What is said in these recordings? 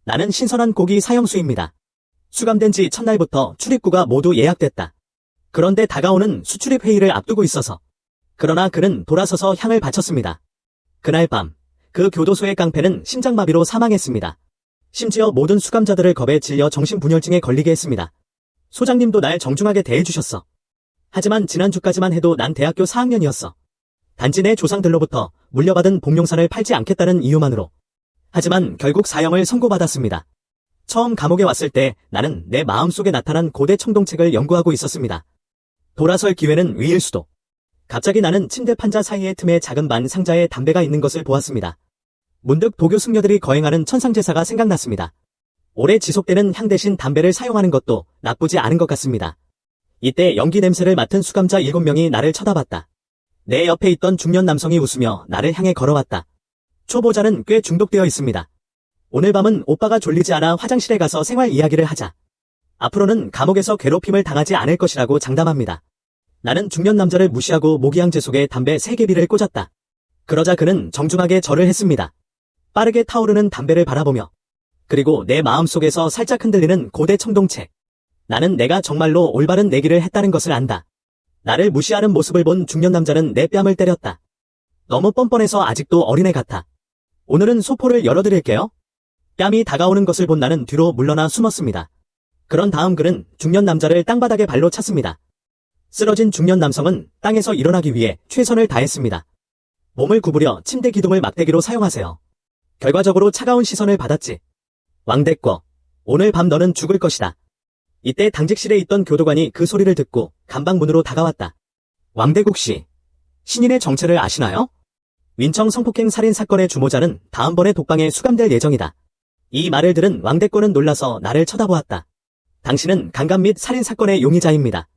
나는 신선한 고기 사형수입니다. 수감된 지 첫날부터 출입구가 모두 예약됐다. 그런데 다가오는 수출입 회의를 앞두고 있어서. 그러나 그는 돌아서서 향을 바쳤습니다. 그날 밤, 그 교도소의 깡패는 심장마비로 사망했습니다. 심지어 모든 수감자들을 겁에 질려 정신분열증에 걸리게 했습니다. 소장님도 날 정중하게 대해주셨어. 하지만 지난주까지만 해도 난 대학교 4학년이었어. 단지 내 조상들로부터 물려받은 복룡산을 팔지 않겠다는 이유만으로. 하지만 결국 사형을 선고받았습니다. 처음 감옥에 왔을 때 나는 내 마음속에 나타난 고대 청동책을 연구하고 있었습니다. 돌아설 기회는 위일 수도. 갑자기 나는 침대 판자 사이의 틈에 작은 반 상자에 담배가 있는 것을 보았습니다. 문득 도교 승려들이 거행하는 천상제사가 생각났습니다. 오래 지속되는 향 대신 담배를 사용하는 것도 나쁘지 않은 것 같습니다. 이때 연기 냄새를 맡은 수감자 7명이 나를 쳐다봤다. 내 옆에 있던 중년 남성이 웃으며 나를 향해 걸어왔다. 초보자는 꽤 중독되어 있습니다. 오늘 밤은 오빠가 졸리지 않아 화장실에 가서 생활 이야기를 하자. 앞으로는 감옥에서 괴롭힘을 당하지 않을 것이라고 장담합니다. 나는 중년 남자를 무시하고 모기향제 속에 담배 3개비를 꽂았다. 그러자 그는 정중하게 절을 했습니다. 빠르게 타오르는 담배를 바라보며. 그리고 내 마음속에서 살짝 흔들리는 고대 청동책. 나는 내가 정말로 올바른 내기를 했다는 것을 안다. 나를 무시하는 모습을 본 중년 남자는 내 뺨을 때렸다. 너무 뻔뻔해서 아직도 어린애 같아. 오늘은 소포를 열어드릴게요. 뺨이 다가오는 것을 본 나는 뒤로 물러나 숨었습니다. 그런 다음 그는 중년 남자를 땅바닥에 발로 찼습니다. 쓰러진 중년 남성은 땅에서 일어나기 위해 최선을 다했습니다. 몸을 구부려 침대 기둥을 막대기로 사용하세요. 결과적으로 차가운 시선을 받았지. 왕대꿔, 오늘 밤 너는 죽을 것이다. 이때 당직실에 있던 교도관이 그 소리를 듣고 감방문으로 다가왔다. 왕대국 씨, 신인의 정체를 아시나요? 윈청 성폭행 살인 사건의 주모자는 다음번에 독방에 수감될 예정이다. 이 말을 들은 왕대꿔는 놀라서 나를 쳐다보았다. 당신은 강간 및 살인 사건의 용의자입니다.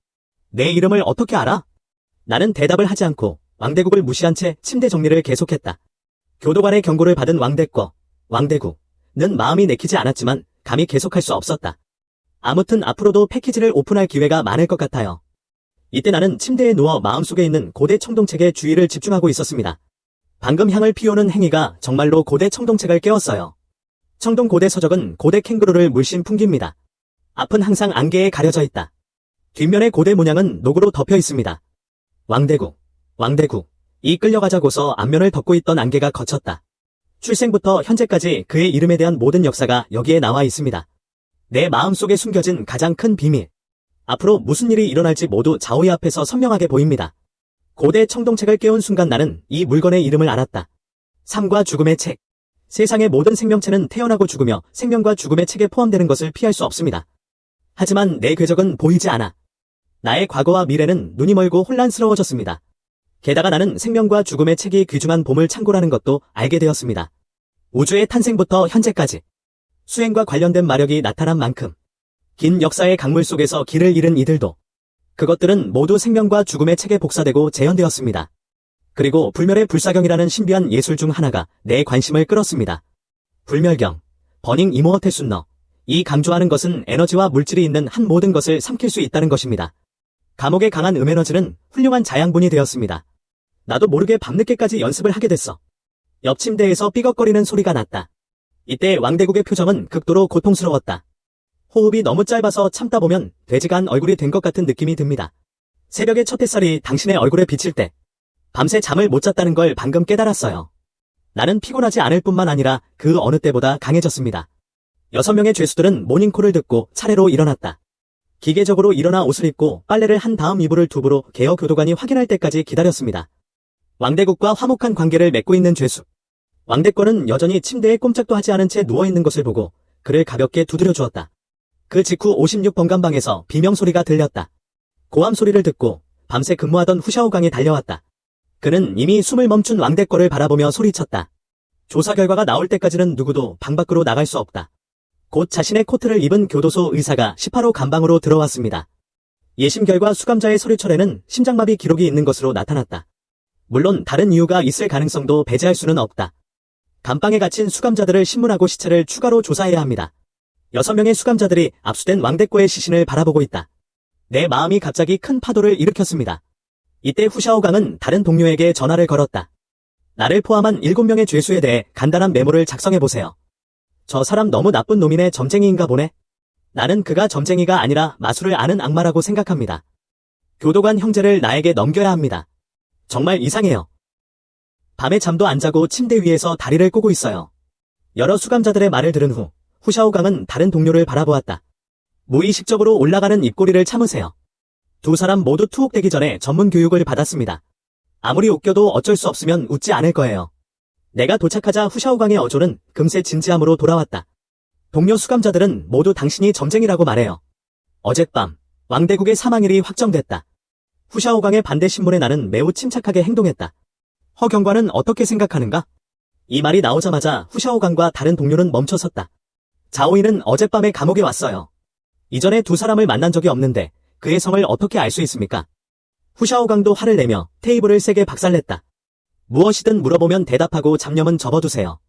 내 이름을 어떻게 알아? 나는 대답을 하지 않고 왕대국을 무시한 채 침대 정리를 계속했다. 교도관의 경고를 받은 왕대국은 마음이 내키지 않았지만 감히 계속할 수 없었다. 아무튼 앞으로도 패키지를 오픈할 기회가 많을 것 같아요. 이때 나는 침대에 누워 마음속에 있는 고대 청동책에 주의를 집중하고 있었습니다. 방금 향을 피우는 행위가 정말로 고대 청동책을 깨웠어요. 청동 고대 서적은 고대 캥거루를 물씬 풍깁니다. 앞은 항상 안개에 가려져 있다. 뒷면의 고대 문양은 녹으로 덮여 있습니다. 왕대국. 이 끌려가자고서 앞면을 덮고 있던 안개가 걷혔다. 출생부터 현재까지 그의 이름에 대한 모든 역사가 여기에 나와 있습니다. 내 마음속에 숨겨진 가장 큰 비밀. 앞으로 무슨 일이 일어날지 모두 좌우의 앞에서 선명하게 보입니다. 고대 청동책을 깨운 순간 나는 이 물건의 이름을 알았다. 삶과 죽음의 책. 세상의 모든 생명체는 태어나고 죽으며 생명과 죽음의 책에 포함되는 것을 피할 수 없습니다. 하지만 내 궤적은 보이지 않아. 나의 과거와 미래는 눈이 멀고 혼란스러워졌습니다. 게다가 나는 생명과 죽음의 책이 귀중한 보물 창고라는 것도 알게 되었습니다. 우주의 탄생부터 현재까지 수행과 관련된 마력이 나타난 만큼 긴 역사의 강물 속에서 길을 잃은 이들도 그것들은 모두 생명과 죽음의 책에 복사되고 재현되었습니다. 그리고 불멸의 불사경이라는 신비한 예술 중 하나가 내 관심을 끌었습니다. 불멸경, 버닝 이모어텔 순너. 이 강조하는 것은 에너지와 물질이 있는 한 모든 것을 삼킬 수 있다는 것입니다. 감옥의 강한 음에너지는 훌륭한 자양분이 되었습니다. 나도 모르게 밤늦게까지 연습을 하게 됐어. 옆 침대에서 삐걱거리는 소리가 났다. 이때 왕대국의 표정은 극도로 고통스러웠다. 호흡이 너무 짧아서 참다 보면 돼지가 한 얼굴이 된 것 같은 느낌이 듭니다. 새벽의 첫 햇살이 당신의 얼굴에 비칠 때 밤새 잠을 못 잤다는 걸 방금 깨달았어요. 나는 피곤하지 않을 뿐만 아니라 그 어느 때보다 강해졌습니다. 6명의 죄수들은 모닝콜을 듣고 차례로 일어났다. 기계적으로 일어나 옷을 입고 빨래를 한 다음 이불을 두부로 개어 교도관이 확인할 때까지 기다렸습니다. 왕대국과 화목한 관계를 맺고 있는 죄수. 왕대권은 여전히 침대에 꼼짝도 하지 않은 채 누워있는 것을 보고 그를 가볍게 두드려 주었다. 그 직후 56번간 방에서 비명소리가 들렸다. 고함 소리를 듣고 밤새 근무하던 후샤오강이 달려왔다. 그는 이미 숨을 멈춘 왕대권을 바라보며 소리쳤다. 조사 결과가 나올 때까지는 누구도 방 밖으로 나갈 수 없다. 곧 자신의 코트를 입은 교도소 의사가 18호 감방으로 들어왔습니다. 예심 결과 수감자의 서류철에는 심장마비 기록이 있는 것으로 나타났다. 물론 다른 이유가 있을 가능성도 배제할 수는 없다. 감방에 갇힌 수감자들을 신문하고 시체를 추가로 조사해야 합니다. 6명의 수감자들이 압수된 왕대꼬의 시신을 바라보고 있다. 내 마음이 갑자기 큰 파도를 일으켰습니다. 이때 후샤오강은 다른 동료에게 전화를 걸었다. 나를 포함한 7명의 죄수에 대해 간단한 메모를 작성해보세요. 저 사람 너무 나쁜 놈이네. 점쟁이인가 보네. 나는 그가 점쟁이가 아니라 마술을 아는 악마라고 생각합니다. 교도관 형제를 나에게 넘겨야 합니다. 정말 이상해요. 밤에 잠도 안 자고 침대 위에서 다리를 꼬고 있어요. 여러 수감자들의 말을 들은 후 후샤오강은 다른 동료를 바라보았다. 무의식적으로 올라가는 입꼬리를 참으세요. 두 사람 모두 투옥되기 전에 전문 교육을 받았습니다. 아무리 웃겨도 어쩔 수 없으면 웃지 않을 거예요. 내가 도착하자 후샤오강의 어조는 금세 진지함으로 돌아왔다. 동료 수감자들은 모두 당신이 점쟁이라고 말해요. 어젯밤 왕대국의 사망일이 확정됐다. 후샤오강의 반대 신문에 나는 매우 침착하게 행동했다. 허 경관은 어떻게 생각하는가? 이 말이 나오자마자 후샤오강과 다른 동료는 멈춰섰다. 자오이는 어젯밤에 감옥에 왔어요. 이전에 두 사람을 만난 적이 없는데 그의 성을 어떻게 알 수 있습니까? 후샤오강도 화를 내며 테이블을 세게 박살냈다. 무엇이든 물어보면 대답하고 잡념은 접어두세요.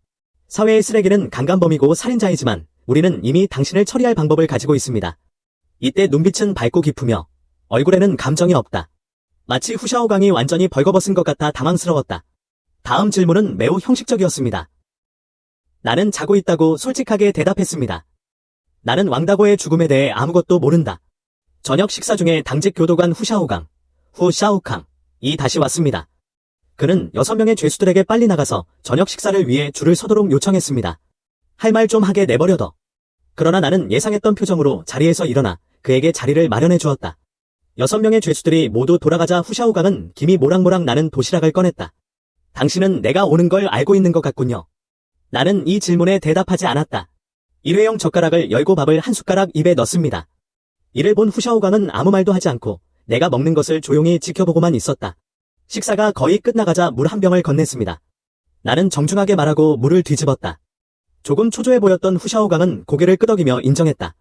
사회의 쓰레기는 강간범이고 살인자이지만 우리는 이미 당신을 처리할 방법을 가지고 있습니다. 이때 눈빛은 밝고 깊으며 얼굴에는 감정이 없다. 마치 후샤오강이 완전히 벌거벗은 것 같아 당황스러웠다. 다음 질문은 매우 형식적이었습니다. 나는 자고 있다고 솔직하게 대답했습니다. 나는 왕다고의 죽음에 대해 아무것도 모른다. 저녁 식사 중에 당직 교도관 후샤오강이 다시 왔습니다. 그는 6명의 죄수들에게 빨리 나가서 저녁 식사를 위해 줄을 서도록 요청했습니다. 할 말 좀 하게 내버려둬. 그러나 나는 예상했던 표정으로 자리에서 일어나 그에게 자리를 마련해 주었다. 6명의 죄수들이 모두 돌아가자 후샤오강은 김이 모락모락 나는 도시락을 꺼냈다. 당신은 내가 오는 걸 알고 있는 것 같군요. 나는 이 질문에 대답하지 않았다. 일회용 젓가락을 열고 밥을 한 숟가락 입에 넣습니다. 이를 본 후샤오강은 아무 말도 하지 않고 내가 먹는 것을 조용히 지켜보고만 있었다. 식사가 거의 끝나가자 물 한 병을 건넸습니다. 나는 정중하게 말하고 물을 뒤집었다. 조금 초조해 보였던 후샤오강은 고개를 끄덕이며 인정했다.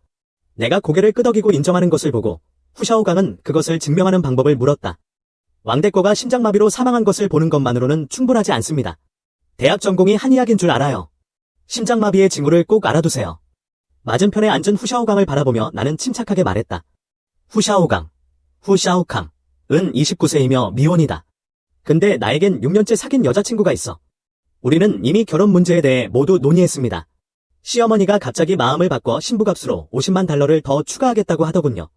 내가 고개를 끄덕이고 인정하는 것을 보고 후샤오강은 그것을 증명하는 방법을 물었다. 왕대꺼가 심장마비로 사망한 것을 보는 것만으로는 충분하지 않습니다. 대학 전공이 한의학인 줄 알아요. 심장마비의 징후를 꼭 알아두세요. 맞은편에 앉은 후샤오강을 바라보며 나는 침착하게 말했다. 후샤오강은 29세이며 미혼이다. 근데 나에겐 6년째 사귄 여자친구가 있어. 우리는 이미 결혼 문제에 대해 모두 논의했습니다. 시어머니가 갑자기 마음을 바꿔 신부값으로 50만 달러를 더 추가하겠다고 하더군요.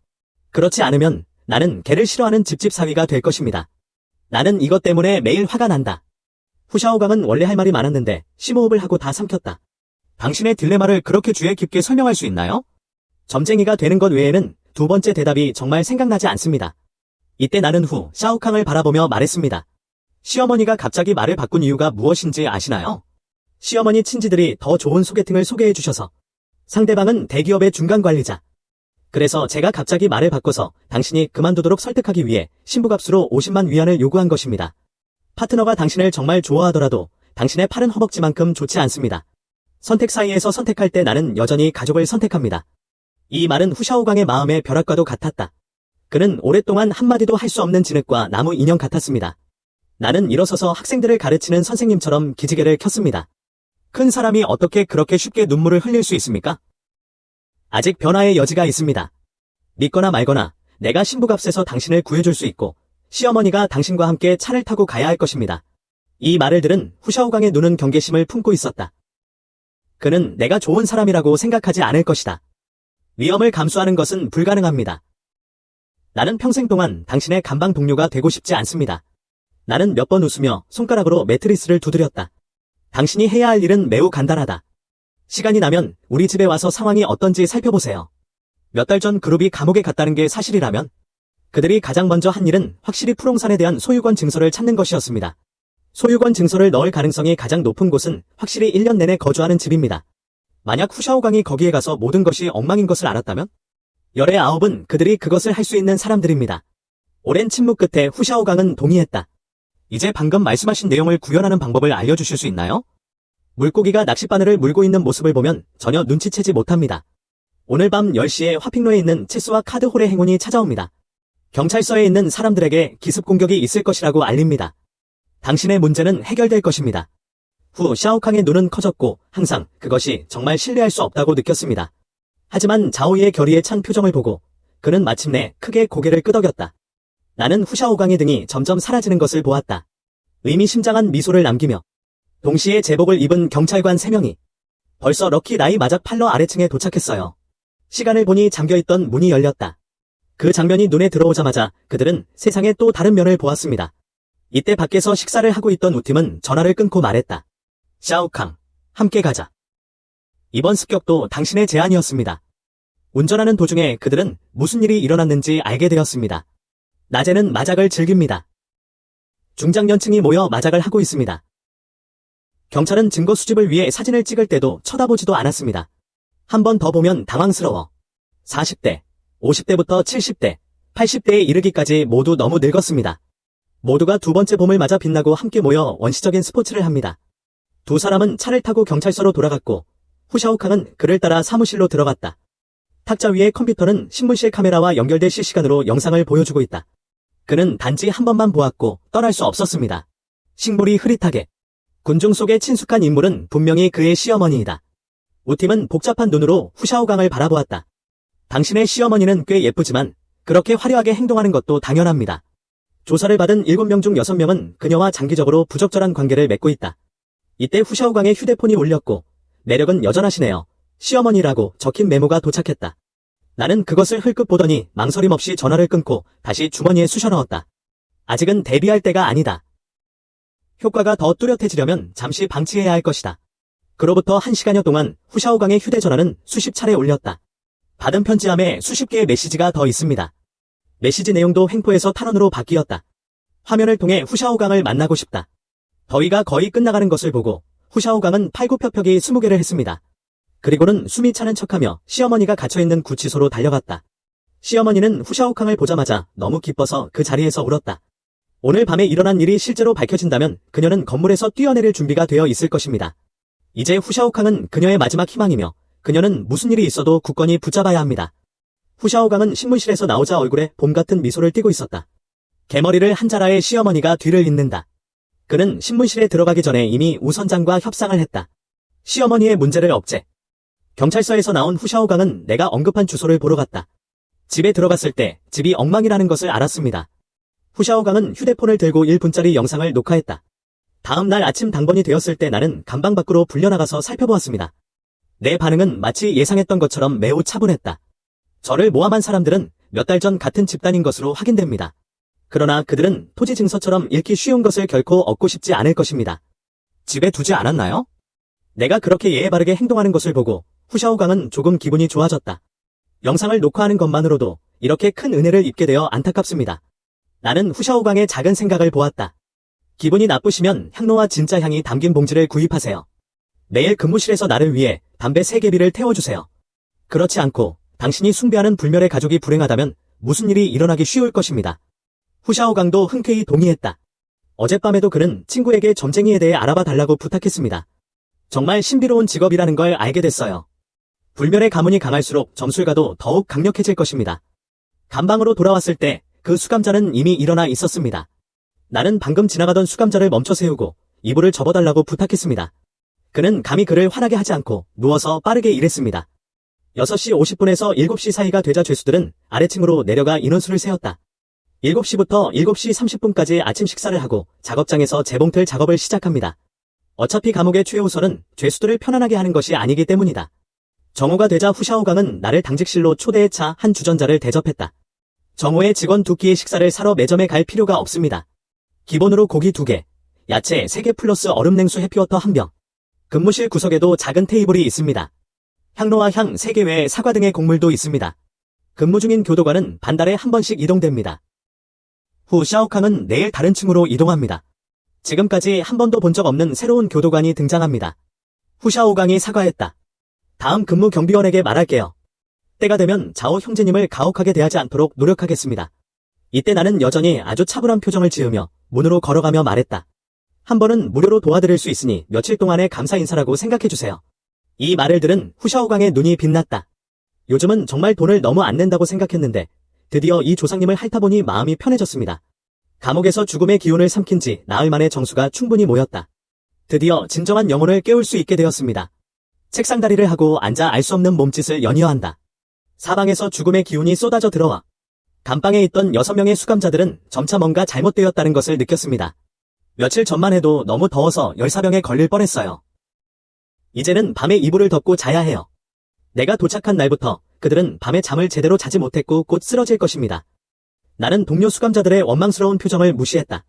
그렇지 않으면 나는 걔를 싫어하는 집집 사위가 될 것입니다. 나는 이것 때문에 매일 화가 난다. 후샤오강은 원래 할 말이 많았는데 심호흡을 하고 다 삼켰다. 당신의 딜레마를 그렇게 주의 깊게 설명할 수 있나요? 점쟁이가 되는 것 외에는 두 번째 대답이 정말 생각나지 않습니다. 이때 나는 후샤오강을 바라보며 말했습니다. 시어머니가 갑자기 말을 바꾼 이유가 무엇인지 아시나요? 시어머니 친지들이 더 좋은 소개팅을 소개해 주셔서 상대방은 대기업의 중간 관리자. 그래서 제가 갑자기 말을 바꿔서 당신이 그만두도록 설득하기 위해 신부값으로 50만 위안을 요구한 것입니다. 파트너가 당신을 정말 좋아하더라도 당신의 팔은 허벅지만큼 좋지 않습니다. 선택 사이에서 선택할 때 나는 여전히 가족을 선택합니다. 이 말은 후샤오강의 마음의 벼락과도 같았다. 그는 오랫동안 한마디도 할 수 없는 진흙과 나무 인형 같았습니다. 나는 일어서서 학생들을 가르치는 선생님처럼 기지개를 켰습니다. 큰 사람이 어떻게 그렇게 쉽게 눈물을 흘릴 수 있습니까? 아직 변화의 여지가 있습니다. 믿거나 말거나 내가 신부값에서 당신을 구해줄 수 있고 시어머니가 당신과 함께 차를 타고 가야 할 것입니다. 이 말을 들은 후샤오강의 눈은 경계심을 품고 있었다. 그는 내가 좋은 사람이라고 생각하지 않을 것이다. 위험을 감수하는 것은 불가능합니다. 나는 평생 동안 당신의 감방 동료가 되고 싶지 않습니다. 나는 몇 번 웃으며 손가락으로 매트리스를 두드렸다. 당신이 해야 할 일은 매우 간단하다. 시간이 나면 우리 집에 와서 상황이 어떤지 살펴보세요. 몇 달 전 그룹이 감옥에 갔다는 게 사실이라면 그들이 가장 먼저 한 일은 확실히 푸롱산에 대한 소유권 증서를 찾는 것이었습니다. 소유권 증서를 넣을 가능성이 가장 높은 곳은 확실히 1년 내내 거주하는 집입니다. 만약 후샤오강이 거기에 가서 모든 것이 엉망인 것을 알았다면? 열의 9은 그들이 그것을 할 수 있는 사람들입니다. 오랜 침묵 끝에 후샤오강은 동의했다. 이제 방금 말씀하신 내용을 구현하는 방법을 알려주실 수 있나요? 물고기가 낚싯바늘을 물고 있는 모습을 보면 전혀 눈치채지 못합니다. 오늘 밤 10시에 화핑로에 있는 체스와 카드홀의 행운이 찾아옵니다. 경찰서에 있는 사람들에게 기습 공격이 있을 것이라고 알립니다. 당신의 문제는 해결될 것입니다. 후샤오강의 눈은 커졌고 항상 그것이 정말 신뢰할 수 없다고 느꼈습니다. 하지만 자오이의 결의에 찬 표정을 보고 그는 마침내 크게 고개를 끄덕였다. 나는 후샤오강의 등이 점점 사라지는 것을 보았다. 의미심장한 미소를 남기며 동시에 제복을 입은 경찰관 3명이 벌써 럭키 나이 마작 팔러 아래층에 도착했어요. 시간을 보니 잠겨있던 문이 열렸다. 그 장면이 눈에 들어오자마자 그들은 세상의 또 다른 면을 보았습니다. 이때 밖에서 식사를 하고 있던 우팀은 전화를 끊고 말했다. 샤오캉, 함께 가자. 이번 습격도 당신의 제안이었습니다. 운전하는 도중에 그들은 무슨 일이 일어났는지 알게 되었습니다. 낮에는 마작을 즐깁니다. 중장년층이 모여 마작을 하고 있습니다. 경찰은 증거 수집을 위해 사진을 찍을 때도 쳐다보지도 않았습니다. 한 번 더 보면 당황스러워. 40대, 50대부터 70대, 80대에 이르기까지 모두 너무 늙었습니다. 모두가 두 번째 봄을 맞아 빛나고 함께 모여 원시적인 스포츠를 합니다. 두 사람은 차를 타고 경찰서로 돌아갔고 후샤오캉은 그를 따라 사무실로 들어갔다. 탁자 위의 컴퓨터는 신문실 카메라와 연결된 실시간으로 영상을 보여주고 있다. 그는 단지 한 번만 보았고 떠날 수 없었습니다. 식물이 흐릿하게. 군중 속의 친숙한 인물은 분명히 그의 시어머니이다. 우팀은 복잡한 눈으로 후샤오강을 바라보았다. 당신의 시어머니는 꽤 예쁘지만 그렇게 화려하게 행동하는 것도 당연합니다. 조사를 받은 7명 중 6명은 그녀와 장기적으로 부적절한 관계를 맺고 있다. 이때 후샤오강의 휴대폰이 울렸고 매력은 여전하시네요. 시어머니라고 적힌 메모가 도착했다. 나는 그것을 흘끗 보더니 망설임 없이 전화를 끊고 다시 주머니에 쑤셔 넣었다. 아직은 데뷔할 때가 아니다. 효과가 더 뚜렷해지려면 잠시 방치해야 할 것이다. 그로부터 1시간여 동안 후샤오강의 휴대전화는 수십 차례 울렸다. 받은 편지함에 수십 개의 메시지가 더 있습니다. 메시지 내용도 횡포에서 탄원으로 바뀌었다. 화면을 통해 후샤오강을 만나고 싶다. 더위가 거의 끝나가는 것을 보고 후샤오강은 팔굽혀펴기 20개를 했습니다. 그리고는 숨이 차는 척하며 시어머니가 갇혀있는 구치소로 달려갔다. 시어머니는 후샤오캉을 보자마자 너무 기뻐서 그 자리에서 울었다. 오늘 밤에 일어난 일이 실제로 밝혀진다면 그녀는 건물에서 뛰어내릴 준비가 되어 있을 것입니다. 이제 후샤오캉은 그녀의 마지막 희망이며 그녀는 무슨 일이 있어도 굳건히 붙잡아야 합니다. 후샤오강은 신문실에서 나오자 얼굴에 봄 같은 미소를 띠고 있었다. 개머리를 한 자라의 시어머니가 뒤를 잇는다. 그는 신문실에 들어가기 전에 이미 우선장과 협상을 했다. 시어머니의 문제를 억제. 경찰서에서 나온 후샤오강은 내가 언급한 주소를 보러 갔다. 집에 들어갔을 때 집이 엉망이라는 것을 알았습니다. 후샤오강은 휴대폰을 들고 1분짜리 영상을 녹화했다. 다음 날 아침 당번이 되었을 때 나는 감방 밖으로 불려나가서 살펴보았습니다. 내 반응은 마치 예상했던 것처럼 매우 차분했다. 저를 모함한 사람들은 몇 달 전 같은 집단인 것으로 확인됩니다. 그러나 그들은 토지 증서처럼 읽기 쉬운 것을 결코 얻고 싶지 않을 것입니다. 집에 두지 않았나요? 내가 그렇게 예의 바르게 행동하는 것을 보고 후샤오강은 조금 기분이 좋아졌다. 영상을 녹화하는 것만으로도 이렇게 큰 은혜를 입게 되어 안타깝습니다. 나는 후샤오강의 작은 생각을 보았다. 기분이 나쁘시면 향로와 진짜 향이 담긴 봉지를 구입하세요. 매일 근무실에서 나를 위해 담배 3개비를 태워주세요. 그렇지 않고 당신이 숭배하는 불멸의 가족이 불행하다면 무슨 일이 일어나기 쉬울 것입니다. 후샤오강도 흔쾌히 동의했다. 어젯밤에도 그는 친구에게 점쟁이에 대해 알아봐 달라고 부탁했습니다. 정말 신비로운 직업이라는 걸 알게 됐어요. 불멸의 가문이 강할수록 점술가도 더욱 강력해질 것입니다. 감방으로 돌아왔을 때 그 수감자는 이미 일어나 있었습니다. 나는 방금 지나가던 수감자를 멈춰 세우고 이불을 접어달라고 부탁했습니다. 그는 감히 그를 화나게 하지 않고 누워서 빠르게 일했습니다. 6시 50분에서 7시 사이가 되자 죄수들은 아래층으로 내려가 인원수를 세웠다. 7시부터 7시 30분까지 아침 식사를 하고 작업장에서 재봉틀 작업을 시작합니다. 어차피 감옥의 최우선은 죄수들을 편안하게 하는 것이 아니기 때문이다. 정오가 되자 후샤오강은 나를 당직실로 초대해 차 한 주전자를 대접했다. 정오에 직원 2끼의 식사를 사러 매점에 갈 필요가 없습니다. 기본으로 고기 2개, 야채 3개 플러스 얼음 냉수 해피워터 1병. 근무실 구석에도 작은 테이블이 있습니다. 향로와 향 3개 외에 사과 등의 곡물도 있습니다. 근무 중인 교도관은 반달에 한 번씩 이동됩니다. 후 샤오캉은 내일 다른 층으로 이동합니다. 지금까지 한 번도 본 적 없는 새로운 교도관이 등장합니다. 후샤오강이 사과했다. 다음 근무 경비원에게 말할게요. 때가 되면 자오 형제님을 가혹하게 대하지 않도록 노력하겠습니다. 이때 나는 여전히 아주 차분한 표정을 지으며 문으로 걸어가며 말했다. 한 번은 무료로 도와드릴 수 있으니 며칠 동안의 감사 인사라고 생각해주세요. 이 말을 들은 후샤오강의 눈이 빛났다. 요즘은 정말 돈을 너무 안 낸다고 생각했는데 드디어 이 조상님을 핥아보니 마음이 편해졌습니다. 감옥에서 죽음의 기운을 삼킨 지 나흘 만에 정수가 충분히 모였다. 드디어 진정한 영혼을 깨울 수 있게 되었습니다. 책상다리를 하고 앉아 알 수 없는 몸짓을 연이어 한다. 사방에서 죽음의 기운이 쏟아져 들어와 감방에 있던 6명의 수감자들은 점차 뭔가 잘못되었다는 것을 느꼈습니다. 며칠 전만 해도 너무 더워서 열사병에 걸릴 뻔했어요. 이제는 밤에 이불을 덮고 자야 해요. 내가 도착한 날부터 그들은 밤에 잠을 제대로 자지 못했고 곧 쓰러질 것입니다. 나는 동료 수감자들의 원망스러운 표정을 무시했다.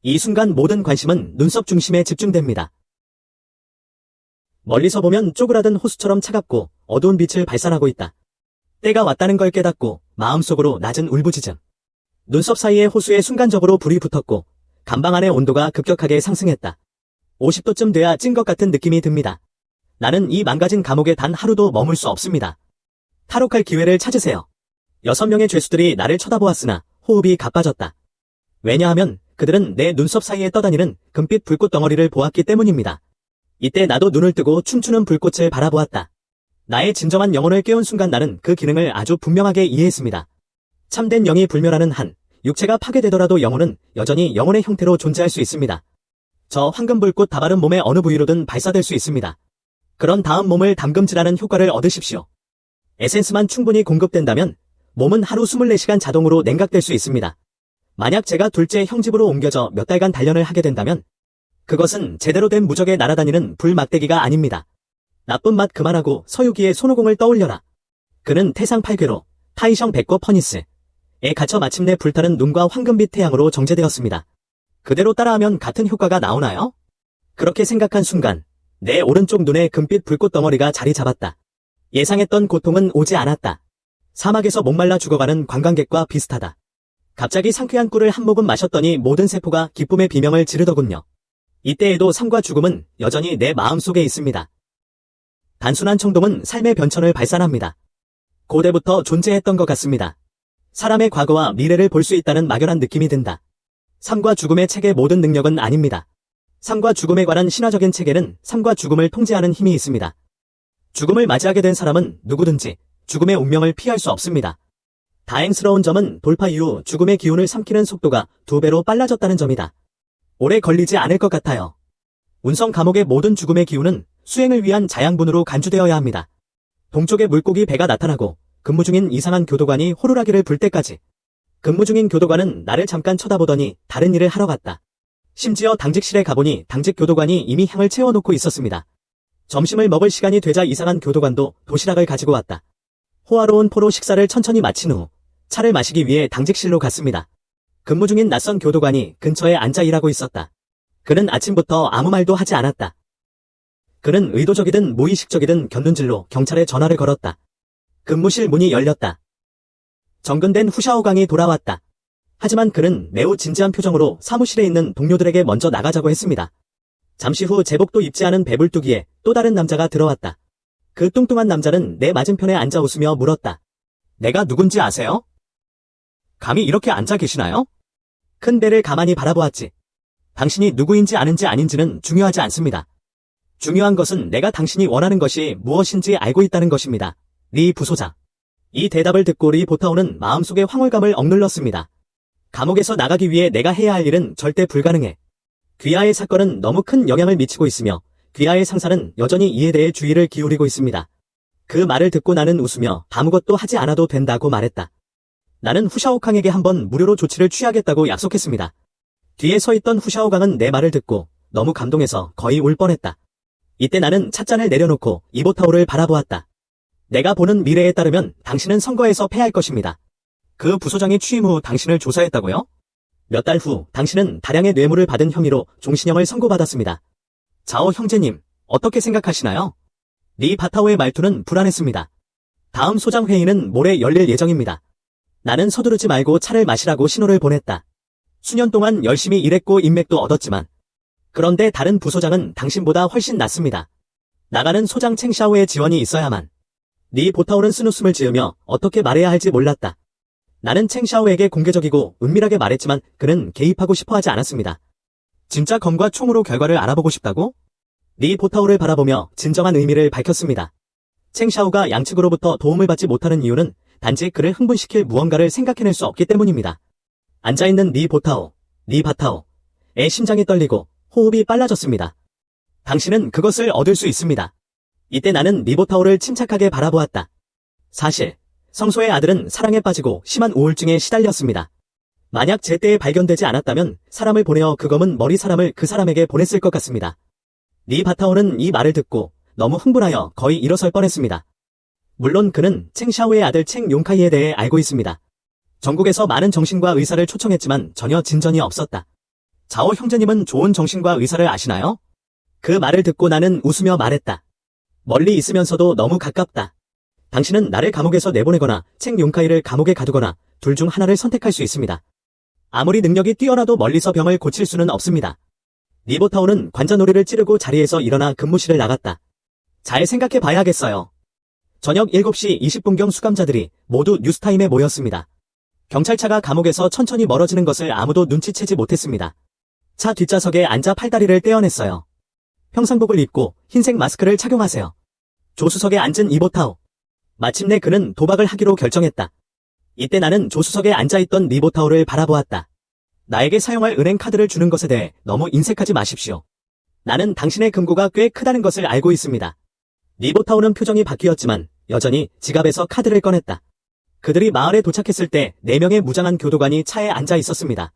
이 순간 모든 관심은 눈썹 중심에 집중됩니다. 멀리서 보면 쪼그라든 호수처럼 차갑고 어두운 빛을 발산하고 있다. 때가 왔다는 걸 깨닫고 마음속으로 낮은 울부짖음. 눈썹 사이의 호수에 순간적으로 불이 붙었고 감방 안의 온도가 급격하게 상승했다. 50도쯤 돼야 찐 것 같은 느낌이 듭니다. 나는 이 망가진 감옥에 단 하루도 머물 수 없습니다. 탈옥할 기회를 찾으세요. 6명의 죄수들이 나를 쳐다보았으나 호흡이 가빠졌다. 왜냐하면 그들은 내 눈썹 사이에 떠다니는 금빛 불꽃 덩어리를 보았기 때문입니다. 이때 나도 눈을 뜨고 춤추는 불꽃을 바라보았다. 나의 진정한 영혼을 깨운 순간 나는 그 기능을 아주 분명하게 이해했습니다. 참된 영이 불멸하는 한, 육체가 파괴되더라도 영혼은 여전히 영혼의 형태로 존재할 수 있습니다. 저 황금불꽃 다발은 몸의 어느 부위로든 발사될 수 있습니다. 그런 다음 몸을 담금질하는 효과를 얻으십시오. 에센스만 충분히 공급된다면 몸은 하루 24시간 자동으로 냉각될 수 있습니다. 만약 제가 둘째 형집으로 옮겨져 몇 달간 단련을 하게 된다면 그것은 제대로 된 무적에 날아다니는 불막대기가 아닙니다. 나쁜 맛 그만하고 서유기의 손오공을 떠올려라. 그는 태상팔궤로 타이성 백거 퍼니스에 갇혀 마침내 불타는 눈과 황금빛 태양으로 정제되었습니다. 그대로 따라하면 같은 효과가 나오나요? 그렇게 생각한 순간 내 오른쪽 눈에 금빛 불꽃 덩어리가 자리 잡았다. 예상했던 고통은 오지 않았다. 사막에서 목말라 죽어가는 관광객과 비슷하다. 갑자기 상쾌한 꿀을 한 모금 마셨더니 모든 세포가 기쁨의 비명을 지르더군요. 이때에도 삶과 죽음은 여전히 내 마음속에 있습니다. 단순한 청동은 삶의 변천을 발산합니다. 고대부터 존재했던 것 같습니다. 사람의 과거와 미래를 볼 수 있다는 막연한 느낌이 든다. 삶과 죽음의 책의 모든 능력은 아닙니다. 삶과 죽음에 관한 신화적인 책에는 삶과 죽음을 통제하는 힘이 있습니다. 죽음을 맞이하게 된 사람은 누구든지 죽음의 운명을 피할 수 없습니다. 다행스러운 점은 돌파 이후 죽음의 기운을 삼키는 속도가 2배로 빨라졌다는 점이다. 오래 걸리지 않을 것 같아요. 운성 감옥의 모든 죽음의 기운은 수행을 위한 자양분으로 간주되어야 합니다. 동쪽에 물고기 배가 나타나고 근무 중인 이상한 교도관이 호루라기를 불 때까지. 근무 중인 교도관은 나를 잠깐 쳐다보더니 다른 일을 하러 갔다. 심지어 당직실에 가보니 당직 교도관이 이미 향을 채워놓고 있었습니다. 점심을 먹을 시간이 되자 이상한 교도관도 도시락을 가지고 왔다. 호화로운 포로 식사를 천천히 마친 후 차를 마시기 위해 당직실로 갔습니다. 근무 중인 낯선 교도관이 근처에 앉아 일하고 있었다. 그는 아침부터 아무 말도 하지 않았다. 그는 의도적이든 무의식적이든 곁눈질로 경찰에 전화를 걸었다. 근무실 문이 열렸다. 정근된 후샤오강이 돌아왔다. 하지만 그는 매우 진지한 표정으로 사무실에 있는 동료들에게 먼저 나가자고 했습니다. 잠시 후 제복도 입지 않은 배불뚝이에 또 다른 남자가 들어왔다. 그 뚱뚱한 남자는 내 맞은편에 앉아 웃으며 물었다. 내가 누군지 아세요? 감히 이렇게 앉아 계시나요? 큰 배를 가만히 바라보았지. 당신이 누구인지 아는지 아닌지는 중요하지 않습니다. 중요한 것은 내가 당신이 원하는 것이 무엇인지 알고 있다는 것입니다. 리 부소장. 이 대답을 듣고 리 보타오는 마음속에 황홀감을 억눌렀습니다. 감옥에서 나가기 위해 내가 해야 할 일은 절대 불가능해. 귀하의 사건은 너무 큰 영향을 미치고 있으며 귀하의 상사는 여전히 이에 대해 주의를 기울이고 있습니다. 그 말을 듣고 나는 웃으며 아무것도 하지 않아도 된다고 말했다. 나는 후샤오강에게 한번 무료로 조치를 취하겠다고 약속했습니다. 뒤에 서 있던 후샤오강은 내 말을 듣고 너무 감동해서 거의 울 뻔했다. 이때 나는 찻잔을 내려놓고 이보타오를 바라보았다. 내가 보는 미래에 따르면 당신은 선거에서 패할 것입니다. 그 부소장이 취임 후 당신을 조사했다고요? 몇 달 후 당신은 다량의 뇌물을 받은 혐의로 종신형을 선고받았습니다. 자오 형제님, 어떻게 생각하시나요? 리 바타오의 말투는 불안했습니다. 다음 소장 회의는 모레 열릴 예정입니다. 나는 서두르지 말고 차를 마시라고 신호를 보냈다. 수년 동안 열심히 일했고 인맥도 얻었지만 그런데 다른 부소장은 당신보다 훨씬 낫습니다. 나가는 소장 챙샤오의 지원이 있어야만. 리 보타오는 쓴웃음을 지으며 어떻게 말해야 할지 몰랐다. 나는 챙샤오에게 공개적이고 은밀하게 말했지만 그는 개입하고 싶어 하지 않았습니다. 진짜 검과 총으로 결과를 알아보고 싶다고? 리 보타오를 바라보며 진정한 의미를 밝혔습니다. 챙샤오가 양측으로부터 도움을 받지 못하는 이유는 단지 그를 흥분시킬 무언가를 생각해낼 수 없기 때문입니다. 앉아있는 리 보타오, 리 바타오의 심장이 떨리고 호흡이 빨라졌습니다. 당신은 그것을 얻을 수 있습니다. 이때 나는 리 보타오를 침착하게 바라보았다. 사실 성소의 아들은 사랑에 빠지고 심한 우울증에 시달렸습니다. 만약 제때에 발견되지 않았다면 사람을 보내어 그 검은 머리 사람을 그 사람에게 보냈을 것 같습니다. 리 바타오는 이 말을 듣고 너무 흥분하여 거의 일어설 뻔했습니다. 물론 그는 챙 샤오의 아들 챙 용카이에 대해 알고 있습니다. 전국에서 많은 정신과 의사를 초청했지만 전혀 진전이 없었다. 자오 형제님은 좋은 정신과 의사를 아시나요? 그 말을 듣고 나는 웃으며 말했다. 멀리 있으면서도 너무 가깝다. 당신은 나를 감옥에서 내보내거나 챙 용카이를 감옥에 가두거나 둘 중 하나를 선택할 수 있습니다. 아무리 능력이 뛰어나도 멀리서 병을 고칠 수는 없습니다. 리보타오는 관자놀이를 찌르고 자리에서 일어나 근무실을 나갔다. 잘 생각해 봐야겠어요. 저녁 7시 20분경 수감자들이 모두 뉴스타임에 모였습니다. 경찰차가 감옥에서 천천히 멀어지는 것을 아무도 눈치채지 못했습니다. 차 뒷좌석에 앉아 팔다리를 떼어냈어요. 평상복을 입고 흰색 마스크를 착용하세요. 조수석에 앉은 리보타오. 마침내 그는 도박을 하기로 결정했다. 이때 나는 조수석에 앉아있던 리보타오를 바라보았다. 나에게 사용할 은행 카드를 주는 것에 대해 너무 인색하지 마십시오. 나는 당신의 금고가 꽤 크다는 것을 알고 있습니다. 리보타오는 표정이 바뀌었지만 여전히 지갑에서 카드를 꺼냈다. 그들이 마을에 도착했을 때 4명의 무장한 교도관이 차에 앉아 있었습니다.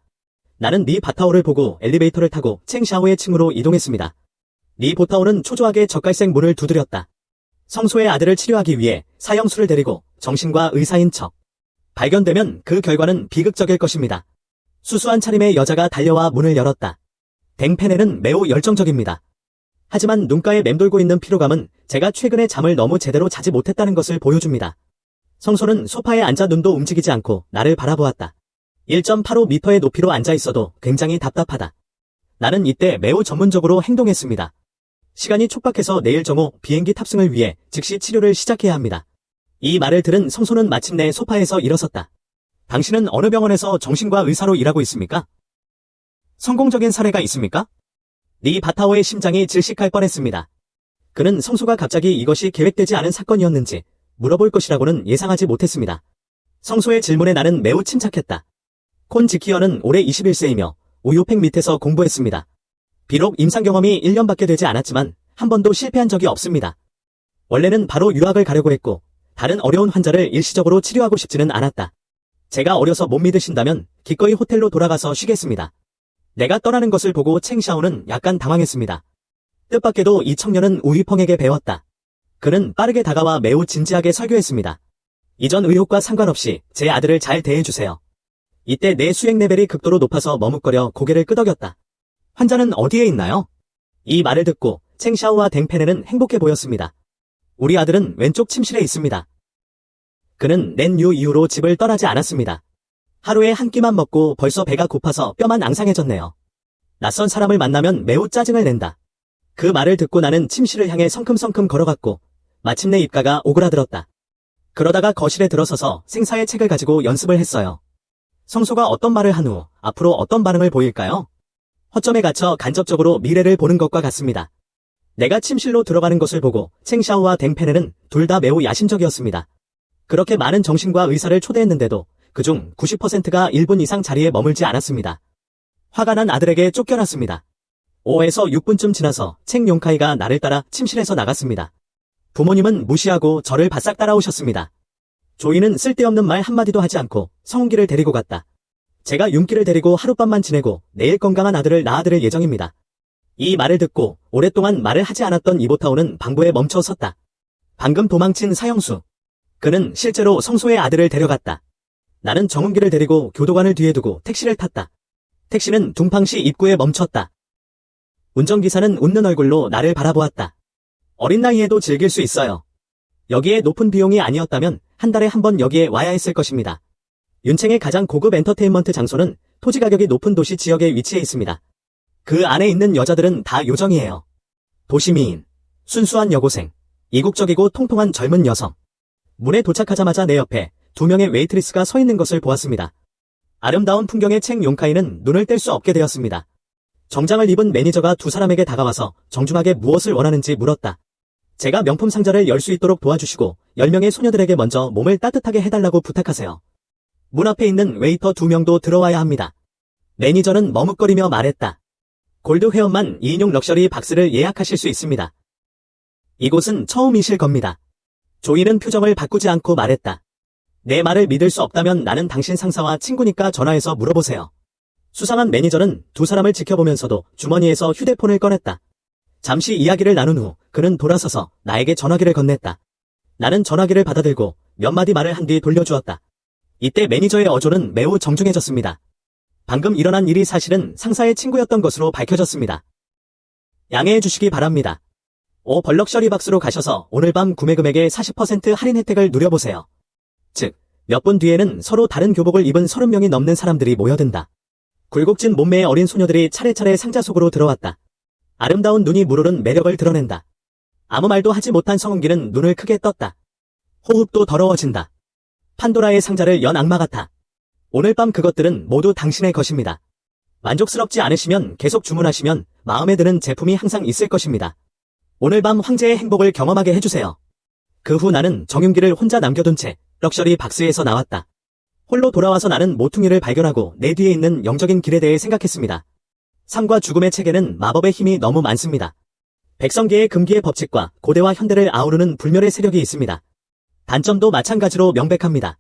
나는 리바타오를 보고 엘리베이터를 타고 챙샤오의 층으로 이동했습니다. 리보타오는 초조하게 젓갈색 문을 두드렸다. 성소의 아들을 치료하기 위해 사형수를 데리고 정신과 의사인 척. 발견되면 그 결과는 비극적일 것입니다. 수수한 차림의 여자가 달려와 문을 열었다. 댕페넬은 매우 열정적입니다. 하지만 눈가에 맴돌고 있는 피로감은 제가 최근에 잠을 너무 제대로 자지 못했다는 것을 보여줍니다. 성소는 소파에 앉아 눈도 움직이지 않고 나를 바라보았다. 1.85m의 높이로 앉아 있어도 굉장히 답답하다. 나는 이때 매우 전문적으로 행동했습니다. 시간이 촉박해서 내일 정오 비행기 탑승을 위해 즉시 치료를 시작해야 합니다. 이 말을 들은 성소는 마침내 소파에서 일어섰다. 당신은 어느 병원에서 정신과 의사로 일하고 있습니까? 성공적인 사례가 있습니까? 리바타오의 심장이 질식할 뻔했습니다. 그는 성소가 갑자기 이것이 계획되지 않은 사건이었는지 물어볼 것이라고는 예상하지 못했습니다. 성소의 질문에 나는 매우 침착했다. 콘 지키어는 올해 21세이며 우유팩 밑에서 공부했습니다. 비록 임상 경험이 1년밖에 되지 않았지만 한 번도 실패한 적이 없습니다. 원래는 바로 유학을 가려고 했고 다른 어려운 환자를 일시적으로 치료하고 싶지는 않았다. 제가 어려서 못 믿으신다면 기꺼이 호텔로 돌아가서 쉬겠습니다. 내가 떠나는 것을 보고 챙샤오는 약간 당황했습니다. 뜻밖에도 이 청년은 우이펑에게 배웠다. 그는 빠르게 다가와 매우 진지하게 설교했습니다. 이전 의혹과 상관없이 제 아들을 잘 대해주세요. 이때 내 수행 레벨이 극도로 높아서 머뭇거려 고개를 끄덕였다. 환자는 어디에 있나요? 이 말을 듣고 챙샤오와 댕페네는 행복해 보였습니다. 우리 아들은 왼쪽 침실에 있습니다. 그는 렌유 이후로 집을 떠나지 않았습니다. 하루에 한 끼만 먹고 벌써 배가 고파서 뼈만 앙상해졌네요. 낯선 사람을 만나면 매우 짜증을 낸다. 그 말을 듣고 나는 침실을 향해 성큼성큼 걸어갔고 마침내 입가가 오그라들었다. 그러다가 거실에 들어서서 생사의 책을 가지고 연습을 했어요. 성소가 어떤 말을 한 후 앞으로 어떤 반응을 보일까요? 허점에 갇혀 간접적으로 미래를 보는 것과 같습니다. 내가 침실로 들어가는 것을 보고 챙샤오와 댕페네는 둘 다 매우 야심적이었습니다. 그렇게 많은 정신과 의사를 초대했는데도 그중 90%가 1분 이상 자리에 머물지 않았습니다. 화가 난 아들에게 쫓겨났습니다. 5에서 6분쯤 지나서 챙 용카이가 나를 따라 침실에서 나갔습니다. 부모님은 무시하고 저를 바싹 따라오셨습니다. 조이는 쓸데없는 말 한마디도 하지 않고 성운기를 데리고 갔다. 제가 윤기를 데리고 하룻밤만 지내고 내일 건강한 아들을 낳아드릴 예정입니다. 이 말을 듣고 오랫동안 말을 하지 않았던 리보타오는 방부에 멈춰 섰다. 방금 도망친 사형수. 그는 실제로 성소의 아들을 데려갔다. 나는 정은기를 데리고 교도관을 뒤에 두고 택시를 탔다. 택시는 둥팡시 입구에 멈췄다. 운전기사는 웃는 얼굴로 나를 바라보았다. 어린 나이에도 즐길 수 있어요. 여기에 높은 비용이 아니었다면 한 달에 한 번 여기에 와야 했을 것입니다. 윤챙의 가장 고급 엔터테인먼트 장소는 토지 가격이 높은 도시 지역에 위치해 있습니다. 그 안에 있는 여자들은 다 요정이에요. 도시미인, 순수한 여고생, 이국적이고 통통한 젊은 여성. 문에 도착하자마자 내 옆에 2명의 웨이트리스가 서 있는 것을 보았습니다. 아름다운 풍경의 챙 용카이는 눈을 뗄 수 없게 되었습니다. 정장을 입은 매니저가 두 사람에게 다가와서 정중하게 무엇을 원하는지 물었다. 제가 명품 상자를 열 수 있도록 도와주시고 10명의 소녀들에게 먼저 몸을 따뜻하게 해달라고 부탁하세요. 문 앞에 있는 웨이터 2명도 들어와야 합니다. 매니저는 머뭇거리며 말했다. 골드 회원만 2인용 럭셔리 박스를 예약하실 수 있습니다. 이곳은 처음이실 겁니다. 조이는 표정을 바꾸지 않고 말했다. 내 말을 믿을 수 없다면 나는 당신 상사와 친구니까 전화해서 물어보세요. 수상한 매니저는 두 사람을 지켜보면서도 주머니에서 휴대폰을 꺼냈다. 잠시 이야기를 나눈 후 그는 돌아서서 나에게 전화기를 건넸다. 나는 전화기를 받아들고 몇 마디 말을 한 뒤 돌려주었다. 이때 매니저의 어조는 매우 정중해졌습니다. 방금 일어난 일이 사실은 상사의 친구였던 것으로 밝혀졌습니다. 양해해 주시기 바랍니다. 벌럭셔리 박스로 가셔서 오늘 밤 구매 금액의 40% 할인 혜택을 누려보세요. 즉, 몇 분 뒤에는 서로 다른 교복을 입은 30명이 넘는 사람들이 모여든다. 굴곡진 몸매의 어린 소녀들이 차례차례 상자 속으로 들어왔다. 아름다운 눈이 물오른 매력을 드러낸다. 아무 말도 하지 못한 성은기는 눈을 크게 떴다. 호흡도 더러워진다. 판도라의 상자를 연 악마 같아. 오늘 밤 그것들은 모두 당신의 것입니다. 만족스럽지 않으시면 계속 주문하시면 마음에 드는 제품이 항상 있을 것입니다. 오늘 밤 황제의 행복을 경험하게 해주세요. 그 후 나는 정윤기를 혼자 남겨둔 채 럭셔리 박스에서 나왔다. 홀로 돌아와서 나는 모퉁이를 발견하고 내 뒤에 있는 영적인 길에 대해 생각했습니다. 삶과 죽음의 체계는 마법의 힘이 너무 많습니다. 백성계의 금기의 법칙과 고대와 현대를 아우르는 불멸의 세력이 있습니다. 단점도 마찬가지로 명백합니다.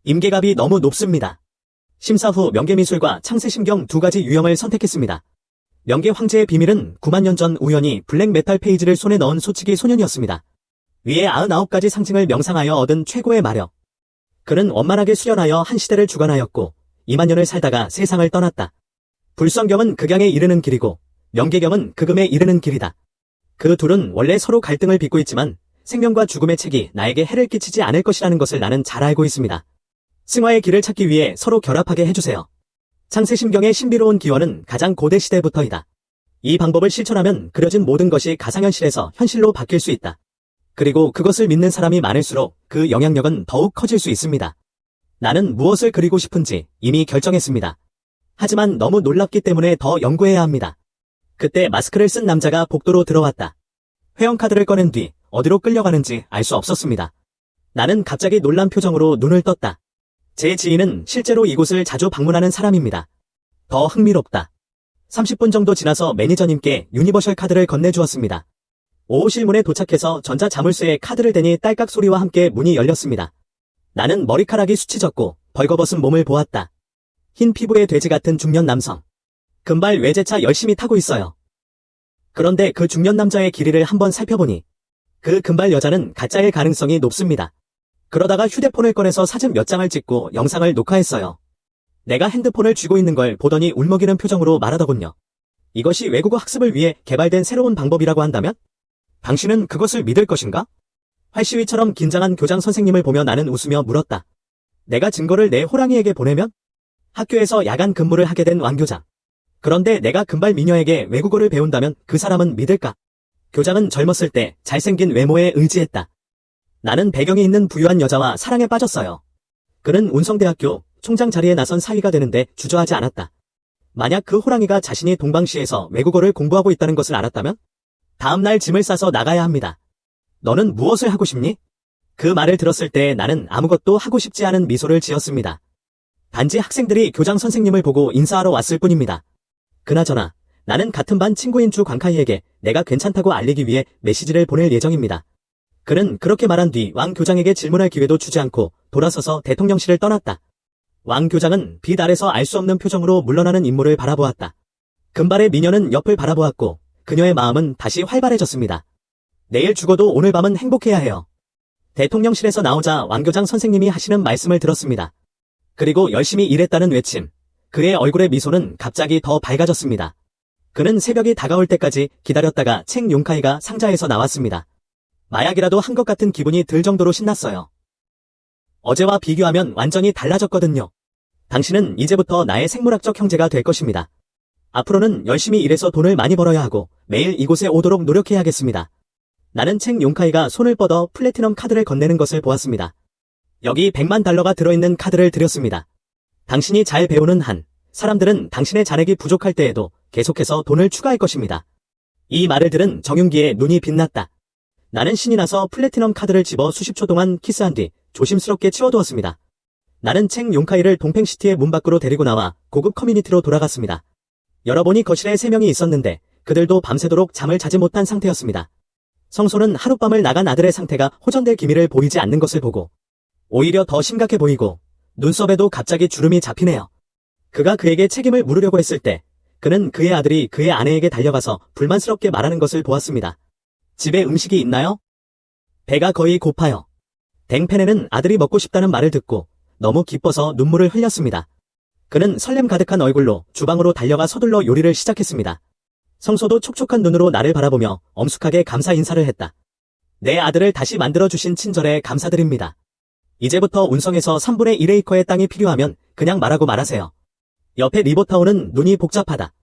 임계값이 너무 높습니다. 심사 후 명계미술과 창세심경 두 가지 유형을 선택했습니다. 명계 황제의 비밀은 9만 년 전 우연히 블랙메탈 페이지를 손에 넣은 소치기 소년이었습니다. 위에 99가지 상징을 명상하여 얻은 최고의 마력. 그는 원만하게 수련하여 한 시대를 주관하였고 2만 년을 살다가 세상을 떠났다. 불성경은 극양에 이르는 길이고 명계경은 극음에 이르는 길이다. 그 둘은 원래 서로 갈등을 빚고 있지만 생명과 죽음의 책이 나에게 해를 끼치지 않을 것이라는 것을 나는 잘 알고 있습니다. 승화의 길을 찾기 위해 서로 결합하게 해주세요. 창세심경의 신비로운 기원은 가장 고대 시대부터이다. 이 방법을 실천하면 그려진 모든 것이 가상현실에서 현실로 바뀔 수 있다. 그리고 그것을 믿는 사람이 많을수록 그 영향력은 더욱 커질 수 있습니다. 나는 무엇을 그리고 싶은지 이미 결정했습니다. 하지만 너무 놀랍기 때문에 더 연구해야 합니다. 그때 마스크를 쓴 남자가 복도로 들어왔다. 회원카드를 꺼낸 뒤 어디로 끌려가는지 알 수 없었습니다. 나는 갑자기 놀란 표정으로 눈을 떴다. 제 지인은 실제로 이곳을 자주 방문하는 사람입니다. 더 흥미롭다. 30분 정도 지나서 매니저님께 유니버셜 카드를 건네주었습니다. 오후 실문에 도착해서 전자자물쇠에 카드를 대니 딸깍 소리와 함께 문이 열렸습니다. 나는 머리카락이 수치졌고 벌거벗은 몸을 보았다. 흰 피부의 돼지 같은 중년 남성. 금발 외제차 열심히 타고 있어요. 그런데 그 중년 남자의 길이를 한번 살펴보니 그 금발 여자는 가짜일 가능성이 높습니다. 그러다가 휴대폰을 꺼내서 사진 몇 장을 찍고 영상을 녹화했어요. 내가 핸드폰을 쥐고 있는 걸 보더니 울먹이는 표정으로 말하더군요. 이것이 외국어 학습을 위해 개발된 새로운 방법이라고 한다면? 당신은 그것을 믿을 것인가? 활시위처럼 긴장한 교장 선생님을 보며 나는 웃으며 물었다. 내가 증거를 내 호랑이에게 보내면? 학교에서 야간 근무를 하게 된 왕 교장. 그런데 내가 금발 미녀에게 외국어를 배운다면 그 사람은 믿을까? 교장은 젊었을 때 잘생긴 외모에 의지했다. 나는 배경이 있는 부유한 여자와 사랑에 빠졌어요. 그는 운성대학교 총장 자리에 나선 사위가 되는데 주저하지 않았다. 만약 그 호랑이가 자신이 동방시에서 외국어를 공부하고 있다는 것을 알았다면? 다음날 짐을 싸서 나가야 합니다. 너는 무엇을 하고 싶니? 그 말을 들었을 때 나는 아무것도 하고 싶지 않은 미소를 지었습니다. 단지 학생들이 교장 선생님을 보고 인사하러 왔을 뿐입니다. 그나저나 나는 같은 반 친구인 주 광카이에게 내가 괜찮다고 알리기 위해 메시지를 보낼 예정입니다. 그는 그렇게 말한 뒤 왕 교장에게 질문할 기회도 주지 않고 돌아서서 대통령실을 떠났다. 왕 교장은 빛 아래서 알 수 없는 표정으로 물러나는 인물을 바라보았다. 금발의 미녀는 옆을 바라보았고 그녀의 마음은 다시 활발해졌습니다. 내일 죽어도 오늘 밤은 행복해야 해요. 대통령실에서 나오자 왕 교장 선생님이 하시는 말씀을 들었습니다. 그리고 열심히 일했다는 외침. 그의 얼굴의 미소는 갑자기 더 밝아졌습니다. 그는 새벽이 다가올 때까지 기다렸다가 책 용카이가 상자에서 나왔습니다. 마약이라도 한 것 같은 기분이 들 정도로 신났어요. 어제와 비교하면 완전히 달라졌거든요. 당신은 이제부터 나의 생물학적 형제가 될 것입니다. 앞으로는 열심히 일해서 돈을 많이 벌어야 하고 매일 이곳에 오도록 노력해야겠습니다. 나는 책 용카이가 손을 뻗어 플래티넘 카드를 건네는 것을 보았습니다. 여기 100만 달러가 들어있는 카드를 드렸습니다. 당신이 잘 배우는 한 사람들은 당신의 잔액이 부족할 때에도 계속해서 돈을 추가할 것입니다. 이 말을 들은 정윤기의 눈이 빛났다. 나는 신이 나서 플래티넘 카드를 집어 수십 초 동안 키스한 뒤 조심스럽게 치워두었습니다. 나는 책 용카이를 동팽시티의 문 밖으로 데리고 나와 고급 커뮤니티로 돌아갔습니다. 열어보니 거실에 3명이 있었는데 그들도 밤새도록 잠을 자지 못한 상태였습니다. 성소는 하룻밤을 나간 아들의 상태가 호전될 기미를 보이지 않는 것을 보고 오히려 더 심각해 보이고 눈썹에도 갑자기 주름이 잡히네요. 그가 그에게 책임을 물으려고 했을 때 그는 그의 아들이 그의 아내에게 달려가서 불만스럽게 말하는 것을 보았습니다. 집에 음식이 있나요? 배가 거의 고파요. 댕페네는 아들이 먹고 싶다는 말을 듣고 너무 기뻐서 눈물을 흘렸습니다. 그는 설렘 가득한 얼굴로 주방으로 달려가 서둘러 요리를 시작했습니다. 성소도 촉촉한 눈으로 나를 바라보며 엄숙하게 감사 인사를 했다. 내 아들을 다시 만들어주신 친절에 감사드립니다. 이제부터 운성에서 3분의 1에이커의 땅이 필요하면 그냥 말하고 말하세요. 옆에 리버타운은 눈이 복잡하다.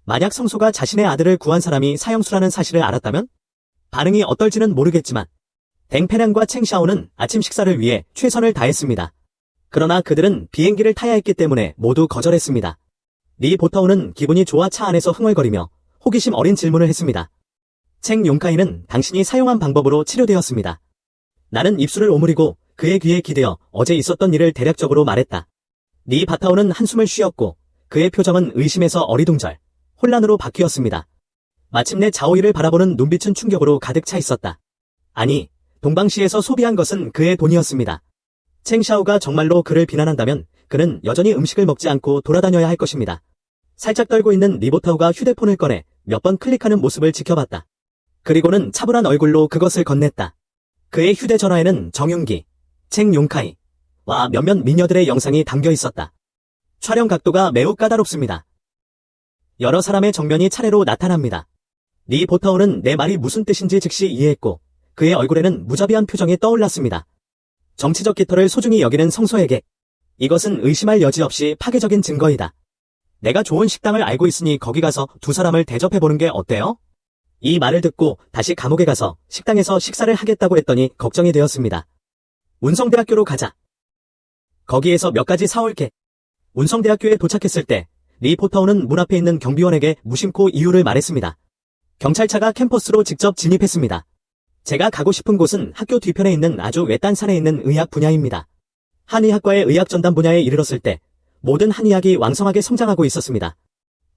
만약 성소가 자신의 아들을 구한 사람이 사형수라는 사실을 알았다면? 반응이 어떨지는 모르겠지만 댕페낭과 챙샤오는 아침 식사를 위해 최선을 다했습니다. 그러나 그들은 비행기를 타야 했기 때문에 모두 거절했습니다. 리보타운은 기분이 좋아 차 안에서 흥얼거리며 호기심 어린 질문을 했습니다. 챙 용카이는 당신이 사용한 방법으로 치료되었습니다. 나는 입술을 오므리고 그의 귀에 기대어 어제 있었던 일을 대략적으로 말했다. 리바타오는 한숨을 쉬었고 그의 표정은 의심에서 어리둥절, 혼란으로 바뀌었습니다. 마침내 자오이를 바라보는 눈빛은 충격으로 가득 차 있었다. 아니, 동방시에서 소비한 것은 그의 돈이었습니다. 챙샤오가 정말로 그를 비난한다면 그는 여전히 음식을 먹지 않고 돌아다녀야 할 것입니다. 살짝 떨고 있는 리보타오가 휴대폰을 꺼내 몇 번 클릭하는 모습을 지켜봤다. 그리고는 차분한 얼굴로 그것을 건넸다. 그의 휴대전화에는 정윤기, 챙 용카이와 몇몇 미녀들의 영상이 담겨 있었다. 촬영 각도가 매우 까다롭습니다. 여러 사람의 정면이 차례로 나타납니다. 리보타오는 내 말이 무슨 뜻인지 즉시 이해했고 그의 얼굴에는 무자비한 표정이 떠올랐습니다. 정치적 깃털을 소중히 여기는 성소에게 이것은 의심할 여지 없이 파괴적인 증거이다. 내가 좋은 식당을 알고 있으니 거기 가서 두 사람을 대접해보는 게 어때요? 이 말을 듣고 다시 감옥에 가서 식당에서 식사를 하겠다고 했더니 걱정이 되었습니다. 운성대학교로 가자. 거기에서 몇 가지 사올게. 운성대학교에 도착했을 때 리포타오는 문 앞에 있는 경비원에게 무심코 이유를 말했습니다. 경찰차가 캠퍼스로 직접 진입했습니다. 제가 가고 싶은 곳은 학교 뒤편에 있는 아주 외딴 산에 있는 의학 분야입니다. 한의학과의 의학 전담 분야에 이르렀을 때 모든 한의학이 왕성하게 성장하고 있었습니다.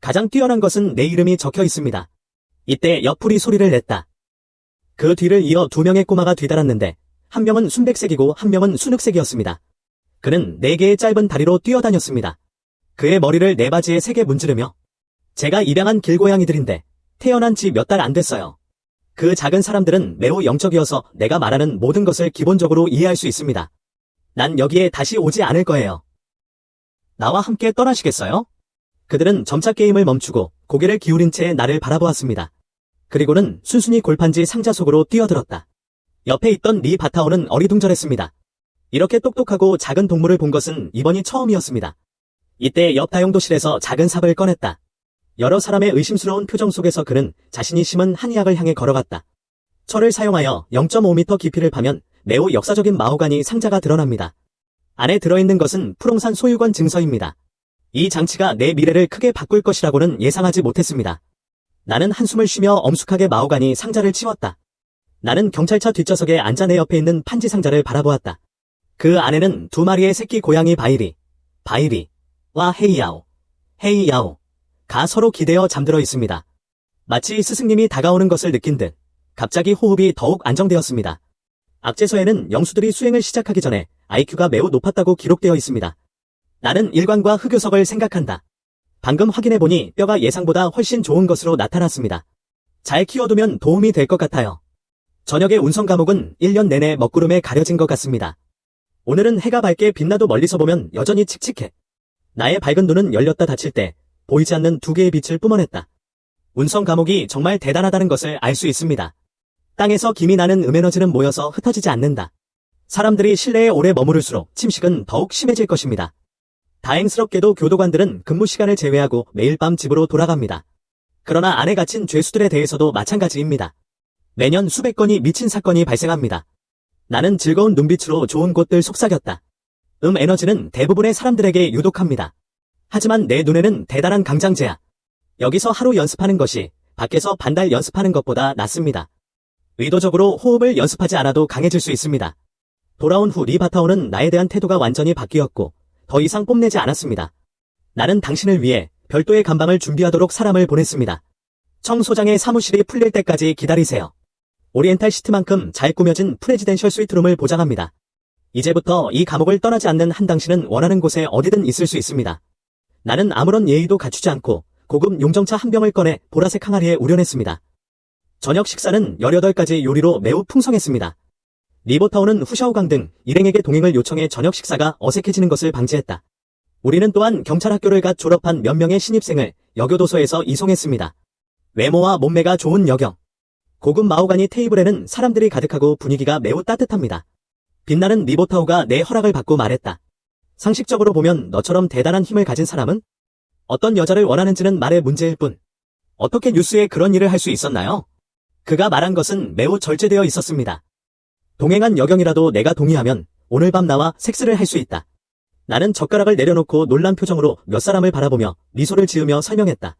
가장 뛰어난 것은 내 이름이 적혀 있습니다. 이때 옆풀이 소리를 냈다. 그 뒤를 이어 두 명의 꼬마가 뒤따랐는데 한 명은 순백색이고 한 명은 순흑색이었습니다. 그는 4개의 짧은 다리로 뛰어다녔습니다. 그의 머리를 내 바지에 세게 문지르며 제가 입양한 길고양이들인데 태어난 지 몇 달 안 됐어요. 그 작은 사람들은 매우 영적이어서 내가 말하는 모든 것을 기본적으로 이해할 수 있습니다. 난 여기에 다시 오지 않을 거예요. 나와 함께 떠나시겠어요? 그들은 점차 게임을 멈추고 고개를 기울인 채 나를 바라보았습니다. 그리고는 순순히 골판지 상자 속으로 뛰어들었다. 옆에 있던 리바타오는 어리둥절했습니다. 이렇게 똑똑하고 작은 동물을 본 것은 이번이 처음이었습니다. 이때 옆 다용도실에서 작은 삽을 꺼냈다. 여러 사람의 의심스러운 표정 속에서 그는 자신이 심은 한의학을 향해 걸어갔다. 철을 사용하여 0.5m 깊이를 파면 매우 역사적인 마호가니 상자가 드러납니다. 안에 들어있는 것은 푸롱산 소유권 증서입니다. 이 장치가 내 미래를 크게 바꿀 것이라고는 예상하지 못했습니다. 나는 한숨을 쉬며 엄숙하게 마호가니 상자를 치웠다. 나는 경찰차 뒷좌석에 앉아 내 옆에 있는 판지 상자를 바라보았다. 그 안에는 2마리의 새끼 고양이 바이리와 헤이야오가 서로 기대어 잠들어 있습니다. 마치 스승님이 다가오는 것을 느낀 듯 갑자기 호흡이 더욱 안정되었습니다. 악재서에는 영수들이 수행을 시작하기 전에 IQ가 매우 높았다고 기록되어 있습니다. 나는 일관과 흑요석을 생각한다. 방금 확인해보니 뼈가 예상보다 훨씬 좋은 것으로 나타났습니다. 잘 키워두면 도움이 될 것 같아요. 저녁의 운성 과목은 1년 내내 먹구름에 가려진 것 같습니다. 오늘은 해가 밝게 빛나도 멀리서 보면 여전히 칙칙해. 나의 밝은 눈은 열렸다 닫힐 때 보이지 않는 2개의 빛을 뿜어냈다. 운성 과목이 정말 대단하다는 것을 알 수 있습니다. 땅에서 김이 나는 음에너지는 모여서 흩어지지 않는다. 사람들이 실내에 오래 머무를수록 침식은 더욱 심해질 것입니다. 다행스럽게도 교도관들은 근무 시간을 제외하고 매일 밤 집으로 돌아갑니다. 그러나 안에 갇힌 죄수들에 대해서도 마찬가지입니다. 매년 수백 건이 미친 사건이 발생합니다. 나는 즐거운 눈빛으로 좋은 곳들 속삭였다. 에너지는 대부분의 사람들에게 유독합니다. 하지만 내 눈에는 대단한 강장제야. 여기서 하루 연습하는 것이 밖에서 반달 연습하는 것보다 낫습니다. 의도적으로 호흡을 연습하지 않아도 강해질 수 있습니다. 돌아온 후 리바타오는 나에 대한 태도가 완전히 바뀌었고 더 이상 뽐내지 않았습니다. 나는 당신을 위해 별도의 감방을 준비하도록 사람을 보냈습니다. 청 소장의 사무실이 풀릴 때까지 기다리세요. 오리엔탈 시트만큼 잘 꾸며진 프레지덴셜 스위트룸을 보장합니다. 이제부터 이 감옥을 떠나지 않는 한 당신은 원하는 곳에 어디든 있을 수 있습니다. 나는 아무런 예의도 갖추지 않고 고급 용정차 한 병을 꺼내 보라색 항아리에 우려냈습니다. 저녁 식사는 18가지 요리로 매우 풍성했습니다. 리버타운은 후샤오강 등 일행에게 동행을 요청해 저녁 식사가 어색해지는 것을 방지했다. 우리는 또한 경찰학교를 갓 졸업한 몇 명의 신입생을 여교도소에서 이송했습니다. 외모와 몸매가 좋은 여경. 고급 마호가니 테이블에는 사람들이 가득하고 분위기가 매우 따뜻합니다. 빛나는 리버타오가 내 허락을 받고 말했다. 상식적으로 보면 너처럼 대단한 힘을 가진 사람은 어떤 여자를 원하는지는 말의 문제일 뿐. 어떻게 뉴스에 그런 일을 할 수 있었나요? 그가 말한 것은 매우 절제되어 있었습니다. 동행한 여경이라도 내가 동의하면 오늘 밤 나와 섹스를 할 수 있다. 나는 젓가락을 내려놓고 놀란 표정으로 몇 사람을 바라보며 미소를 지으며 설명했다.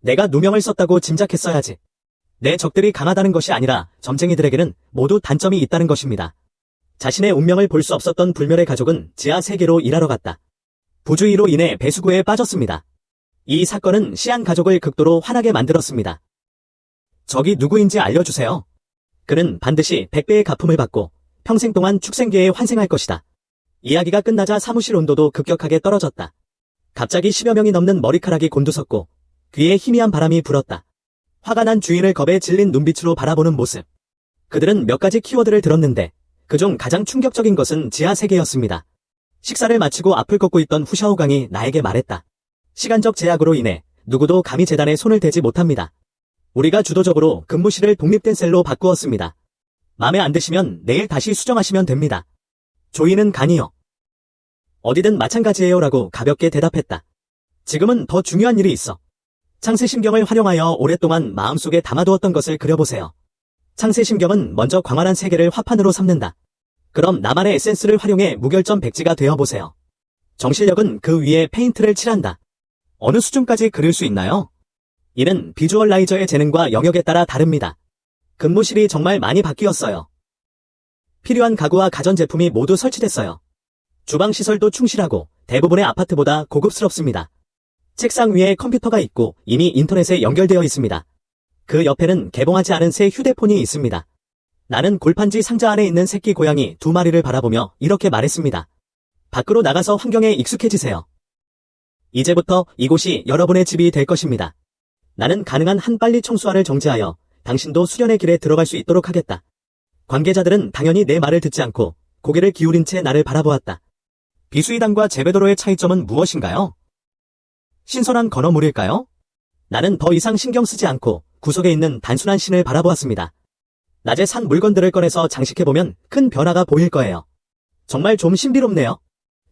내가 누명을 썼다고 짐작했어야지. 내 적들이 강하다는 것이 아니라 점쟁이들에게는 모두 단점이 있다는 것입니다. 자신의 운명을 볼 수 없었던 불멸의 가족은 지하 세계로 일하러 갔다. 부주의로 인해 배수구에 빠졌습니다. 이 사건은 시안 가족을 극도로 화나게 만들었습니다. 적이 누구인지 알려주세요. 그는 반드시 100배의 가품을 받고 평생 동안 축생계에 환생할 것이다. 이야기가 끝나자 사무실 온도도 급격하게 떨어졌다. 갑자기 10여 명이 넘는 머리카락이 곤두섰고 귀에 희미한 바람이 불었다. 화가 난 주인을 겁에 질린 눈빛으로 바라보는 모습. 그들은 몇 가지 키워드를 들었는데 그중 가장 충격적인 것은 지하 세계였습니다. 식사를 마치고 앞을 걷고 있던 후샤오강이 나에게 말했다. 시간적 제약으로 인해 누구도 감히 재단에 손을 대지 못합니다. 우리가 주도적으로 근무실을 독립된 셀로 바꾸었습니다. 마음에 안 드시면 내일 다시 수정하시면 됩니다. 조이는 간이요. 어디든 마찬가지예요 라고 가볍게 대답했다. 지금은 더 중요한 일이 있어. 창세심경을 활용하여 오랫동안 마음속에 담아두었던 것을 그려보세요. 창세심경은 먼저 광활한 세계를 화판으로 삼는다. 그럼 나만의 에센스를 활용해 무결점 백지가 되어보세요. 정실력은 그 위에 페인트를 칠한다. 어느 수준까지 그릴 수 있나요? 이는 비주얼라이저의 재능과 영역에 따라 다릅니다. 근무실이 정말 많이 바뀌었어요. 필요한 가구와 가전제품이 모두 설치됐어요. 주방 시설도 충실하고 대부분의 아파트보다 고급스럽습니다. 책상 위에 컴퓨터가 있고 이미 인터넷에 연결되어 있습니다. 그 옆에는 개봉하지 않은 새 휴대폰이 있습니다. 나는 골판지 상자 안에 있는 새끼 고양이 2마리를 바라보며 이렇게 말했습니다. 밖으로 나가서 환경에 익숙해지세요. 이제부터 이곳이 여러분의 집이 될 것입니다. 나는 가능한 한 빨리 청소화를 정지하여 당신도 수련의 길에 들어갈 수 있도록 하겠다. 관계자들은 당연히 내 말을 듣지 않고 고개를 기울인 채 나를 바라보았다. 비수이단과 제베도로의 차이점은 무엇인가요? 신선한 건어물일까요? 나는 더 이상 신경 쓰지 않고 구석에 있는 단순한 신을 바라보았습니다. 낮에 산 물건들을 꺼내서 장식해보면 큰 변화가 보일 거예요. 정말 좀 신비롭네요.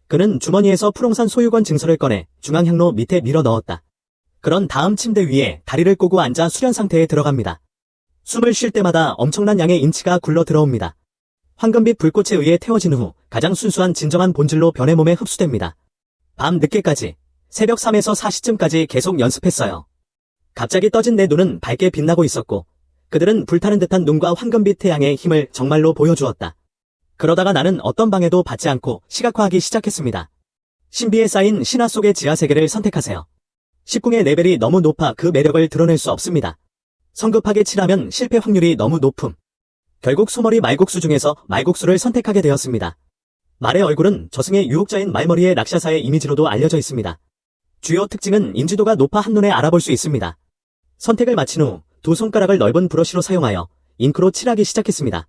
그는 주머니에서 푸롱산 소유권 증서를 꺼내 중앙향로 밑에 밀어 넣었다. 그런 다음 침대 위에 다리를 꼬고 앉아 수련 상태에 들어갑니다. 숨을 쉴 때마다 엄청난 양의 인치가 굴러 들어옵니다. 황금빛 불꽃에 의해 태워진 후 가장 순수한 진정한 본질로 변의 몸에 흡수됩니다. 밤 늦게까지 새벽 3에서 4시쯤까지 계속 연습했어요. 갑자기 떠진 내 눈은 밝게 빛나고 있었고 그들은 불타는 듯한 눈과 황금빛 태양의 힘을 정말로 보여주었다. 그러다가 나는 어떤 방해도 받지 않고 시각화하기 시작했습니다. 신비에 쌓인 신화 속의 지하세계를 선택하세요. 십궁의 레벨이 너무 높아 그 매력을 드러낼 수 없습니다. 성급하게 칠하면 실패 확률이 너무 높음. 결국 소머리 말국수 중에서 말국수를 선택하게 되었습니다. 말의 얼굴은 저승의 유혹자인 말머리의 락샤사의 이미지로도 알려져 있습니다. 주요 특징은 인지도가 높아 한눈에 알아볼 수 있습니다. 선택을 마친 후 두 손가락을 넓은 브러쉬로 사용하여 잉크로 칠하기 시작했습니다.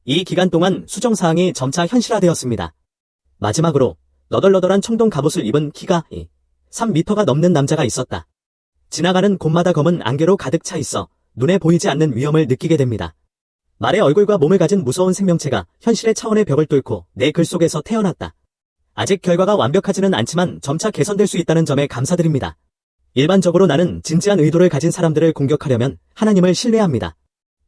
이 기간 동안 수정사항이 점차 현실화되었습니다. 마지막으로 너덜너덜한 청동 갑옷을 입은 키가 3m가 넘는 남자가 있었다. 지나가는 곳마다 검은 안개로 가득 차 있어 눈에 보이지 않는 위험을 느끼게 됩니다. 말의 얼굴과 몸을 가진 무서운 생명체가 현실의 차원의 벽을 뚫고 내 글 속에서 태어났다. 아직 결과가 완벽하지는 않지만 점차 개선될 수 있다는 점에 감사드립니다. 일반적으로 나는 진지한 의도를 가진 사람들을 공격하려면 하나님을 신뢰합니다.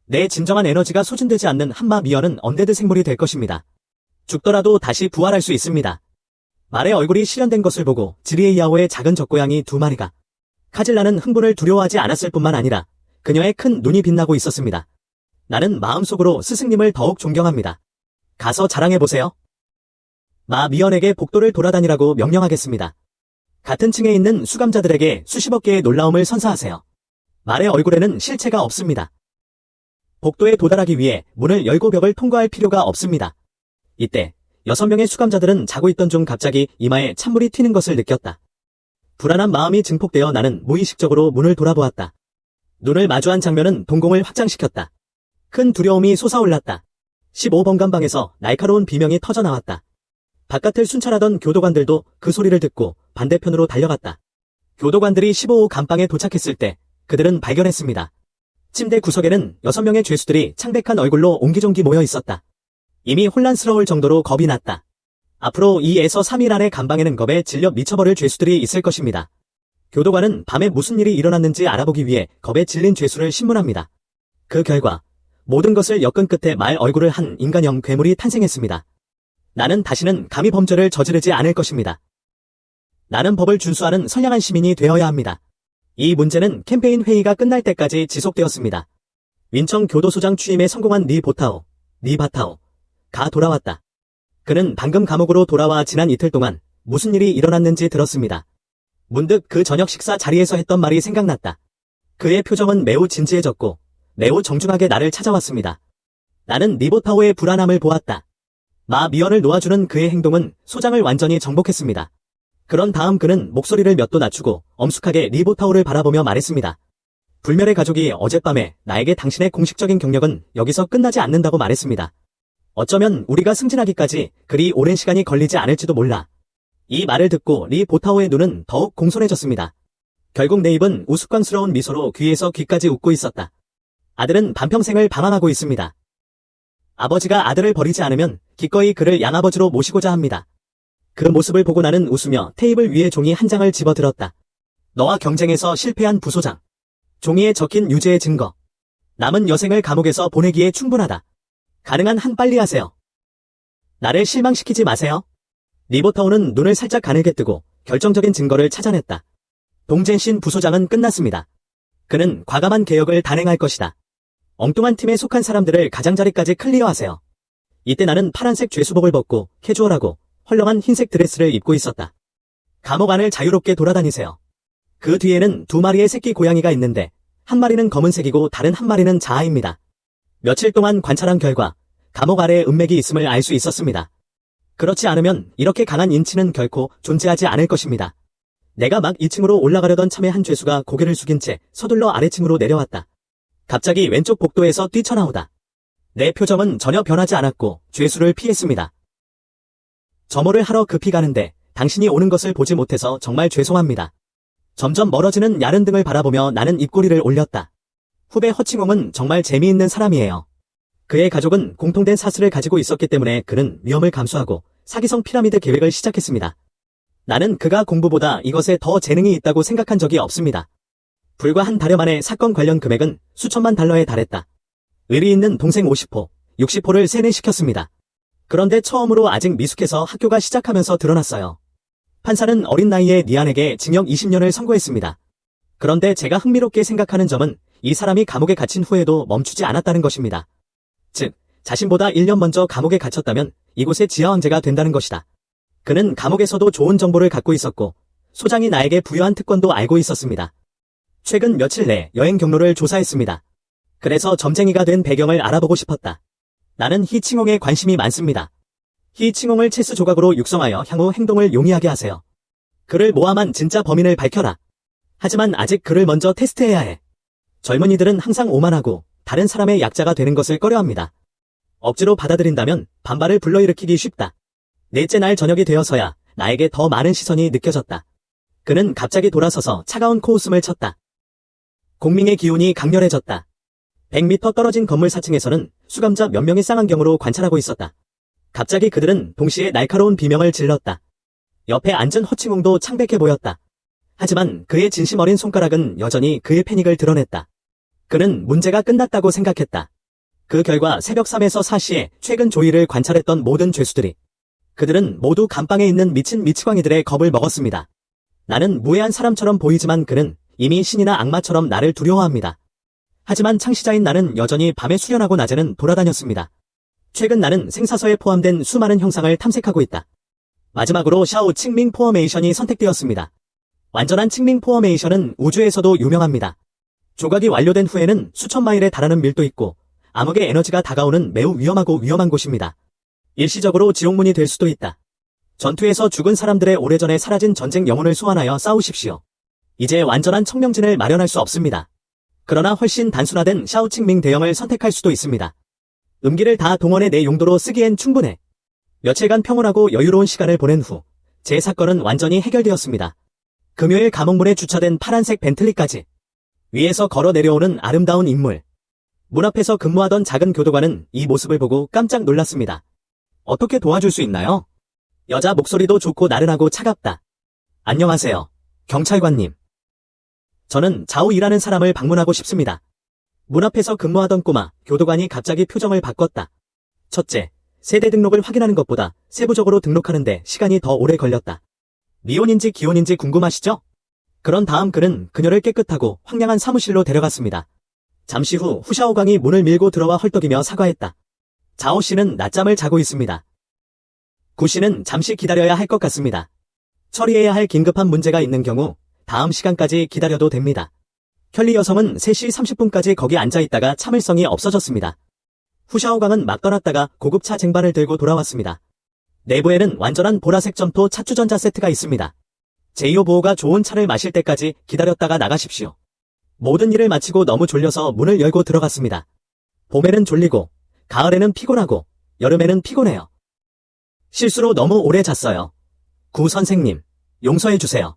내 진정한 에너지가 소진되지 않는 한마 미연은 언데드 생물이 될 것입니다. 죽더라도 다시 부활할 수 있습니다. 말의 얼굴이 실현된 것을 보고 지리에이아오의 작은 젖고양이 2마리가 카질라는 흥분을 두려워하지 않았을 뿐만 아니라 그녀의 큰 눈이 빛나고 있었습니다. 나는 마음속으로 스승님을 더욱 존경합니다. 가서 자랑해보세요. 마 미연에게 복도를 돌아다니라고 명령하겠습니다. 같은 층에 있는 수감자들에게 수십억 개의 놀라움을 선사하세요. 말의 얼굴에는 실체가 없습니다. 복도에 도달하기 위해 문을 열고 벽을 통과할 필요가 없습니다. 이때 6명의 수감자들은 자고 있던 중 갑자기 이마에 찬물이 튀는 것을 느꼈다. 불안한 마음이 증폭되어 나는 무의식적으로 문을 돌아보았다. 눈을 마주한 장면은 동공을 확장시켰다. 큰 두려움이 솟아올랐다. 15번간 방에서 날카로운 비명이 터져나왔다. 바깥을 순찰하던 교도관들도 그 소리를 듣고 반대편으로 달려갔다. 교도관들이 15호 감방에 도착했을 때 그들은 발견했습니다. 침대 구석에는 6명의 죄수들이 창백한 얼굴로 옹기종기 모여 있었다. 이미 혼란스러울 정도로 겁이 났다. 앞으로 2에서 3일 안에 감방에는 겁에 질려 미쳐버릴 죄수들이 있을 것입니다. 교도관은 밤에 무슨 일이 일어났는지 알아보기 위해 겁에 질린 죄수를 신문합니다. 그 결과 모든 것을 엮은 끝에 말 얼굴을 한 인간형 괴물이 탄생했습니다. 나는 다시는 감히 범죄를 저지르지 않을 것입니다. 나는 법을 준수하는 선량한 시민이 되어야 합니다. 이 문제는 캠페인 회의가 끝날 때까지 지속되었습니다. 윈청 교도소장 취임에 성공한 리 바타오가 돌아왔다. 그는 방금 감옥으로 돌아와 지난 이틀 동안 무슨 일이 일어났는지 들었습니다. 문득 그 저녁 식사 자리에서 했던 말이 생각났다. 그의 표정은 매우 진지해졌고 매우 정중하게 나를 찾아왔습니다. 나는 리보타오의 불안함을 보았다. 마 미연을 놓아주는 그의 행동은 소장을 완전히 정복했습니다. 그런 다음 그는 목소리를 몇 도 낮추고 엄숙하게 리보타오를 바라보며 말했습니다. 불멸의 가족이 어젯밤에 나에게 당신의 공식적인 경력은 여기서 끝나지 않는다고 말했습니다. 어쩌면 우리가 승진하기까지 그리 오랜 시간이 걸리지 않을지도 몰라. 이 말을 듣고 리보타오의 눈은 더욱 공손해졌습니다. 결국 내 입은 우스꽝스러운 미소로 귀에서 귀까지 웃고 있었다. 아들은 반평생을 방황하고 있습니다. 아버지가 아들을 버리지 않으면 기꺼이 그를 양아버지로 모시고자 합니다. 그 모습을 보고 나는 웃으며 테이블 위에 종이 한 장을 집어들었다. 너와 경쟁에서 실패한 부소장. 종이에 적힌 유죄의 증거. 남은 여생을 감옥에서 보내기에 충분하다. 가능한 한 빨리 하세요. 나를 실망시키지 마세요. 리보타오는 눈을 살짝 가늘게 뜨고 결정적인 증거를 찾아냈다. 동젠신 부소장은 끝났습니다. 그는 과감한 개혁을 단행할 것이다. 엉뚱한 팀에 속한 사람들을 가장자리까지 클리어하세요. 이때 나는 파란색 죄수복을 벗고 캐주얼하고 헐렁한 흰색 드레스를 입고 있었다. 감옥 안을 자유롭게 돌아다니세요. 그 뒤에는 2마리의 새끼 고양이가 있는데 한 마리는 검은색이고 다른 한 마리는 자아입니다. 며칠 동안 관찰한 결과 감옥 아래에 은맥이 있음을 알 수 있었습니다. 그렇지 않으면 이렇게 강한 인치는 결코 존재하지 않을 것입니다. 내가 막 2층으로 올라가려던 참에 한 죄수가 고개를 숙인 채 서둘러 아래층으로 내려왔다. 갑자기 왼쪽 복도에서 뛰쳐나오다. 내 표정은 전혀 변하지 않았고 죄수를 피했습니다. 점호를 하러 급히 가는데 당신이 오는 것을 보지 못해서 정말 죄송합니다. 점점 멀어지는 야른 등을 바라보며 나는 입꼬리를 올렸다. 후배 허칭홍은 정말 재미있는 사람이에요. 그의 가족은 공통된 사슬을 가지고 있었기 때문에 그는 위험을 감수하고 사기성 피라미드 계획을 시작했습니다. 나는 그가 공부보다 이것에 더 재능이 있다고 생각한 적이 없습니다. 불과 한 달여 만에 사건 관련 금액은 수천만 달러에 달했다. 의리 있는 동생 50호, 60호를 세뇌시켰습니다. 그런데 처음으로 아직 미숙해서 학교가 시작하면서 드러났어요. 판사는 어린 나이에 니안에게 징역 20년을 선고했습니다. 그런데 제가 흥미롭게 생각하는 점은 이 사람이 감옥에 갇힌 후에도 멈추지 않았다는 것입니다. 즉, 자신보다 1년 먼저 감옥에 갇혔다면 이곳의 지하왕제가 된다는 것이다. 그는 감옥에서도 좋은 정보를 갖고 있었고 소장이 나에게 부여한 특권도 알고 있었습니다. 최근 며칠 내 여행 경로를 조사했습니다. 그래서 점쟁이가 된 배경을 알아보고 싶었다. 나는 히칭홍에 관심이 많습니다. 히칭홍을 체스 조각으로 육성하여 향후 행동을 용이하게 하세요. 그를 모함한 진짜 범인을 밝혀라. 하지만 아직 그를 먼저 테스트해야 해. 젊은이들은 항상 오만하고 다른 사람의 약자가 되는 것을 꺼려합니다. 억지로 받아들인다면 반발을 불러일으키기 쉽다. 넷째 날 저녁이 되어서야 나에게 더 많은 시선이 느껴졌다. 그는 갑자기 돌아서서 차가운 코웃음을 쳤다. 공밍의 기운이 강렬해졌다. 100m 떨어진 건물 4층에서는 수감자 몇 명이 쌍안경으로 관찰하고 있었다. 갑자기 그들은 동시에 날카로운 비명을 질렀다. 옆에 앉은 허칭홍도 창백해 보였다. 하지만 그의 진심 어린 손가락은 여전히 그의 패닉을 드러냈다. 그는 문제가 끝났다고 생각했다. 그 결과 새벽 3에서 4시에 최근 조이를 관찰했던 모든 죄수들이 그들은 모두 감방에 있는 미친 미치광이들의 겁을 먹었습니다. 나는 무해한 사람처럼 보이지만 그는 이미 신이나 악마처럼 나를 두려워합니다. 하지만 창시자인 나는 여전히 밤에 수련하고 낮에는 돌아다녔습니다. 최근 나는 생사서에 포함된 수많은 형상을 탐색하고 있다. 마지막으로 샤오 칭밍 포어메이션이 선택되었습니다. 완전한 칭밍 포어메이션은 우주에서도 유명합니다. 조각이 완료된 후에는 수천 마일에 달하는 밀도 있고 암흑의 에너지가 다가오는 매우 위험한 곳입니다. 일시적으로 지옥문이 될 수도 있다. 전투에서 죽은 사람들의 오래전에 사라진 전쟁 영혼을 소환하여 싸우십시오. 이제 완전한 청명진을 마련할 수 없습니다. 그러나 훨씬 단순화된 샤오칭밍 대형을 선택할 수도 있습니다. 음기를 다 동원해 내 용도로 쓰기엔 충분해. 며칠간 평온하고 여유로운 시간을 보낸 후 제 사건은 완전히 해결되었습니다. 금요일 감옥문에 주차된 파란색 벤틀리까지. 위에서 걸어 내려오는 아름다운 인물. 문 앞에서 근무하던 작은 교도관은 이 모습을 보고 깜짝 놀랐습니다. 어떻게 도와줄 수 있나요? 여자 목소리도 좋고 나른하고 차갑다. 안녕하세요, 경찰관님. 저는 좌우 일하는 사람을 방문하고 싶습니다. 문 앞에서 근무하던 꼬마 교도관이 갑자기 표정을 바꿨다. 첫째, 세대 등록을 확인하는 것보다 세부적으로 등록하는데 시간이 더 오래 걸렸다. 미혼인지 기혼인지 궁금하시죠? 그런 다음 그는 그녀를 깨끗하고 황량한 사무실로 데려갔습니다. 잠시 후 후샤오강이 문을 밀고 들어와 헐떡이며 사과했다. 자오 씨는 낮잠을 자고 있습니다. 구 씨는 잠시 기다려야 할 것 같습니다. 처리해야 할 긴급한 문제가 있는 경우 다음 시간까지 기다려도 됩니다. 켈리 여성은 3시 30분까지 거기 앉아있다가 참을성이 없어졌습니다. 후샤오강은 막 떠났다가 고급차 쟁반을 들고 돌아왔습니다. 내부에는 완전한 보라색 점토 차주전자 세트가 있습니다. 제이오 보호가 좋은 차를 마실 때까지 기다렸다가 나가십시오. 모든 일을 마치고 너무 졸려서 문을 열고 들어갔습니다. 봄에는 졸리고, 가을에는 피곤하고, 여름에는 피곤해요. 실수로 너무 오래 잤어요. 구 선생님, 용서해주세요.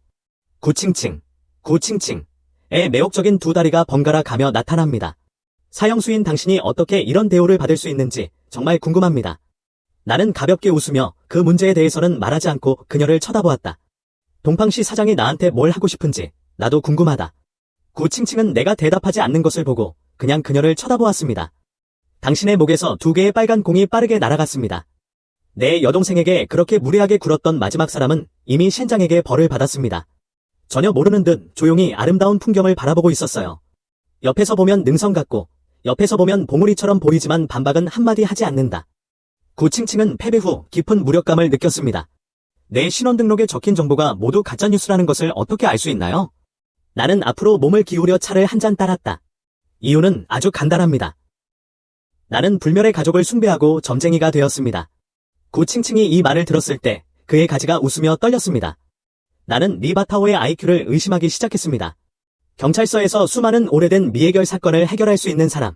구칭칭, 구칭칭의 매혹적인 두 다리가 번갈아 가며 나타납니다. 사형수인 당신이 어떻게 이런 대우를 받을 수 있는지 정말 궁금합니다. 나는 가볍게 웃으며 그 문제에 대해서는 말하지 않고 그녀를 쳐다보았다. 동팡시 사장이 나한테 뭘 하고 싶은지 나도 궁금하다. 구칭칭은 내가 대답하지 않는 것을 보고 그냥 그녀를 쳐다보았습니다. 당신의 목에서 2개의 빨간 공이 빠르게 날아갔습니다. 내 여동생에게 그렇게 무례하게 굴었던 마지막 사람은 이미 셴장에게 벌을 받았습니다. 전혀 모르는 듯 조용히 아름다운 풍경을 바라보고 있었어요. 옆에서 보면 능성 같고 옆에서 보면 봉우리처럼 보이지만 반박은 한마디 하지 않는다. 구칭칭은 패배 후 깊은 무력감을 느꼈습니다. 내 신원등록에 적힌 정보가 모두 가짜뉴스라는 것을 어떻게 알 수 있나요? 나는 앞으로 몸을 기울여 차를 한 잔 따랐다. 이유는 아주 간단합니다. 나는 불멸의 가족을 숭배하고 점쟁이가 되었습니다. 구칭칭이 이 말을 들었을 때 그의 가지가 웃으며 떨렸습니다. 나는 리바타오의 IQ를 의심하기 시작했습니다. 경찰서에서 수많은 오래된 미해결 사건을 해결할 수 있는 사람.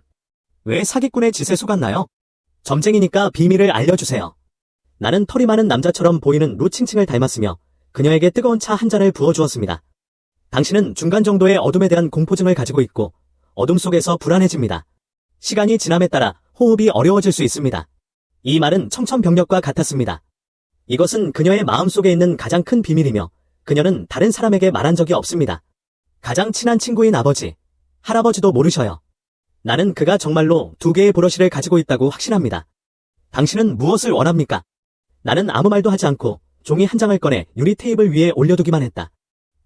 왜 사기꾼의 짓에 속았나요? 점쟁이니까 비밀을 알려주세요. 나는 털이 많은 남자처럼 보이는 루칭칭을 닮았으며 그녀에게 뜨거운 차 한 잔을 부어주었습니다. 당신은 중간 정도의 어둠에 대한 공포증을 가지고 있고 어둠 속에서 불안해집니다. 시간이 지남에 따라 호흡이 어려워질 수 있습니다. 이 말은 청천벽력과 같았습니다. 이것은 그녀의 마음속에 있는 가장 큰 비밀이며 그녀는 다른 사람에게 말한 적이 없습니다. 가장 친한 친구인 아버지, 할아버지도 모르셔요. 나는 그가 정말로 2개의 브러쉬를 가지고 있다고 확신합니다. 당신은 무엇을 원합니까? 나는 아무 말도 하지 않고 종이 한 장을 꺼내 유리 테이블 위에 올려두기만 했다.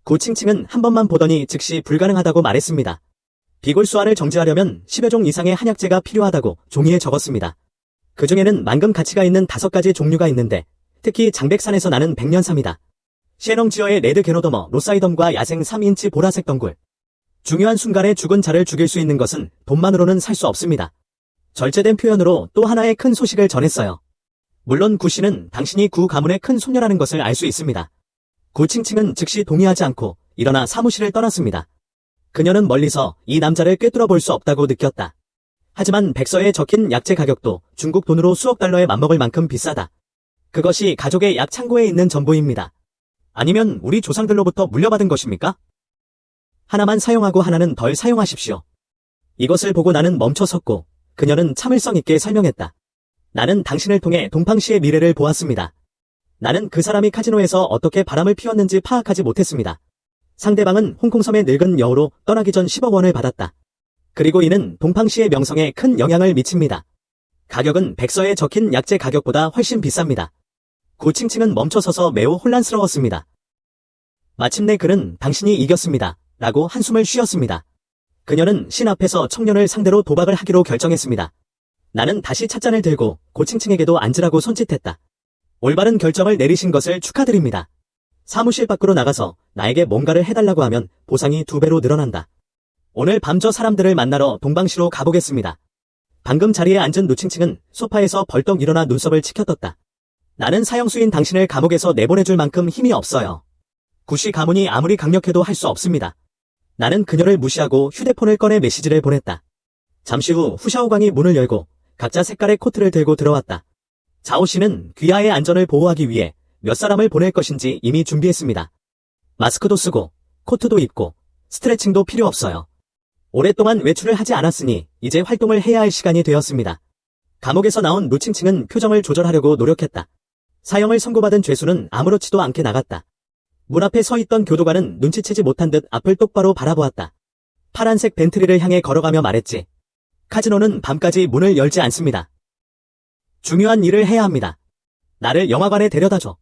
구칭칭은 한 번만 보더니 즉시 불가능하다고 말했습니다. 비골수환을 정지하려면 10여 종 이상의 한약재가 필요하다고 종이에 적었습니다. 그 중에는 만금 가치가 있는 5가지 종류가 있는데 특히 장백산에서 나는 백년삼이다. 셰농지어의 레드 게노더머 로사이덤과 야생 3인치 보라색 덩굴. 중요한 순간에 죽은 자를 죽일 수 있는 것은 돈만으로는 살 수 없습니다. 절제된 표현으로 또 하나의 큰 소식을 전했어요. 물론 구 씨는 당신이 구 가문의 큰 손녀라는 것을 알 수 있습니다. 구칭칭은 즉시 동의하지 않고 일어나 사무실을 떠났습니다. 그녀는 멀리서 이 남자를 꿰뚫어 볼 수 없다고 느꼈다. 하지만 백서에 적힌 약재 가격도 중국 돈으로 수억 달러에 맞먹을 만큼 비싸다. 그것이 가족의 약 창고에 있는 전부입니다. 아니면 우리 조상들로부터 물려받은 것입니까? 하나만 사용하고 하나는 덜 사용하십시오. 이것을 보고 나는 멈춰섰고 그녀는 참을성 있게 설명했다. 나는 당신을 통해 동팡시의 미래를 보았습니다. 나는 그 사람이 카지노에서 어떻게 바람을 피웠는지 파악하지 못했습니다. 상대방은 홍콩섬의 늙은 여우로 떠나기 전 10억 원을 받았다. 그리고 이는 동팡시의 명성에 큰 영향을 미칩니다. 가격은 백서에 적힌 약재 가격보다 훨씬 비쌉니다. 구칭칭은 멈춰서서 매우 혼란스러웠습니다. 마침내 그는 당신이 이겼습니다. 라고 한숨을 쉬었습니다. 그녀는 신 앞에서 청년을 상대로 도박을 하기로 결정했습니다. 나는 다시 찻잔을 들고 고칭칭에게도 앉으라고 손짓했다. 올바른 결정을 내리신 것을 축하드립니다. 사무실 밖으로 나가서 나에게 뭔가를 해달라고 하면 보상이 2배로 늘어난다. 오늘 밤 저 사람들을 만나러 동방시로 가보겠습니다. 방금 자리에 앉은 누칭칭은 소파에서 벌떡 일어나 눈썹을 치켜떴다. 나는 사형수인 당신을 감옥에서 내보내줄 만큼 힘이 없어요. 구씨 가문이 아무리 강력해도 할 수 없습니다. 나는 그녀를 무시하고 휴대폰을 꺼내 메시지를 보냈다. 잠시 후 후샤오광이 문을 열고 각자 색깔의 코트를 들고 들어왔다. 자오 씨는 귀하의 안전을 보호하기 위해 몇 사람을 보낼 것인지 이미 준비했습니다. 마스크도 쓰고 코트도 입고 스트레칭도 필요 없어요. 오랫동안 외출을 하지 않았으니 이제 활동을 해야 할 시간이 되었습니다. 감옥에서 나온 루칭칭은 표정을 조절하려고 노력했다. 사형을 선고받은 죄수는 아무렇지도 않게 나갔다. 문 앞에 서 있던 교도관은 눈치채지 못한 듯 앞을 똑바로 바라보았다. 파란색 벤트리를 향해 걸어가며 말했지. 카지노는 밤까지 문을 열지 않습니다. 중요한 일을 해야 합니다. 나를 영화관에 데려다줘.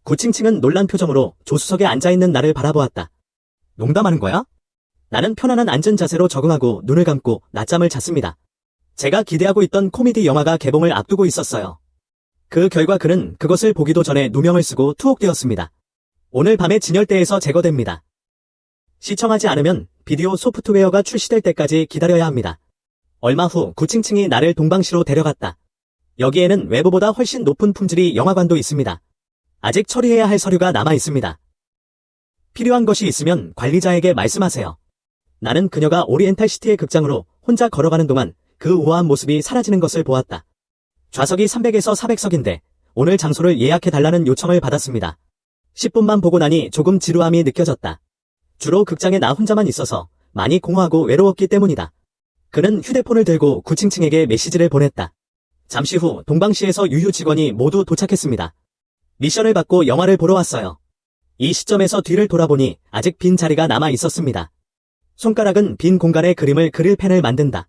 구칭칭은 놀란 표정으로 조수석에 앉아있는 나를 바라보았다. 농담하는 거야? 나는 편안한 앉은 자세로 적응하고 눈을 감고 낮잠을 잤습니다. 제가 기대하고 있던 코미디 영화가 개봉을 앞두고 있었어요. 그 결과 그는 그것을 보기도 전에 누명을 쓰고 투옥되었습니다. 오늘 밤에 진열대에서 제거됩니다. 시청하지 않으면 비디오 소프트웨어가 출시될 때까지 기다려야 합니다. 얼마 후 구칭칭이 나를 동방시로 데려갔다. 여기에는 외부보다 훨씬 높은 품질의 영화관도 있습니다. 아직 처리해야 할 서류가 남아 있습니다. 필요한 것이 있으면 관리자에게 말씀하세요. 나는 그녀가 오리엔탈 시티의 극장으로 혼자 걸어가는 동안 그 우아한 모습이 사라지는 것을 보았다. 좌석이 300에서 400석인데 오늘 장소를 예약해달라는 요청을 받았습니다. 10분만 보고 나니 조금 지루함이 느껴졌다. 주로 극장에 나 혼자만 있어서 많이 공허하고 외로웠기 때문이다. 그는 휴대폰을 들고 구칭칭에게 메시지를 보냈다. 잠시 후 동방시에서 유휴 직원이 모두 도착했습니다. 미션을 받고 영화를 보러 왔어요. 이 시점에서 뒤를 돌아보니 아직 빈 자리가 남아 있었습니다. 손가락은 빈 공간에 그림을 그릴 펜을 만든다.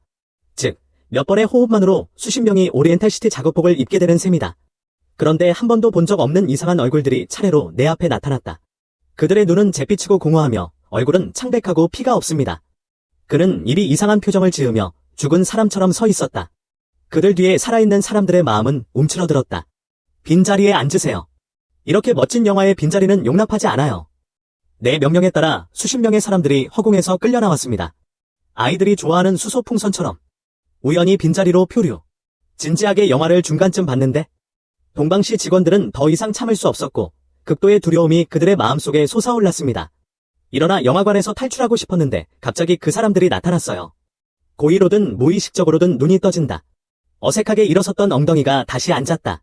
즉, 몇 번의 호흡만으로 수십 명이 오리엔탈시티 작업복을 입게 되는 셈이다. 그런데 한 번도 본 적 없는 이상한 얼굴들이 차례로 내 앞에 나타났다. 그들의 눈은 잿빛이고 공허하며 얼굴은 창백하고 피가 없습니다. 그는 이리 이상한 표정을 지으며 죽은 사람처럼 서 있었다. 그들 뒤에 살아있는 사람들의 마음은 움츠러들었다. 빈자리에 앉으세요. 이렇게 멋진 영화의 빈자리는 용납하지 않아요. 내 명령에 따라 수십 명의 사람들이 허공에서 끌려 나왔습니다. 아이들이 좋아하는 수소풍선처럼. 우연히 빈자리로 표류. 진지하게 영화를 중간쯤 봤는데 동방시 직원들은 더 이상 참을 수 없었고 극도의 두려움이 그들의 마음속에 솟아올랐습니다. 일어나 영화관에서 탈출하고 싶었는데 갑자기 그 사람들이 나타났어요. 고의로든 무의식적으로든 눈이 떠진다. 어색하게 일어섰던 엉덩이가 다시 앉았다.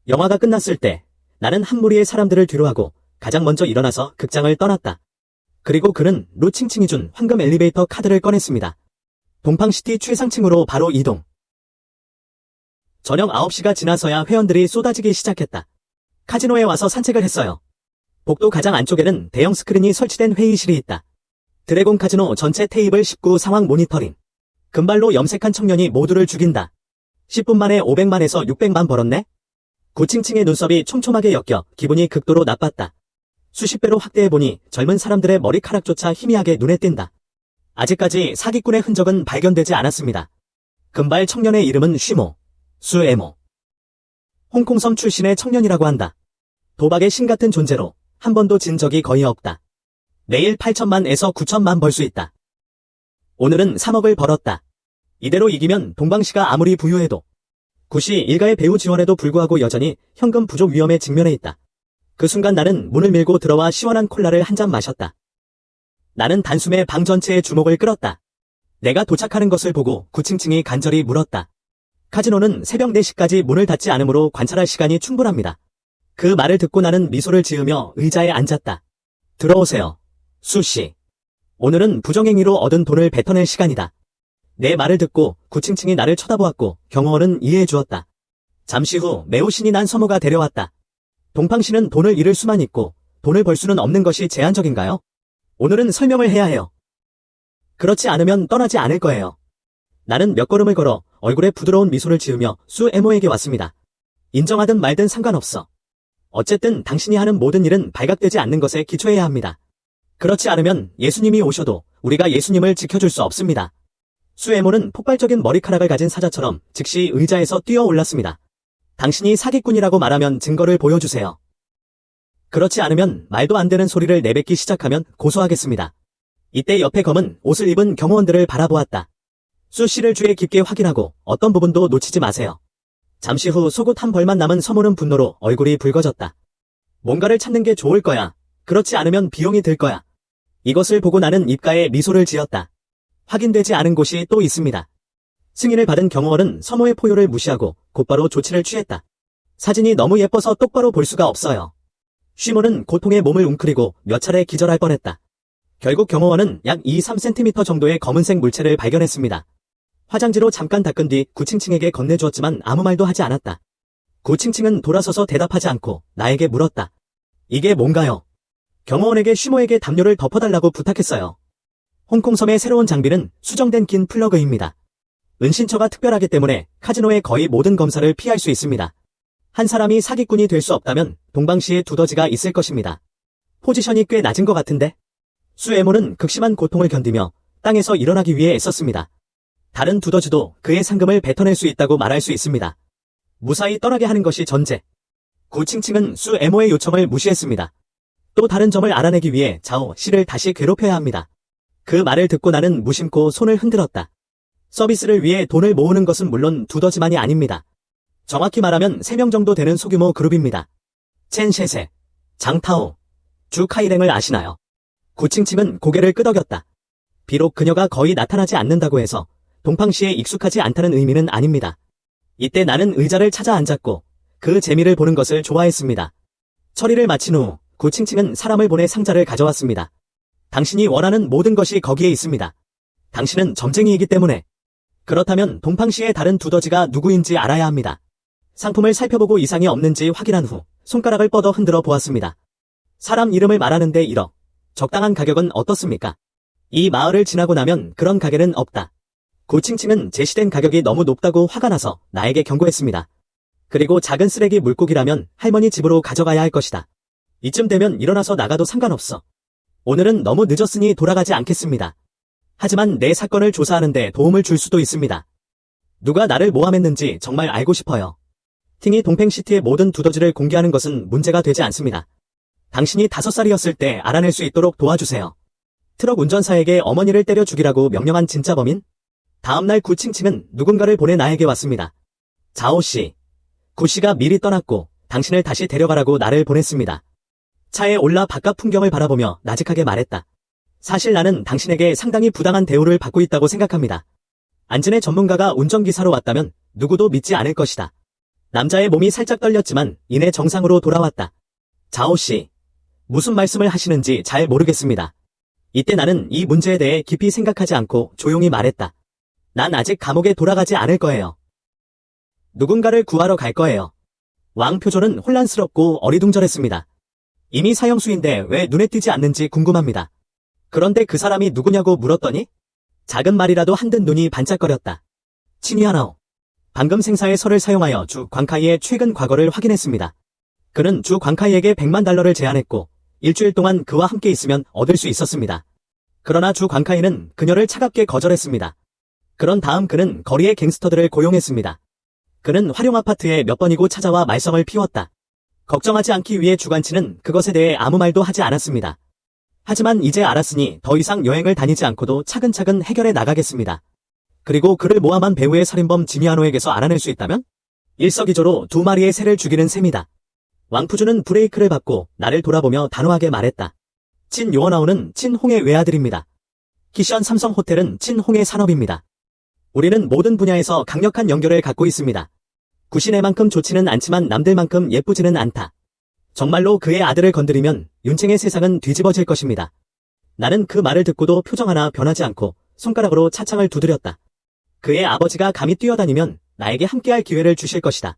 영화가 끝났을 때 나는 한 무리의 사람들을 뒤로하고 가장 먼저 일어나서 극장을 떠났다. 그리고 그는 루칭칭이 준 황금 엘리베이터 카드를 꺼냈습니다. 동방시티 최상층으로 바로 이동. 저녁 9시가 지나서야 회원들이 쏟아지기 시작했다. 카지노에 와서 산책을 했어요. 복도 가장 안쪽에는 대형 스크린이 설치된 회의실이 있다. 드래곤 카지노 전체 테이블 19 상황 모니터링. 금발로 염색한 청년이 모두를 죽인다. 10분 만에 500만에서 600만 벌었네? 구칭칭의 눈썹이 촘촘하게 엮여 기분이 극도로 나빴다. 수십 배로 확대해보니 젊은 사람들의 머리카락조차 희미하게 눈에 띈다. 아직까지 사기꾼의 흔적은 발견되지 않았습니다. 금발 청년의 이름은 쉬모, 수에모. 홍콩섬 출신의 청년이라고 한다. 도박의 신 같은 존재로 한 번도 진 적이 거의 없다. 매일 8천만에서 9천만 벌 수 있다. 오늘은 3억을 벌었다. 이대로 이기면 동방시가 아무리 부유해도 구시 일가의 배우 지원에도 불구하고 여전히 현금 부족 위험에 직면해 있다. 그 순간 나는 문을 밀고 들어와 시원한 콜라를 한 잔 마셨다. 나는 단숨에 방 전체의 주목을 끌었다. 내가 도착하는 것을 보고 구칭칭이 간절히 물었다. 카지노는 새벽 4시까지 문을 닫지 않으므로 관찰할 시간이 충분합니다. 그 말을 듣고 나는 미소를 지으며 의자에 앉았다. 들어오세요, 수씨. 오늘은 부정행위로 얻은 돈을 뱉어낼 시간이다. 내 말을 듣고 구칭칭이 나를 쳐다보았고 경호원은 이해해 주었다. 잠시 후 매우 신이 난 서모가 데려왔다. 동방시는 돈을 잃을 수만 있고 돈을 벌 수는 없는 것이 제한적인가요? 오늘은 설명을 해야 해요. 그렇지 않으면 떠나지 않을 거예요. 나는 몇 걸음을 걸어 얼굴에 부드러운 미소를 지으며 수에모에게 왔습니다. 인정하든 말든 상관없어. 어쨌든 당신이 하는 모든 일은 발각되지 않는 것에 기초해야 합니다. 그렇지 않으면 예수님이 오셔도 우리가 예수님을 지켜줄 수 없습니다. 수에모는 폭발적인 머리카락을 가진 사자처럼 즉시 의자에서 뛰어올랐습니다. 당신이 사기꾼이라고 말하면 증거를 보여주세요. 그렇지 않으면 말도 안 되는 소리를 내뱉기 시작하면 고소하겠습니다. 이때 옆에 검은 옷을 입은 경호원들을 바라보았다. 수 씨를 주의 깊게 확인하고 어떤 부분도 놓치지 마세요. 잠시 후 속옷 한 벌만 남은 서모는 분노로 얼굴이 붉어졌다. 뭔가를 찾는 게 좋을 거야. 그렇지 않으면 비용이 들 거야. 이것을 보고 나는 입가에 미소를 지었다. 확인되지 않은 곳이 또 있습니다. 승인을 받은 경호원은 서모의 포효를 무시하고 곧바로 조치를 취했다. 사진이 너무 예뻐서 똑바로 볼 수가 없어요. 쉬모는 고통에 몸을 웅크리고 몇 차례 기절할 뻔했다. 결국 경호원은 약 2-3cm 정도의 검은색 물체를 발견했습니다. 화장지로 잠깐 닦은 뒤 구칭칭에게 건네주었지만 아무 말도 하지 않았다. 구칭칭은 돌아서서 대답하지 않고 나에게 물었다. 이게 뭔가요? 경호원에게 쉬모에게 담요를 덮어달라고 부탁했어요. 홍콩섬의 새로운 장비는 수정된 긴 플러그입니다. 은신처가 특별하기 때문에 카지노의 거의 모든 검사를 피할 수 있습니다. 한 사람이 사기꾼이 될 수 없다면 동방시에 두더지가 있을 것입니다. 포지션이 꽤 낮은 것 같은데? 수에모는 극심한 고통을 견디며 땅에서 일어나기 위해 애썼습니다. 다른 두더지도 그의 상금을 뱉어낼 수 있다고 말할 수 있습니다. 무사히 떠나게 하는 것이 전제. 구칭칭은 수에모의 요청을 무시했습니다. 또 다른 점을 알아내기 위해 자오 씨를 다시 괴롭혀야 합니다. 그 말을 듣고 나는 무심코 손을 흔들었다. 서비스를 위해 돈을 모으는 것은 물론 두더지만이 아닙니다. 정확히 말하면 3명 정도 되는 소규모 그룹입니다. 첸 셰세, 장타오, 주 카이랭을 아시나요? 구칭칭은 고개를 끄덕였다. 비록 그녀가 거의 나타나지 않는다고 해서 동방시에 익숙하지 않다는 의미는 아닙니다. 이때 나는 의자를 찾아 앉았고 그 재미를 보는 것을 좋아했습니다. 처리를 마친 후 구칭칭은 사람을 보내 상자를 가져왔습니다. 당신이 원하는 모든 것이 거기에 있습니다. 당신은 점쟁이이기 때문에. 그렇다면 동방시의 다른 두더지가 누구인지 알아야 합니다. 상품을 살펴보고 이상이 없는지 확인한 후 손가락을 뻗어 흔들어 보았습니다. 사람 이름을 말하는데 1억. 적당한 가격은 어떻습니까? 이 마을을 지나고 나면 그런 가게는 없다. 구칭칭은 제시된 가격이 너무 높다고 화가 나서 나에게 경고했습니다. 그리고 작은 쓰레기 물고기라면 할머니 집으로 가져가야 할 것이다. 이쯤 되면 일어나서 나가도 상관없어. 오늘은 너무 늦었으니 돌아가지 않겠습니다. 하지만 내 사건을 조사하는데 도움을 줄 수도 있습니다. 누가 나를 모함했는지 정말 알고 싶어요. 팅이 동팽시티의 모든 두더지를 공개하는 것은 문제가 되지 않습니다. 당신이 5살이었을 때 알아낼 수 있도록 도와주세요. 트럭 운전사에게 어머니를 때려 죽이라고 명령한 진짜 범인? 다음날 구칭칭은 누군가를 보내 나에게 왔습니다. 자오씨. 구씨가 미리 떠났고 당신을 다시 데려가라고 나를 보냈습니다. 차에 올라 바깥 풍경을 바라보며 나직하게 말했다. 사실 나는 당신에게 상당히 부당한 대우를 받고 있다고 생각합니다. 안진의 전문가가 운전기사로 왔다면 누구도 믿지 않을 것이다. 남자의 몸이 살짝 떨렸지만 이내 정상으로 돌아왔다. 자오씨. 무슨 말씀을 하시는지 잘 모르겠습니다. 이때 나는 이 문제에 대해 깊이 생각하지 않고 조용히 말했다. 난 아직 감옥에 돌아가지 않을 거예요. 누군가를 구하러 갈 거예요. 왕표조는 혼란스럽고 어리둥절했습니다. 이미 사형수인데 왜 눈에 띄지 않는지 궁금합니다. 그런데 그 사람이 누구냐고 물었더니 작은 말이라도 한 듯 눈이 반짝거렸다. 친위하나오. 방금 생사의 설을 사용하여 주 광카이의 최근 과거를 확인했습니다. 그는 주 광카이에게 100만 달러를 제안했고 일주일 동안 그와 함께 있으면 얻을 수 있었습니다. 그러나 주 광카이는 그녀를 차갑게 거절했습니다. 그런 다음 그는 거리의 갱스터들을 고용했습니다. 그는 활용 아파트에 몇 번이고 찾아와 말썽을 피웠다. 걱정하지 않기 위해 주관치는 그것에 대해 아무 말도 하지 않았습니다. 하지만 이제 알았으니 더 이상 여행을 다니지 않고도 차근차근 해결해 나가겠습니다. 그리고 그를 모함한 배우의 살인범 지미아노에게서 알아낼 수 있다면? 일석이조로 2마리의 새를 죽이는 셈이다. 왕푸주는 브레이크를 밟고 나를 돌아보며 단호하게 말했다. 친 요어나오는 친홍의 외아들입니다. 키션 삼성호텔은 친홍의 산업입니다. 우리는 모든 분야에서 강력한 연결을 갖고 있습니다. 구신애만큼 좋지는 않지만 남들만큼 예쁘지는 않다. 정말로 그의 아들을 건드리면 윤챙의 세상은 뒤집어질 것입니다. 나는 그 말을 듣고도 표정 하나 변하지 않고 손가락으로 차창을 두드렸다. 그의 아버지가 감히 뛰어다니면 나에게 함께할 기회를 주실 것이다.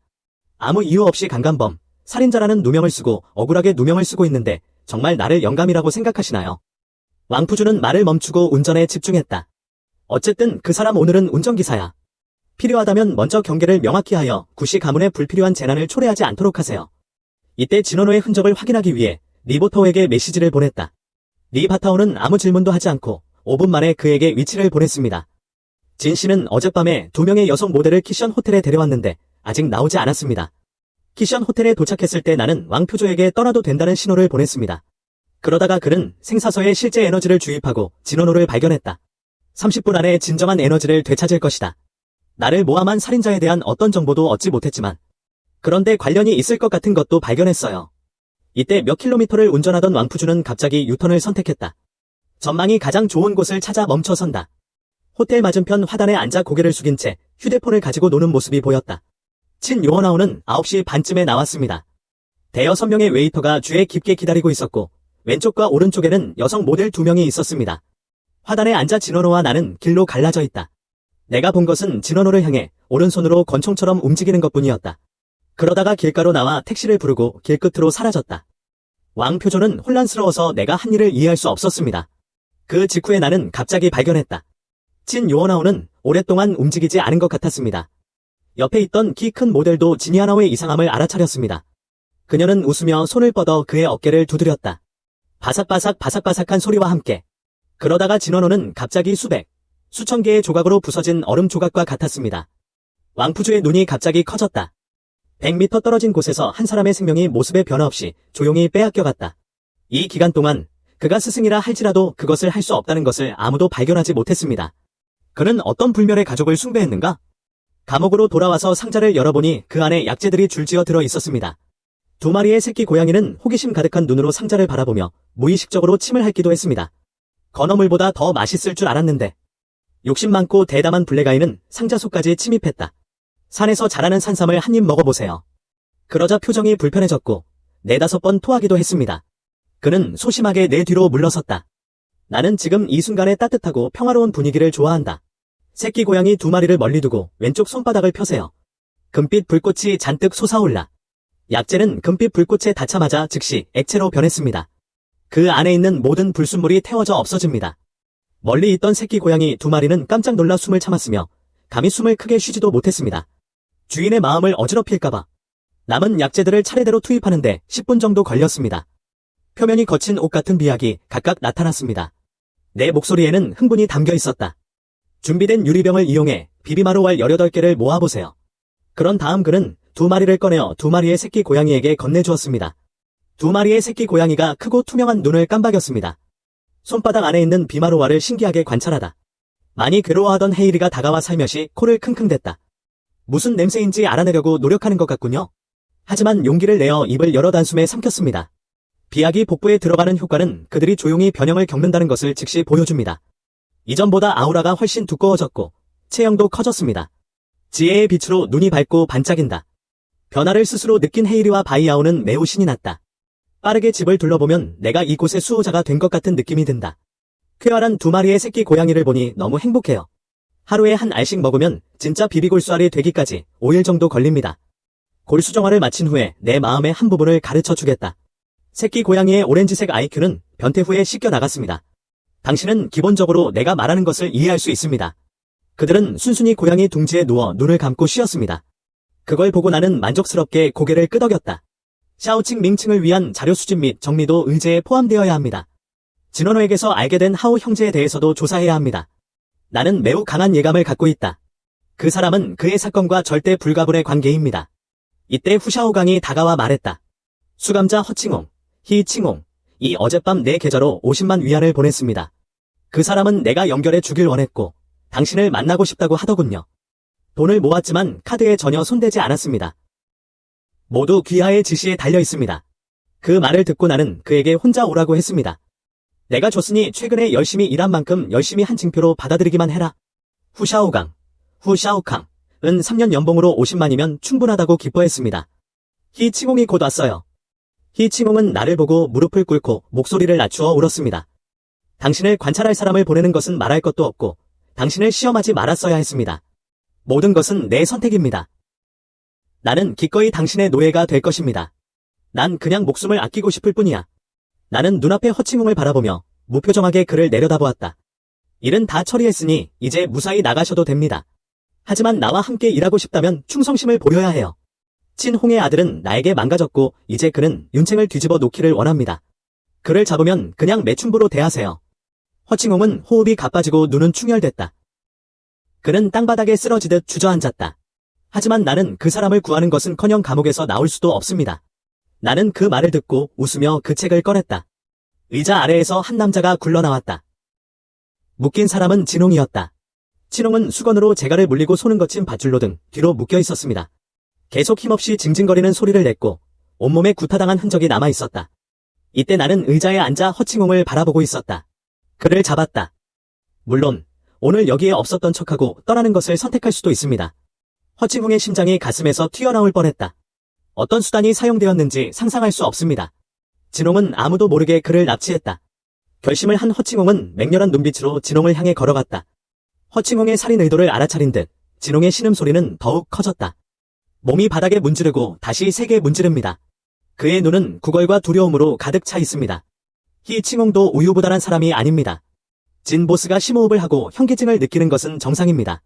아무 이유 없이 강간범, 살인자라는 누명을 쓰고 억울하게 누명을 쓰고 있는데 정말 나를 영감이라고 생각하시나요? 왕푸주는 말을 멈추고 운전에 집중했다. 어쨌든 그 사람 오늘은 운전기사야. 필요하다면 먼저 경계를 명확히 하여 구시 가문의 불필요한 재난을 초래하지 않도록 하세요. 이때 진원호의 흔적을 확인하기 위해 리보터에게 메시지를 보냈다. 리바타오는 아무 질문도 하지 않고 5분 만에 그에게 위치를 보냈습니다. 진 씨는 어젯밤에 2명의 여성 모델을 키션 호텔에 데려왔는데 아직 나오지 않았습니다. 키션 호텔에 도착했을 때 나는 왕표조에게 떠나도 된다는 신호를 보냈습니다. 그러다가 그는 생사서에 실제 에너지를 주입하고 진원호를 발견했다. 30분 안에 진정한 에너지를 되찾을 것이다. 나를 모함한 살인자에 대한 어떤 정보도 얻지 못했지만 그런데 관련이 있을 것 같은 것도 발견했어요. 이때 몇 킬로미터를 운전하던 왕푸주는 갑자기 유턴을 선택했다. 전망이 가장 좋은 곳을 찾아 멈춰선다. 호텔 맞은편 화단에 앉아 고개를 숙인 채 휴대폰을 가지고 노는 모습이 보였다. 친 요원아우는 9시 반쯤에 나왔습니다. 대여섯 명의 웨이터가 주에 깊게 기다리고 있었고 왼쪽과 오른쪽에는 여성 모델 2명이 있었습니다. 화단에 앉아 진원호와 나는 길로 갈라져 있다. 내가 본 것은 진원호를 향해 오른손으로 권총처럼 움직이는 것뿐이었다. 그러다가 길가로 나와 택시를 부르고 길끝으로 사라졌다. 왕표조는 혼란스러워서 내가 한 일을 이해할 수 없었습니다. 그 직후에 나는 갑자기 발견했다. 친 요원아우는 오랫동안 움직이지 않은 것 같았습니다. 옆에 있던 키 큰 모델도 지니아나오의 이상함을 알아차렸습니다. 그녀는 웃으며 손을 뻗어 그의 어깨를 두드렸다. 바삭바삭한 소리와 함께. 그러다가 진원호는 갑자기 수천 개의 조각으로 부서진 얼음 조각과 같았습니다. 왕푸주의 눈이 갑자기 커졌다. 100m 떨어진 곳에서 한 사람의 생명이 모습의 변화 없이 조용히 빼앗겨갔다. 이 기간 동안 그가 스승이라 할지라도 그것을 할 수 없다는 것을 아무도 발견하지 못했습니다. 그는 어떤 불멸의 가족을 숭배했는가? 감옥으로 돌아와서 상자를 열어보니 그 안에 약재들이 줄지어 들어 있었습니다. 2마리의 새끼 고양이는 호기심 가득한 눈으로 상자를 바라보며 무의식적으로 침을 핥기도 했습니다. 건어물보다 더 맛있을 줄 알았는데. 욕심 많고 대담한 블랙아이는 상자 속까지 침입했다. 산에서 자라는 산삼을 한 입 먹어보세요. 그러자 표정이 불편해졌고 4-5번 토하기도 했습니다. 그는 소심하게 내 뒤로 물러섰다. 나는 지금 이 순간의 따뜻하고 평화로운 분위기를 좋아한다. 새끼 고양이 2마리를 멀리 두고 왼쪽 손바닥을 펴세요. 금빛 불꽃이 잔뜩 솟아올라. 약재는 금빛 불꽃에 닿자마자 즉시 액체로 변했습니다. 그 안에 있는 모든 불순물이 태워져 없어집니다. 멀리 있던 새끼 고양이 2마리는 깜짝 놀라 숨을 참았으며 감히 숨을 크게 쉬지도 못했습니다. 주인의 마음을 어지럽힐까봐. 남은 약재들을 차례대로 투입하는데 10분 정도 걸렸습니다. 표면이 거친 옷 같은 비약이 각각 나타났습니다. 내 목소리에는 흥분이 담겨 있었다. 준비된 유리병을 이용해 비비마루알 18개를 모아보세요. 그런 다음 그는 2마리를 꺼내어 2마리의 새끼 고양이에게 건네주었습니다. 2마리의 새끼 고양이가 크고 투명한 눈을 깜박였습니다. 손바닥 안에 있는 비마루알을 신기하게 관찰하다. 많이 괴로워하던 헤이리가 다가와 살며시 코를 킁킁댔다. 무슨 냄새인지 알아내려고 노력하는 것 같군요. 하지만 용기를 내어 입을 여러 단숨에 삼켰습니다. 비약이 복부에 들어가는 효과는 그들이 조용히 변형을 겪는다는 것을 즉시 보여줍니다. 이전보다 아우라가 훨씬 두꺼워졌고 체형도 커졌습니다. 지혜의 빛으로 눈이 밝고 반짝인다. 변화를 스스로 느낀 헤이리와 바이아오는 매우 신이 났다. 빠르게 집을 둘러보면 내가 이곳의 수호자가 된 것 같은 느낌이 든다. 쾌활한 2마리의 새끼 고양이를 보니 너무 행복해요. 하루에 한 알씩 먹으면 진짜 비비골수알이 되기까지 5일 정도 걸립니다. 골수정화를 마친 후에 내 마음의 한 부분을 가르쳐 주겠다. 새끼 고양이의 오렌지색 IQ는 변태 후에 씻겨 나갔습니다. 당신은 기본적으로 내가 말하는 것을 이해할 수 있습니다. 그들은 순순히 고양이 둥지에 누워 눈을 감고 쉬었습니다. 그걸 보고 나는 만족스럽게 고개를 끄덕였다. 샤오칭 밍칭을 위한 자료 수집 및 정리도 의제에 포함되어야 합니다. 진원호에게서 알게 된 하오 형제에 대해서도 조사해야 합니다. 나는 매우 강한 예감을 갖고 있다. 그 사람은 그의 사건과 절대 불가분의 관계입니다. 이때 후샤오강이 다가와 말했다. 수감자 허칭홍, 히칭홍, 이 어젯밤 내 계좌로 50만 위안을 보냈습니다. 그 사람은 내가 연결해 주길 원했고 당신을 만나고 싶다고 하더군요. 돈을 모았지만 카드에 전혀 손대지 않았습니다. 모두 귀하의 지시에 달려 있습니다. 그 말을 듣고 나는 그에게 혼자 오라고 했습니다. 내가 줬으니 최근에 열심히 일한 만큼 열심히 한 징표로 받아들이기만 해라. 후샤오강은 3년 연봉으로 50만이면 충분하다고 기뻐했습니다. 히칭홍이 곧 왔어요. 히칭홍은 나를 보고 무릎을 꿇고 목소리를 낮추어 울었습니다. 당신을 관찰할 사람을 보내는 것은 말할 것도 없고 당신을 시험하지 말았어야 했습니다. 모든 것은 내 선택입니다. 나는 기꺼이 당신의 노예가 될 것입니다. 난 그냥 목숨을 아끼고 싶을 뿐이야. 나는 눈앞의 허칭홍을 바라보며 무표정하게 그를 내려다보았다. 일은 다 처리했으니 이제 무사히 나가셔도 됩니다. 하지만 나와 함께 일하고 싶다면 충성심을 보여야 해요. 친홍의 아들은 나에게 망가졌고 이제 그는 윤챙을 뒤집어 놓기를 원합니다. 그를 잡으면 그냥 매춘부로 대하세요. 허칭홍은 호흡이 가빠지고 눈은 충혈됐다. 그는 땅바닥에 쓰러지듯 주저앉았다. 하지만 나는 그 사람을 구하는 것은커녕 감옥에서 나올 수도 없습니다. 나는 그 말을 듣고 웃으며 그 책을 꺼냈다. 의자 아래에서 한 남자가 굴러나왔다. 묶인 사람은 진홍이었다. 친홍은 수건으로 재갈을 물리고 손은 거친 밧줄로 등 뒤로 묶여 있었습니다. 계속 힘없이 징징거리는 소리를 냈고 온몸에 구타당한 흔적이 남아 있었다. 이때 나는 의자에 앉아 허칭홍을 바라보고 있었다. 그를 잡았다. 물론 오늘 여기에 없었던 척하고 떠나는 것을 선택할 수도 있습니다. 허칭홍의 심장이 가슴에서 튀어나올 뻔했다. 어떤 수단이 사용되었는지 상상할 수 없습니다. 진홍은 아무도 모르게 그를 납치했다. 결심을 한 허칭홍은 맹렬한 눈빛으로 진홍을 향해 걸어갔다. 허칭홍의 살인 의도를 알아차린 듯 진홍의 신음소리는 더욱 커졌다. 몸이 바닥에 문지르고 다시 세게 문지릅니다. 그의 눈은 구걸과 두려움으로 가득 차 있습니다. 희칭홍도 우유부단한 사람이 아닙니다. 진 보스가 심호흡을 하고 현기증을 느끼는 것은 정상입니다.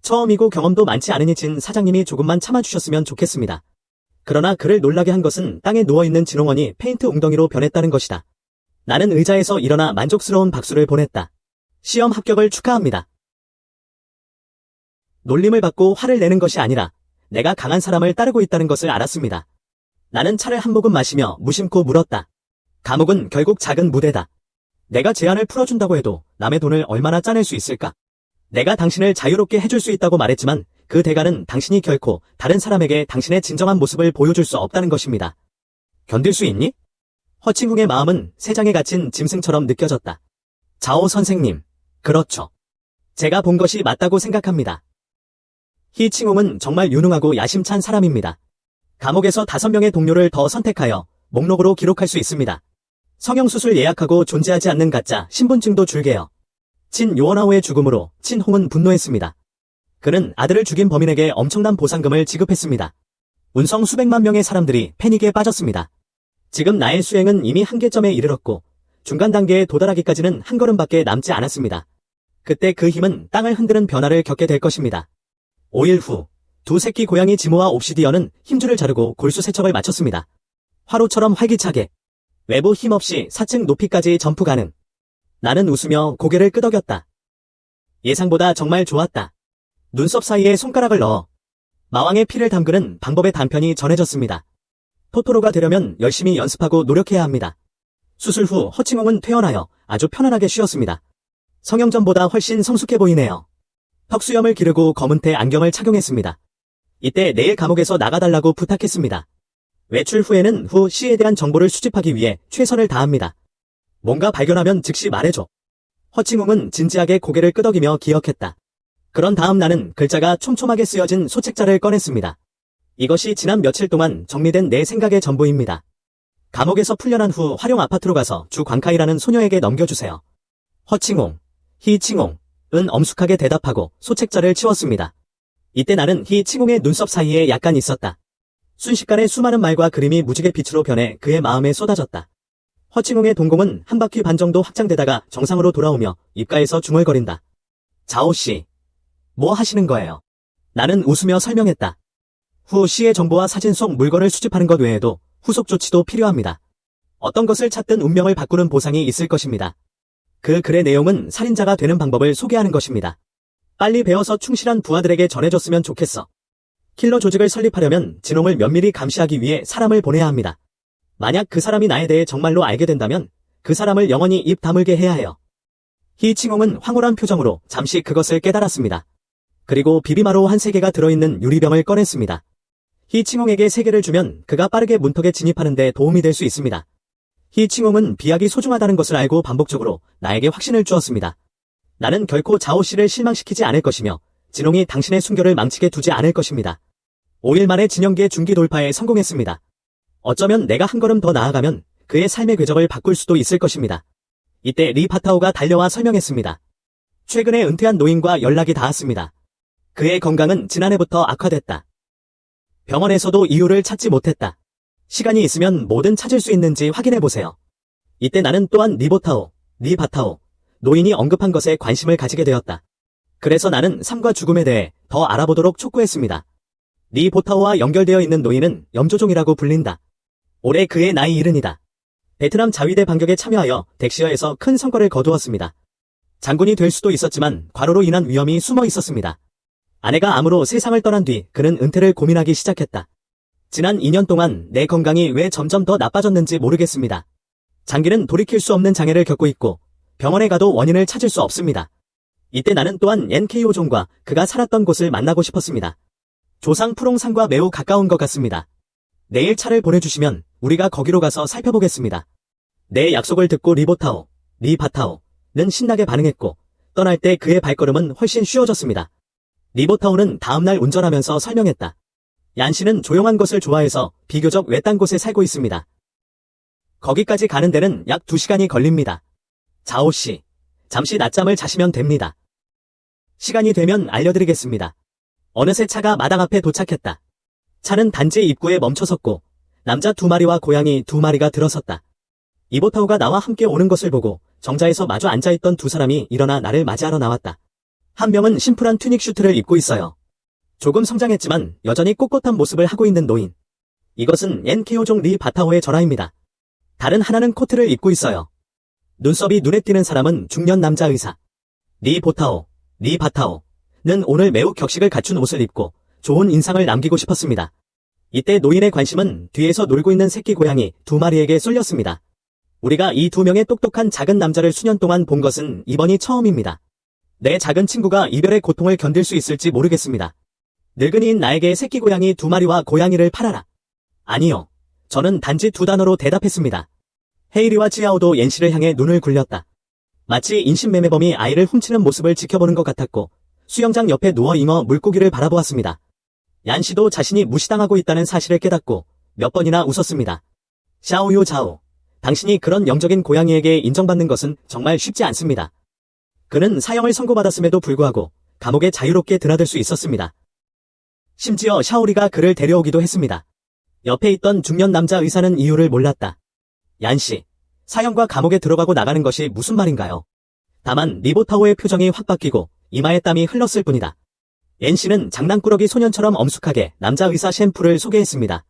처음이고 경험도 많지 않으니 진 사장님이 조금만 참아주셨으면 좋겠습니다. 그러나 그를 놀라게 한 것은 땅에 누워있는 진홍원이 페인트 웅덩이로 변했다는 것이다. 나는 의자에서 일어나 만족스러운 박수를 보냈다. 시험 합격을 축하합니다. 놀림을 받고 화를 내는 것이 아니라 내가 강한 사람을 따르고 있다는 것을 알았습니다. 나는 차를 한 모금 마시며 무심코 물었다. 감옥은 결국 작은 무대다. 내가 제안을 풀어준다고 해도 남의 돈을 얼마나 짜낼 수 있을까? 내가 당신을 자유롭게 해줄 수 있다고 말했지만 그 대가는 당신이 결코 다른 사람에게 당신의 진정한 모습을 보여줄 수 없다는 것입니다. 견딜 수 있니? 허칭홍의 마음은 새장에 갇힌 짐승처럼 느껴졌다. 자오 선생님, 그렇죠. 제가 본 것이 맞다고 생각합니다. 희칭홍은 정말 유능하고 야심찬 사람입니다. 감옥에서 5명의 동료를 더 선택하여 목록으로 기록할 수 있습니다. 성형수술 예약하고 존재하지 않는 가짜 신분증도 줄게요. 친 요원아오의 죽음으로 친홍은 분노했습니다. 그는 아들을 죽인 범인에게 엄청난 보상금을 지급했습니다. 운성 수백만 명의 사람들이 패닉에 빠졌습니다. 지금 나의 수행은 이미 한계점에 이르렀고 중간 단계에 도달하기까지는 한 걸음밖에 남지 않았습니다. 그때 그 힘은 땅을 흔드는 변화를 겪게 될 것입니다. 5일 후, 2 새끼 고양이 지모와 옵시디언은 힘줄을 자르고 골수 세척을 마쳤습니다. 화로처럼 활기차게, 외부 힘없이 4층 높이까지 점프 가능. 나는 웃으며 고개를 끄덕였다. 예상보다 정말 좋았다. 눈썹 사이에 손가락을 넣어 마왕의 피를 담그는 방법의 단편이 전해졌습니다. 토토로가 되려면 열심히 연습하고 노력해야 합니다. 수술 후 허칭홍은 퇴원하여 아주 편안하게 쉬었습니다. 성형 전보다 훨씬 성숙해 보이네요. 턱수염을 기르고 검은테 안경을 착용했습니다. 이때 내일 감옥에서 나가달라고 부탁했습니다. 외출 후에는 후 씨에 대한 정보를 수집하기 위해 최선을 다합니다. 뭔가 발견하면 즉시 말해줘. 허칭홍은 진지하게 고개를 끄덕이며 기억했다. 그런 다음 나는 글자가 촘촘하게 쓰여진 소책자를 꺼냈습니다. 이것이 지난 며칠 동안 정리된 내 생각의 전부입니다. 감옥에서 풀려난 후 활용 아파트로 가서 주 광카이라는 소녀에게 넘겨주세요. 허칭홍, 희칭홍은 엄숙하게 대답하고 소책자를 치웠습니다. 이때 나는 희칭홍의 눈썹 사이에 약간 있었다. 순식간에 수많은 말과 그림이 무지개 빛으로 변해 그의 마음에 쏟아졌다. 허칭홍의 동공은 한 바퀴 반 정도 확장되다가 정상으로 돌아오며 입가에서 중얼거린다. 자오씨, 뭐 하시는 거예요? 나는 웃으며 설명했다. 후 씨의 정보와 사진 속 물건을 수집하는 것 외에도 후속 조치도 필요합니다. 어떤 것을 찾든 운명을 바꾸는 보상이 있을 것입니다. 그 글의 내용은 살인자가 되는 방법을 소개하는 것입니다. 빨리 배워서 충실한 부하들에게 전해줬으면 좋겠어. 킬러 조직을 설립하려면 진홍을 면밀히 감시하기 위해 사람을 보내야 합니다. 만약 그 사람이 나에 대해 정말로 알게 된다면 그 사람을 영원히 입 다물게 해야 해요. 희칭홍은 황홀한 표정으로 잠시 그것을 깨달았습니다. 그리고 비비마로 한 3개가 들어있는 유리병을 꺼냈습니다. 희칭홍에게 3개를 주면 그가 빠르게 문턱에 진입하는 데 도움이 될 수 있습니다. 희칭홍은 비약이 소중하다는 것을 알고 반복적으로 나에게 확신을 주었습니다. 나는 결코 자오씨를 실망시키지 않을 것이며 진홍이 당신의 순결을 망치게 두지 않을 것입니다. 5일 만에 진영계 중기 돌파에 성공했습니다. 어쩌면 내가 한 걸음 더 나아가면 그의 삶의 궤적을 바꿀 수도 있을 것입니다. 이때 리 파타오가 달려와 설명했습니다. 최근에 은퇴한 노인과 연락이 닿았습니다. 그의 건강은 지난해부터 악화됐다. 병원에서도 이유를 찾지 못했다. 시간이 있으면 뭐든 찾을 수 있는지 확인해보세요. 이때 나는 또한 리 파타오, 노인이 언급한 것에 관심을 가지게 되었다. 그래서 나는 삶과 죽음에 대해 더 알아보도록 촉구했습니다. 리 보타오와 연결되어 있는 노인은 염조종이라고 불린다. 올해 그의 나이 70이다. 베트남 자위대 반격에 참여하여 덱시어에서 큰 성과를 거두었습니다. 장군이 될 수도 있었지만 과로로 인한 위험이 숨어 있었습니다. 아내가 암으로 세상을 떠난 뒤 그는 은퇴를 고민하기 시작했다. 지난 2년 동안 내 건강이 왜 점점 더 나빠졌는지 모르겠습니다. 장기는 돌이킬 수 없는 장애를 겪고 있고 병원에 가도 원인을 찾을 수 없습니다. 이때 나는 또한 NK오종과 그가 살았던 곳을 만나고 싶었습니다. 조상 푸롱산과 매우 가까운 것 같습니다. 내일 차를 보내주시면 우리가 거기로 가서 살펴보겠습니다. 내 약속을 듣고 리바타오는 신나게 반응했고 떠날 때 그의 발걸음은 훨씬 쉬워졌습니다. 리바타오는 다음날 운전하면서 설명했다. 얀 씨는 조용한 것을 좋아해서 비교적 외딴 곳에 살고 있습니다. 거기까지 가는 데는 약 2시간이 걸립니다. 자오 씨, 잠시 낮잠을 자시면 됩니다. 시간이 되면 알려드리겠습니다. 어느새 차가 마당 앞에 도착했다. 차는 단지 입구에 멈춰섰고 남자 2마리와 고양이 2마리가 들어섰다. 이보타오가 나와 함께 오는 것을 보고 정자에서 마주 앉아있던 2사람이 일어나 나를 맞이하러 나왔다. 한 명은 심플한 튜닉 슈트를 입고 있어요. 조금 성장했지만 여전히 꼿꼿한 모습을 하고 있는 노인. 이것은 NK오종 리바타오의 전하입니다. 다른 하나는 코트를 입고 있어요. 눈썹이 눈에 띄는 사람은 중년 남자 의사. 리바타오는 오늘 매우 격식을 갖춘 옷을 입고 좋은 인상을 남기고 싶었습니다. 이때 노인의 관심은 뒤에서 놀고 있는 새끼 고양이 2마리에게 쏠렸습니다. 우리가 이 2명의 똑똑한 작은 남자를 수년 동안 본 것은 이번이 처음입니다. 내 작은 친구가 이별의 고통을 견딜 수 있을지 모르겠습니다. 늙은이인 나에게 새끼 고양이 2마리와 고양이를 팔아라. 아니요. 저는 단지 2단어로 대답했습니다. 헤이리와 치아오도 옌 씨를 향해 눈을 굴렸다. 마치 인신매매범이 아이를 훔치는 모습을 지켜보는 것 같았고 수영장 옆에 누워 잉어 물고기를 바라보았습니다. 얀 씨도 자신이 무시당하고 있다는 사실을 깨닫고 몇 번이나 웃었습니다. 샤오요 자오, 당신이 그런 영적인 고양이에게 인정받는 것은 정말 쉽지 않습니다. 그는 사형을 선고받았음에도 불구하고 감옥에 자유롭게 드나들 수 있었습니다. 심지어 샤오리가 그를 데려오기도 했습니다. 옆에 있던 중년 남자 의사는 이유를 몰랐다. 얀 씨, 사형과 감옥에 들어가고 나가는 것이 무슨 말인가요? 다만 리바타오의 표정이 확 바뀌고 이마에 땀이 흘렀을 뿐이다. 옌 씨는 장난꾸러기 소년처럼 엄숙하게 남자 의사 쉔프를 소개했습니다.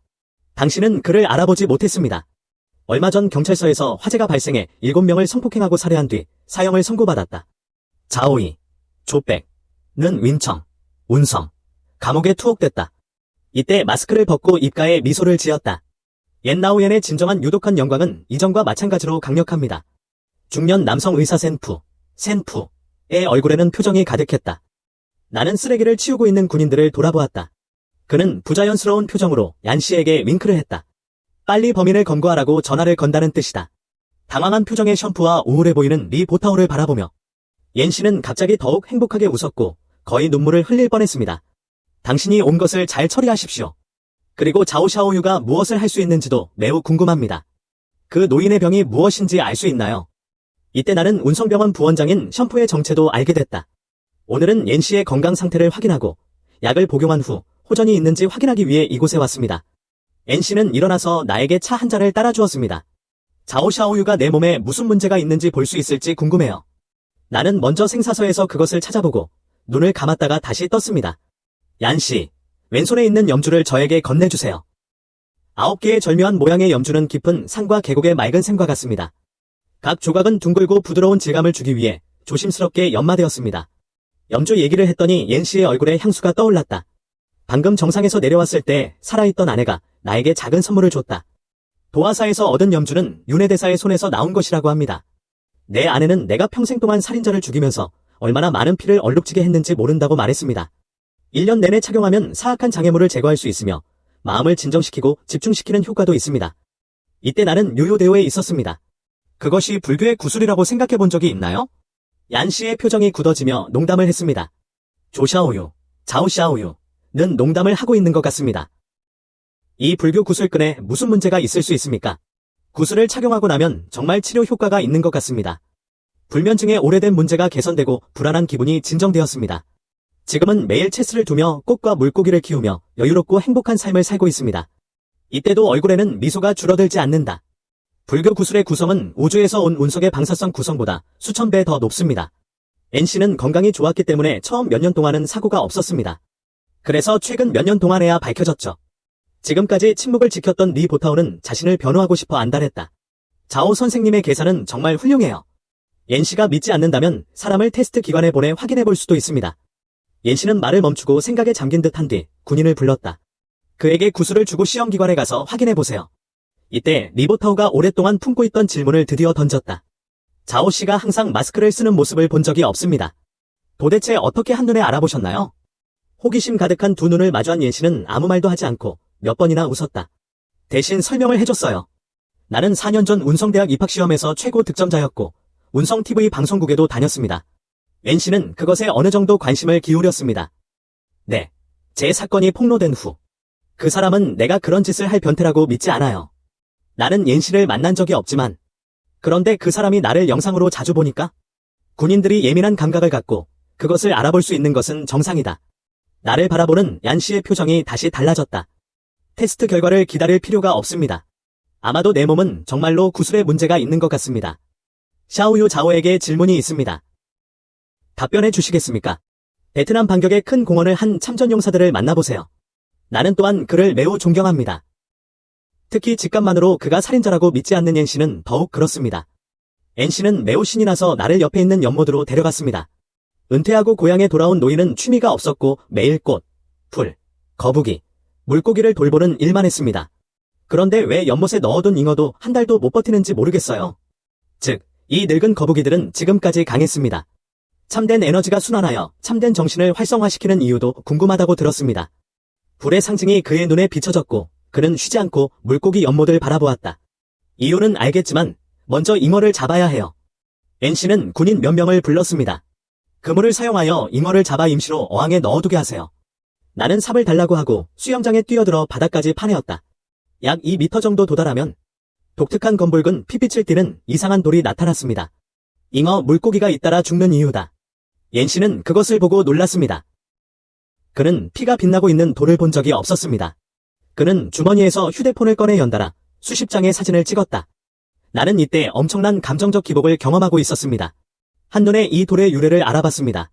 당신은 그를 알아보지 못했습니다. 얼마 전 경찰서에서 화재가 발생해 7명을 성폭행하고 살해한 뒤 사형을 선고받았다. 자오이, 조백는 윈청, 운성, 감옥에 투옥됐다. 이때 마스크를 벗고 입가에 미소를 지었다. 옛나오옌의 진정한 유독한 영광은 이전과 마찬가지로 강력합니다. 중년 남성 의사 센푸의 얼굴에는 표정이 가득했다. 나는 쓰레기를 치우고 있는 군인들을 돌아보았다. 그는 부자연스러운 표정으로 얀 씨에게 윙크를 했다. 빨리 범인을 검거하라고 전화를 건다는 뜻이다. 당황한 표정의 션푸와 우울해 보이는 리바타오를 바라보며 옌 씨는 갑자기 더욱 행복하게 웃었고 거의 눈물을 흘릴 뻔했습니다. 당신이 온 것을 잘 처리하십시오. 그리고 자오샤오유가 무엇을 할 수 있는지도 매우 궁금합니다. 그 노인의 병이 무엇인지 알 수 있나요? 이때 나는 운성병원 부원장인 션푸의 정체도 알게 됐다. 오늘은 옌 씨의 건강 상태를 확인하고 약을 복용한 후 호전이 있는지 확인하기 위해 이곳에 왔습니다. 옌 씨는 일어나서 나에게 차 한 잔을 따라주었습니다. 자오샤오유가 내 몸에 무슨 문제가 있는지 볼 수 있을지 궁금해요. 나는 먼저 생사서에서 그것을 찾아보고 눈을 감았다가 다시 떴습니다. 얀 씨, 왼손에 있는 염주를 저에게 건네주세요. 9개의 절묘한 모양의 염주는 깊은 산과 계곡의 맑은 샘과 같습니다. 각 조각은 둥글고 부드러운 질감을 주기 위해 조심스럽게 연마되었습니다. 염주 얘기를 했더니 옌 씨의 얼굴에 향수가 떠올랐다. 방금 정상에서 내려왔을 때 살아있던 아내가 나에게 작은 선물을 줬다. 도하사에서 얻은 염주는 윤회대사의 손에서 나온 것이라고 합니다. 내 아내는 내가 평생 동안 살인자를 죽이면서 얼마나 많은 피를 얼룩지게 했는지 모른다고 말했습니다. 1년 내내 착용하면 사악한 장애물을 제거할 수 있으며 마음을 진정시키고 집중시키는 효과도 있습니다. 이때 나는 요요대오에 있었습니다. 그것이 불교의 구술이라고 생각해 본 적이 있나요? 얀 씨의 표정이 굳어지며 농담을 했습니다. 조샤오유, 자오샤오유는 농담을 하고 있는 것 같습니다. 이 불교 구술끈에 무슨 문제가 있을 수 있습니까? 구슬을 착용하고 나면 정말 치료 효과가 있는 것 같습니다. 불면증의 오래된 문제가 개선되고 불안한 기분이 진정되었습니다. 지금은 매일 체스를 두며 꽃과 물고기를 키우며 여유롭고 행복한 삶을 살고 있습니다. 이때도 얼굴에는 미소가 줄어들지 않는다. 불교 구술의 구성은 우주에서 온 운석의 방사성 구성보다 수천 배 더 높습니다. NC는 건강이 좋았기 때문에 처음 몇 년 동안은 사고가 없었습니다. 그래서 최근 몇 년 동안에야 밝혀졌죠. 지금까지 침묵을 지켰던 리바타오는 자신을 변호하고 싶어 안달했다. 자오 선생님의 계산은 정말 훌륭해요. NC가 믿지 않는다면 사람을 테스트 기관에 보내 확인해 볼 수도 있습니다. 옌씨는 말을 멈추고 생각에 잠긴 듯한 뒤 군인을 불렀다. 그에게 구슬을 주고 시험기관에 가서 확인해보세요. 이때 리바타오가 오랫동안 품고 있던 질문을 드디어 던졌다. 자오씨가 항상 마스크를 쓰는 모습을 본 적이 없습니다. 도대체 어떻게 한눈에 알아보셨나요? 호기심 가득한 두 눈을 마주한 옌 씨는 아무 말도 하지 않고 몇 번이나 웃었다. 대신 설명을 해줬어요. 나는 4년 전 운성대학 입학시험에서 최고 득점자였고 운성TV 방송국에도 다녔습니다. 옌 씨는 그것에 어느 정도 관심을 기울였습니다. 네, 제 사건이 폭로된 후 그 사람은 내가 그런 짓을 할 변태라고 믿지 않아요. 나는 옌 씨를 만난 적이 없지만 그런데 그 사람이 나를 영상으로 자주 보니까 군인들이 예민한 감각을 갖고 그것을 알아볼 수 있는 것은 정상이다. 나를 바라보는 얀 씨의 표정이 다시 달라졌다. 테스트 결과를 기다릴 필요가 없습니다. 아마도 내 몸은 정말로 구술에 문제가 있는 것 같습니다. 샤오유 자오에게 질문이 있습니다. 답변해 주시겠습니까? 베트남 반격에 큰 공헌을 한 참전용사들을 만나보세요. 나는 또한 그를 매우 존경합니다. 특히 직감만으로 그가 살인자라고 믿지 않는 옌 씨는 더욱 그렇습니다. 옌 씨는 매우 신이 나서 나를 옆에 있는 연못으로 데려갔습니다. 은퇴하고 고향에 돌아온 노인은 취미가 없었고 매일 꽃, 풀, 거북이, 물고기를 돌보는 일만 했습니다. 그런데 왜 연못에 넣어둔 잉어도 한 달도 못 버티는지 모르겠어요. 즉, 이 늙은 거북이들은 지금까지 강했습니다. 참된 에너지가 순환하여 참된 정신을 활성화시키는 이유도 궁금하다고 들었습니다. 불의 상징이 그의 눈에 비춰졌고 그는 쉬지 않고 물고기 연못을 바라보았다. 이유는 알겠지만 먼저 잉어를 잡아야 해요. 엔 씨는 군인 몇 명을 불렀습니다. 그물을 사용하여 잉어를 잡아 임시로 어항에 넣어두게 하세요. 나는 삽을 달라고 하고 수영장에 뛰어들어 바닥까지 파내었다. 약 2m 정도 도달하면 독특한 검붉은 핏빛을 띠는 이상한 돌이 나타났습니다. 잉어 물고기가 잇따라 죽는 이유다. 옌 씨는 그것을 보고 놀랐습니다. 그는 피가 빛나고 있는 돌을 본 적이 없었습니다. 그는 주머니에서 휴대폰을 꺼내 연달아 수십 장의 사진을 찍었다. 나는 이때 엄청난 감정적 기복을 경험하고 있었습니다. 한눈에 이 돌의 유래를 알아봤습니다.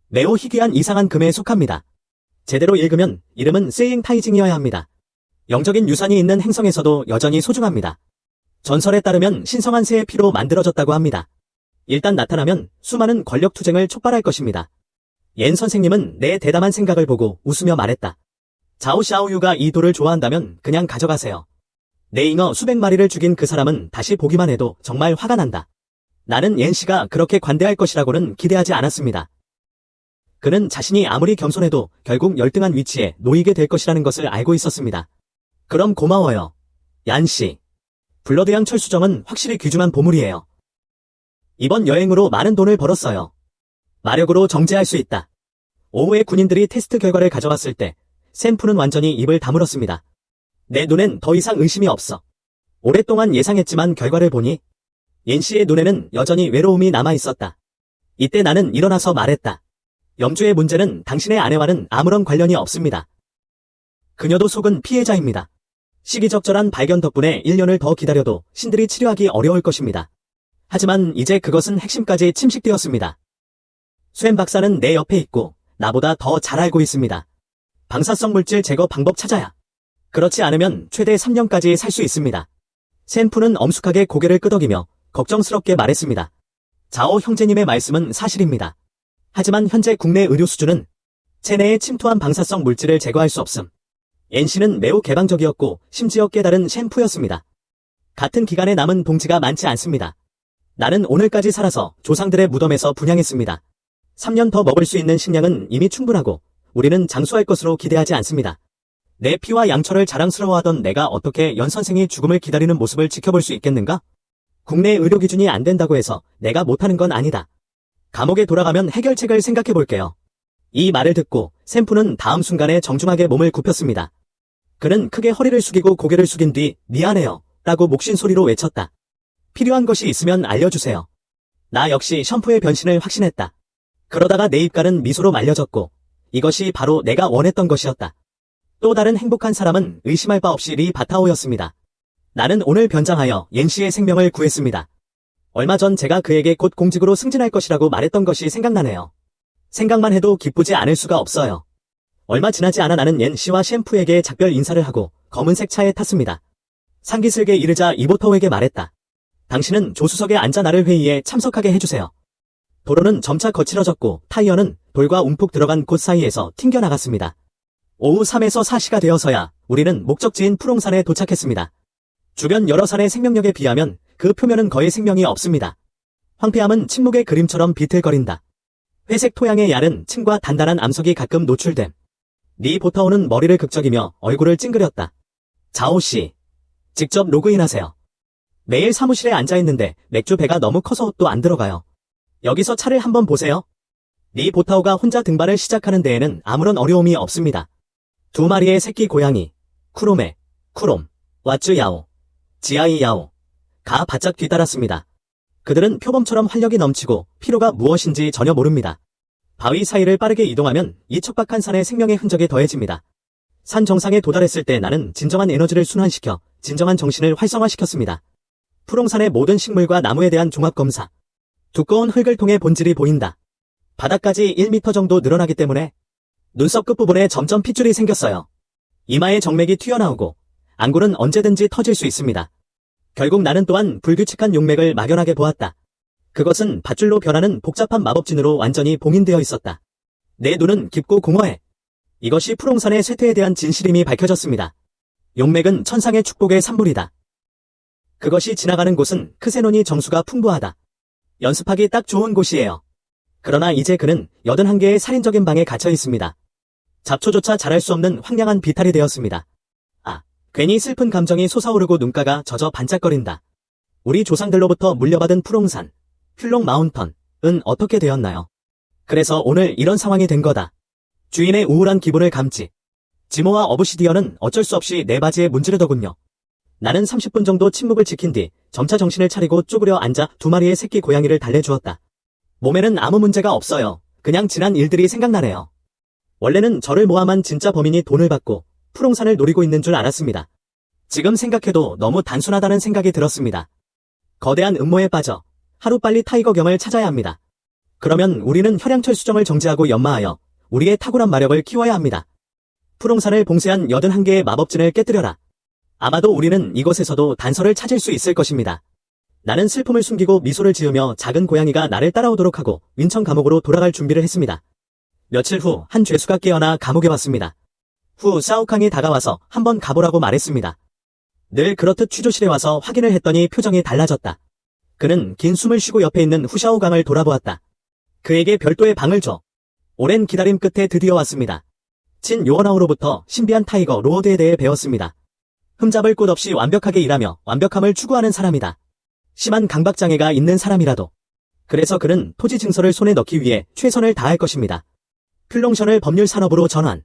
매우 희귀한 이상한 금에 속합니다. 제대로 읽으면 이름은 세잉 타이징이어야 합니다. 영적인 유산이 있는 행성에서도 여전히 소중합니다. 전설에 따르면 신성한 새의 피로 만들어졌다고 합니다. 일단 나타나면 수많은 권력 투쟁을 촉발할 것입니다. 옌 선생님은 내 대담한 생각을 보고 웃으며 말했다. 자오 샤오유가 이 돌을 좋아한다면 그냥 가져가세요. 내 잉어 수백 마리를 죽인 그 사람은 다시 보기만 해도 정말 화가 난다. 나는 옌 씨가 그렇게 관대할 것이라고는 기대하지 않았습니다. 그는 자신이 아무리 겸손해도 결국 열등한 위치에 놓이게 될 것이라는 것을 알고 있었습니다. 그럼 고마워요. 얀 씨. 블러드양 철수정은 확실히 귀중한 보물이에요. 이번 여행으로 많은 돈을 벌었어요. 마력으로 정제할 수 있다. 오후에 군인들이 테스트 결과를 가져왔을 때 샘프는 완전히 입을 다물었습니다. 내 눈엔 더 이상 의심이 없어. 오랫동안 예상했지만 결과를 보니 옌 씨의 눈에는 여전히 외로움이 남아있었다. 이때 나는 일어나서 말했다. 염주의 문제는 당신의 아내와는 아무런 관련이 없습니다. 그녀도 속은 피해자입니다. 시기적절한 발견 덕분에 1년을 더 기다려도 신들이 치료하기 어려울 것입니다. 하지만 이제 그것은 핵심까지 침식되었습니다. 쇤 박사는 내 옆에 있고 나보다 더 잘 알고 있습니다. 방사성 물질 제거 방법 찾아야. 그렇지 않으면 최대 3년까지 살 수 있습니다. 샘프는 엄숙하게 고개를 끄덕이며 걱정스럽게 말했습니다. 자오 형제님의 말씀은 사실입니다. 하지만 현재 국내 의료 수준은 체내에 침투한 방사성 물질을 제거할 수 없음. 옌 씨는 매우 개방적이었고 심지어 깨달은 샘프였습니다. 같은 기간에 남은 동지가 많지 않습니다. 나는 오늘까지 살아서 조상들의 무덤에서 분양했습니다. 3년 더 먹을 수 있는 식량은 이미 충분하고 우리는 장수할 것으로 기대하지 않습니다. 내 피와 양철을 자랑스러워하던 내가 어떻게 연 선생이 죽음을 기다리는 모습을 지켜볼 수 있겠는가? 국내 의료 기준이 안 된다고 해서 내가 못하는 건 아니다. 감옥에 돌아가면 해결책을 생각해 볼게요. 이 말을 듣고 샘프는 다음 순간에 정중하게 몸을 굽혔습니다. 그는 크게 허리를 숙이고 고개를 숙인 뒤 미안해요 라고 목신 소리로 외쳤다. 필요한 것이 있으면 알려주세요. 나 역시 샴푸의 변신을 확신했다. 그러다가 내 입가는 미소로 말려졌고 이것이 바로 내가 원했던 것이었다. 또 다른 행복한 사람은 의심할 바 없이 리 바타오였습니다. 나는 오늘 변장하여 옌 씨의 생명을 구했습니다. 얼마 전 제가 그에게 곧 공직으로 승진할 것이라고 말했던 것이 생각나네요. 생각만 해도 기쁘지 않을 수가 없어요. 얼마 지나지 않아 나는 옌 씨와 샘프에게 작별 인사를 하고 검은색 차에 탔습니다. 상기슬게 이르자 이보터에게 말했다. 당신은 조수석에 앉아 나를 회의에 참석하게 해주세요. 도로는 점차 거칠어졌고 타이어는 돌과 움푹 들어간 곳 사이에서 튕겨나갔습니다. 오후 3에서 4시가 되어서야 우리는 목적지인 푸롱산에 도착했습니다. 주변 여러 산의 생명력에 비하면 그 표면은 거의 생명이 없습니다. 황폐함은 침묵의 그림처럼 비틀거린다. 회색 토양의 얇은 층과 단단한 암석이 가끔 노출됨. 리 보타오는 머리를 극적이며 얼굴을 찡그렸다. 자오씨. 직접 로그인하세요. 매일 사무실에 앉아있는데 맥주 배가 너무 커서 옷도 안 들어가요. 여기서 차를 한번 보세요. 리 보타오가 혼자 등반을 시작하는 데에는 아무런 어려움이 없습니다. 2마리의 새끼 고양이, 쿠로메, 쿠롬, 왓츠 야오, 지아이 야오, 가 바짝 뒤따랐습니다. 그들은 표범처럼 활력이 넘치고 피로가 무엇인지 전혀 모릅니다. 바위 사이를 빠르게 이동하면 이 척박한 산의 생명의 흔적이 더해집니다. 산 정상에 도달했을 때 나는 진정한 에너지를 순환시켜 진정한 정신을 활성화시켰습니다. 푸롱산의 모든 식물과 나무에 대한 종합검사. 두꺼운 흙을 통해 본질이 보인다. 바닥까지 1m 정도 늘어나기 때문에 눈썹 끝부분에 점점 핏줄이 생겼어요. 이마에 정맥이 튀어나오고 안골은 언제든지 터질 수 있습니다. 결국 나는 또한 불규칙한 용맥을 막연하게 보았다. 그것은 밧줄로 변하는 복잡한 마법진으로 완전히 봉인되어 있었다. 내 눈은 깊고 공허해. 이것이 푸롱산의 쇠퇴에 대한 진실임이 밝혀졌습니다. 용맥은 천상의 축복의 산물이다. 그것이 지나가는 곳은 크세논이 정수가 풍부하다. 연습하기 딱 좋은 곳이에요. 그러나 이제 그는 81개의 살인적인 방에 갇혀 있습니다. 잡초조차 자랄 수 없는 황량한 비탈이 되었습니다. 아, 괜히 슬픈 감정이 솟아오르고 눈가가 젖어 반짝거린다. 우리 조상들로부터 물려받은 푸롱산, 휠록 마운턴은 어떻게 되었나요? 그래서 오늘 이런 상황이 된 거다. 주인의 우울한 기분을 감지. 지모와 어부시디언은 어쩔 수 없이 내 바지에 문지르더군요. 나는 30분 정도 침묵을 지킨 뒤 점차 정신을 차리고 쪼그려 앉아 2마리의 새끼 고양이를 달래주었다. 몸에는 아무 문제가 없어요. 그냥 지난 일들이 생각나네요. 원래는 저를 모함한 진짜 범인이 돈을 받고 푸롱산을 노리고 있는 줄 알았습니다. 지금 생각해도 너무 단순하다는 생각이 들었습니다. 거대한 음모에 빠져 하루빨리 타이거경을 찾아야 합니다. 그러면 우리는 혈양철 수정을 정지하고 연마하여 우리의 탁월한 마력을 키워야 합니다. 푸롱산을 봉쇄한 81개의 마법진을 깨뜨려라. 아마도 우리는 이곳에서도 단서를 찾을 수 있을 것입니다. 나는 슬픔을 숨기고 미소를 지으며 작은 고양이가 나를 따라오도록 하고 윈청 감옥으로 돌아갈 준비를 했습니다. 며칠 후 한 죄수가 깨어나 감옥에 왔습니다. 후 샤오캉이 다가와서 한번 가보라고 말했습니다. 늘 그렇듯 취조실에 와서 확인을 했더니 표정이 달라졌다. 그는 긴 숨을 쉬고 옆에 있는 후샤오강을 돌아보았다. 그에게 별도의 방을 줘. 오랜 기다림 끝에 드디어 왔습니다. 친 요원아우로부터 신비한 타이거 로어드에 대해 배웠습니다. 흠잡을 곳 없이 완벽하게 일하며 완벽함을 추구하는 사람이다. 심한 강박장애가 있는 사람이라도. 그래서 그는 토지 증서를 손에 넣기 위해 최선을 다할 것입니다. 플롱션을 법률 산업으로 전환.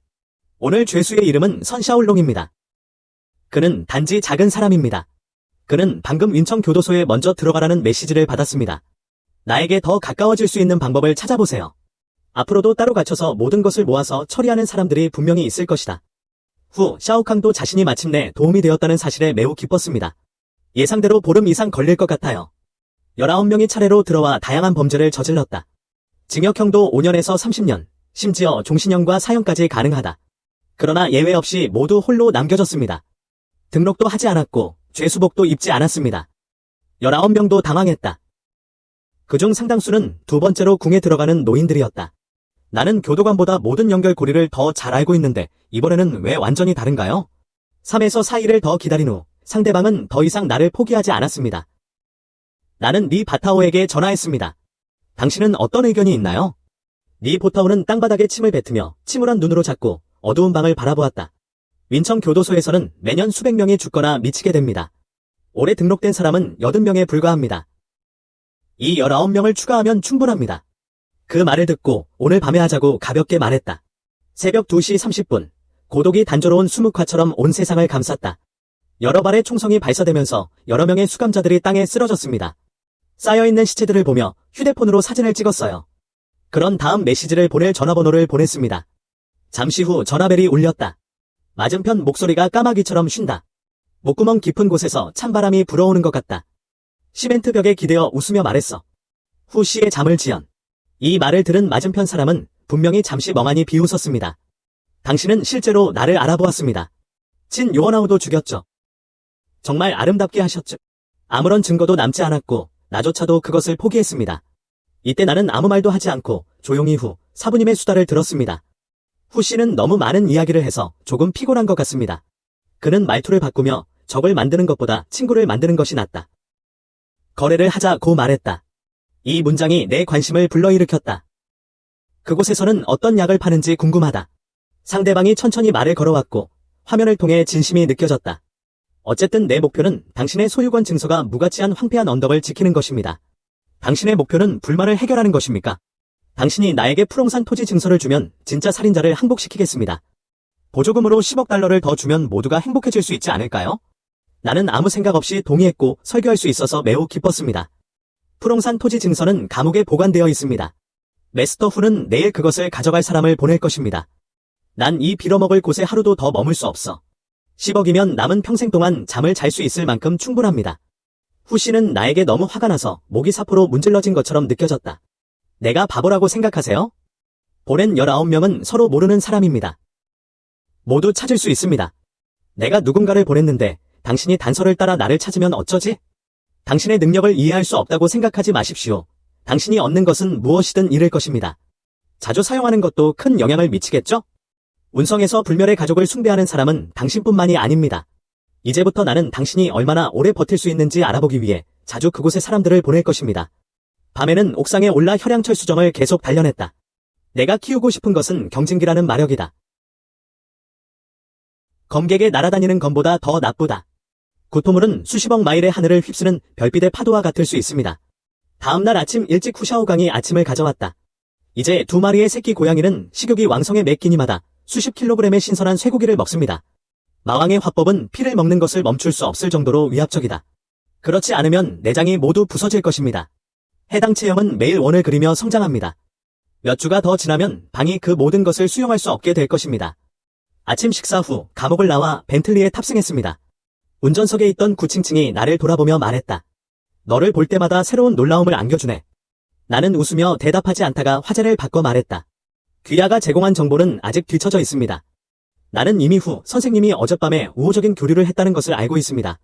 오늘 죄수의 이름은 선샤울롱입니다. 그는 단지 작은 사람입니다. 그는 방금 윈청 교도소에 먼저 들어가라는 메시지를 받았습니다. 나에게 더 가까워질 수 있는 방법을 찾아보세요. 앞으로도 따로 갇혀서 모든 것을 모아서 처리하는 사람들이 분명히 있을 것이다. 후 샤오캉도 자신이 마침내 도움이 되었다는 사실에 매우 기뻤습니다. 예상대로 보름 이상 걸릴 것 같아요. 19명이 차례로 들어와 다양한 범죄를 저질렀다. 징역형도 5년에서 30년, 심지어 종신형과 사형까지 가능하다. 그러나 예외 없이 모두 홀로 남겨졌습니다. 등록도 하지 않았고 죄수복도 입지 않았습니다. 19명도 당황했다. 그중 상당수는 두 번째로 궁에 들어가는 노인들이었다. 나는 교도관보다 모든 연결고리를 더 잘 알고 있는데 이번에는 왜 완전히 다른가요? 3에서 4일을 더 기다린 후 상대방은 더 이상 나를 포기하지 않았습니다. 나는 리 바타오에게 전화했습니다. 당신은 어떤 의견이 있나요? 리 보타오는 땅바닥에 침을 뱉으며 침울한 눈으로 자꾸 어두운 방을 바라보았다. 윈청 교도소에서는 매년 수백 명이 죽거나 미치게 됩니다. 올해 등록된 사람은 80명에 불과합니다. 이 19명을 추가하면 충분합니다. 그 말을 듣고 오늘 밤에 하자고 가볍게 말했다. 새벽 2시 30분, 고독이 단조로운 수묵화처럼 온 세상을 감쌌다. 여러 발의 총성이 발사되면서 여러 명의 수감자들이 땅에 쓰러졌습니다. 쌓여있는 시체들을 보며 휴대폰으로 사진을 찍었어요. 그런 다음 메시지를 보낼 전화번호를 보냈습니다. 잠시 후 전화벨이 울렸다. 맞은편 목소리가 까마귀처럼 쉰다. 목구멍 깊은 곳에서 찬바람이 불어오는 것 같다. 시멘트 벽에 기대어 웃으며 말했어. 후 씨의 잠을 지연. 이 말을 들은 맞은편 사람은 분명히 잠시 멍하니 비웃었습니다. 당신은 실제로 나를 알아보았습니다. 친 요원아우도 죽였죠. 정말 아름답게 하셨죠. 아무런 증거도 남지 않았고 나조차도 그것을 포기했습니다. 이때 나는 아무 말도 하지 않고 조용히 후 사부님의 수다를 들었습니다. 후 씨는 너무 많은 이야기를 해서 조금 피곤한 것 같습니다. 그는 말투를 바꾸며 적을 만드는 것보다 친구를 만드는 것이 낫다. 거래를 하자고 말했다. 이 문장이 내 관심을 불러일으켰다. 그곳에서는 어떤 약을 파는지 궁금하다. 상대방이 천천히 말을 걸어왔고 화면을 통해 진심이 느껴졌다. 어쨌든 내 목표는 당신의 소유권 증서가 무가치한 황폐한 언덕을 지키는 것입니다. 당신의 목표는 불만을 해결하는 것입니까? 당신이 나에게 푸롱산 토지 증서를 주면 진짜 살인자를 항복시키겠습니다. 보조금으로 10억 달러를 더 주면 모두가 행복해질 수 있지 않을까요? 나는 아무 생각 없이 동의했고 설교할 수 있어서 매우 기뻤습니다. 푸롱산 토지 증서는 감옥에 보관되어 있습니다. 메스터 후는 내일 그것을 가져갈 사람을 보낼 것입니다. 난 이 빌어먹을 곳에 하루도 더 머물 수 없어. 10억이면 남은 평생 동안 잠을 잘 수 있을 만큼 충분합니다. 후 씨는 나에게 너무 화가 나서 목이 사포로 문질러진 것처럼 느껴졌다. 내가 바보라고 생각하세요? 보낸 19명은 서로 모르는 사람입니다. 모두 찾을 수 있습니다. 내가 누군가를 보냈는데 당신이 단서를 따라 나를 찾으면 어쩌지? 당신의 능력을 이해할 수 없다고 생각하지 마십시오. 당신이 얻는 것은 무엇이든 잃을 것입니다. 자주 사용하는 것도 큰 영향을 미치겠죠? 운성에서 불멸의 가족을 숭배하는 사람은 당신뿐만이 아닙니다. 이제부터 나는 당신이 얼마나 오래 버틸 수 있는지 알아보기 위해 자주 그곳에 사람들을 보낼 것입니다. 밤에는 옥상에 올라 혈양철수정을 계속 단련했다. 내가 키우고 싶은 것은 경진기라는 마력이다. 검객에 날아다니는 검보다 더 나쁘다. 구토물은 수십억 마일의 하늘을 휩쓰는 별빛의 파도와 같을 수 있습니다. 다음날 아침 일찍 후샤오강이 아침을 가져왔다. 이제 2마리의 새끼 고양이는 식욕이 왕성해 매 끼니마다 수십 킬로그램의 신선한 쇠고기를 먹습니다. 마왕의 화법은 피를 먹는 것을 멈출 수 없을 정도로 위압적이다. 그렇지 않으면 내장이 모두 부서질 것입니다. 해당 체형은 매일 원을 그리며 성장합니다. 몇 주가 더 지나면 방이 그 모든 것을 수용할 수 없게 될 것입니다. 아침 식사 후 감옥을 나와 벤틀리에 탑승했습니다. 운전석에 있던 구칭칭이 나를 돌아보며 말했다. 너를 볼 때마다 새로운 놀라움을 안겨주네. 나는 웃으며 대답하지 않다가 화제를 바꿔 말했다. 귀하가 제공한 정보는 아직 뒤처져 있습니다. 나는 이미 후 선생님이 어젯밤에 우호적인 교류를 했다는 것을 알고 있습니다.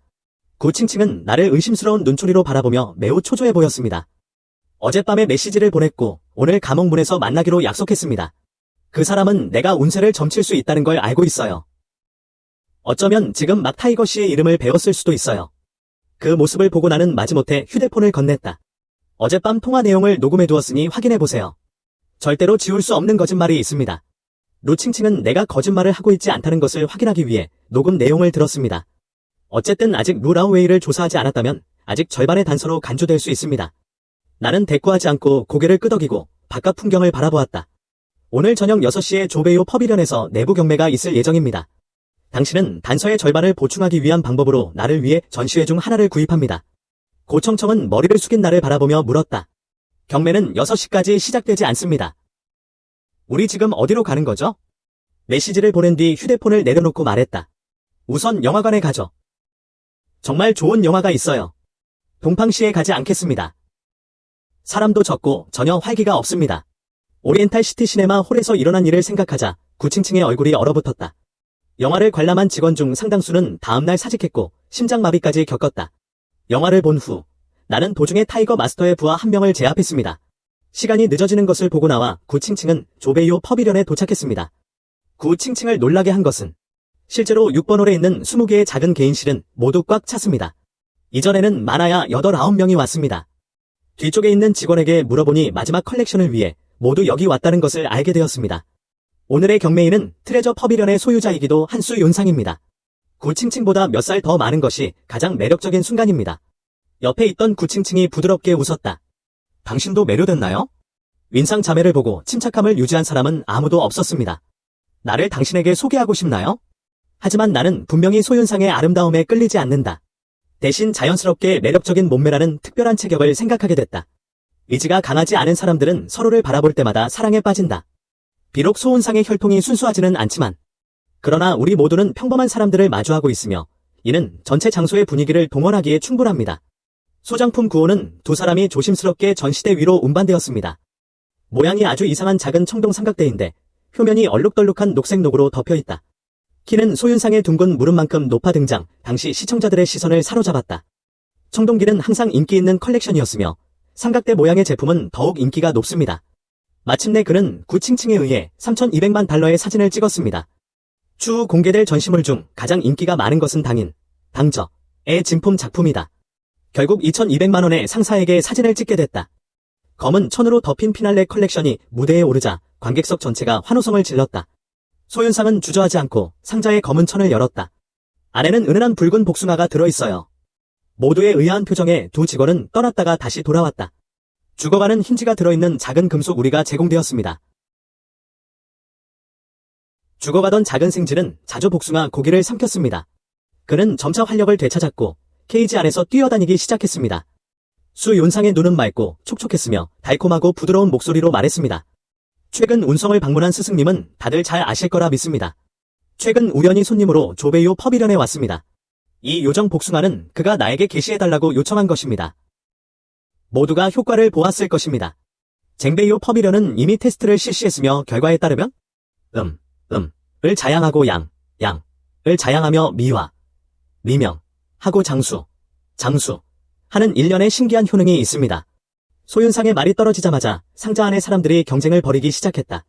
구칭칭은 나를 의심스러운 눈초리로 바라보며 매우 초조해 보였습니다. 어젯밤에 메시지를 보냈고 오늘 감옥 문에서 만나기로 약속했습니다. 그 사람은 내가 운세를 점칠 수 있다는 걸 알고 있어요. 어쩌면 지금 막 타이거 씨의 이름을 배웠을 수도 있어요. 그 모습을 보고 나는 마지못해 휴대폰을 건넸다. 어젯밤 통화 내용을 녹음해 두었으니 확인해 보세요. 절대로 지울 수 없는 거짓말이 있습니다. 루칭칭은 내가 거짓말을 하고 있지 않다는 것을 확인하기 위해 녹음 내용을 들었습니다. 어쨌든 아직 루라우웨이를 조사하지 않았다면 아직 절반의 단서로 간주될 수 있습니다. 나는 대꾸하지 않고 고개를 끄덕이고 바깥 풍경을 바라보았다. 오늘 저녁 6시에 조베이오 퍼비련에서 내부 경매가 있을 예정입니다. 당신은 단서의 절반을 보충하기 위한 방법으로 나를 위해 전시회 중 하나를 구입합니다. 고청청은 머리를 숙인 나를 바라보며 물었다. 경매는 6시까지 시작되지 않습니다. 우리 지금 어디로 가는 거죠? 메시지를 보낸 뒤 휴대폰을 내려놓고 말했다. 우선 영화관에 가죠. 정말 좋은 영화가 있어요. 동팡시에 가지 않겠습니다. 사람도 적고 전혀 활기가 없습니다. 오리엔탈 시티 시네마 홀에서 일어난 일을 생각하자 구칭칭의 얼굴이 얼어붙었다. 영화를 관람한 직원 중 상당수는 다음날 사직했고 심장마비까지 겪었다. 영화를 본 후 나는 도중에 타이거 마스터의 부하 한 명을 제압했습니다. 시간이 늦어지는 것을 보고 나와 구칭칭은 조베이오 퍼비련에 도착했습니다. 구칭칭을 놀라게 한 것은 실제로 6번 홀에 있는 20개의 작은 개인실은 모두 꽉 찼습니다. 이전에는 많아야 8, 9명이 왔습니다. 뒤쪽에 있는 직원에게 물어보니 마지막 컬렉션을 위해 모두 여기 왔다는 것을 알게 되었습니다. 오늘의 경매인은 트레저 퍼비련의 소유자이기도 한수 윤상입니다. 구칭칭보다 몇 살 더 많은 것이 가장 매력적인 순간입니다. 옆에 있던 구칭칭이 부드럽게 웃었다. 당신도 매료됐나요? 윈상 자매를 보고 침착함을 유지한 사람은 아무도 없었습니다. 나를 당신에게 소개하고 싶나요? 하지만 나는 분명히 소윤상의 아름다움에 끌리지 않는다. 대신 자연스럽게 매력적인 몸매라는 특별한 체격을 생각하게 됐다. 의지가 강하지 않은 사람들은 서로를 바라볼 때마다 사랑에 빠진다. 비록 소은상의 혈통이 순수하지는 않지만 그러나 우리 모두는 평범한 사람들을 마주하고 있으며 이는 전체 장소의 분위기를 동원하기에 충분합니다. 소장품 구호는 두 사람이 조심스럽게 전시대 위로 운반되었습니다. 모양이 아주 이상한 작은 청동 삼각대인데 표면이 얼룩덜룩한 녹색 녹으로 덮여있다. 키는 소윤상의 둥근 무릎만큼 높아 등장, 당시 시청자들의 시선을 사로잡았다. 청동기는 항상 인기 있는 컬렉션이었으며 삼각대 모양의 제품은 더욱 인기가 높습니다. 마침내 그는 구칭칭에 의해 3,200만 달러의 사진을 찍었습니다. 추후 공개될 전시물 중 가장 인기가 많은 것은 당저의 진품 작품이다. 결국 2,200만 원의 상사에게 사진을 찍게 됐다. 검은 천으로 덮인 피날레 컬렉션이 무대에 오르자 관객석 전체가 환호성을 질렀다. 소윤상은 주저하지 않고 상자의 검은 천을 열었다. 안에는 은은한 붉은 복숭아가 들어있어요. 모두의 의아한 표정에 두 직원은 떠났다가 다시 돌아왔다. 죽어가는 힌지가 들어있는 작은 금속 우리가 제공되었습니다. 죽어가던 작은 생쥐는 자주 복숭아 고기를 삼켰습니다. 그는 점차 활력을 되찾았고 케이지 안에서 뛰어다니기 시작했습니다. 수윤상의 눈은 맑고 촉촉했으며 달콤하고 부드러운 목소리로 말했습니다. 최근 운성을 방문한 스승님은 다들 잘 아실 거라 믿습니다. 최근 우연히 손님으로 조베이오 퍼비련에 왔습니다. 이 요정 복숭아는 그가 나에게 게시해달라고 요청한 것입니다. 모두가 효과를 보았을 것입니다. 쟁베이오 퍼비련은 이미 테스트를 실시했으며 결과에 따르면 을 자양하고 을 자양하며 미화, 미명, 하고 장수 하는 일련의 신기한 효능이 있습니다. 소윤상의 말이 떨어지자마자 상자 안의 사람들이 경쟁을 벌이기 시작했다.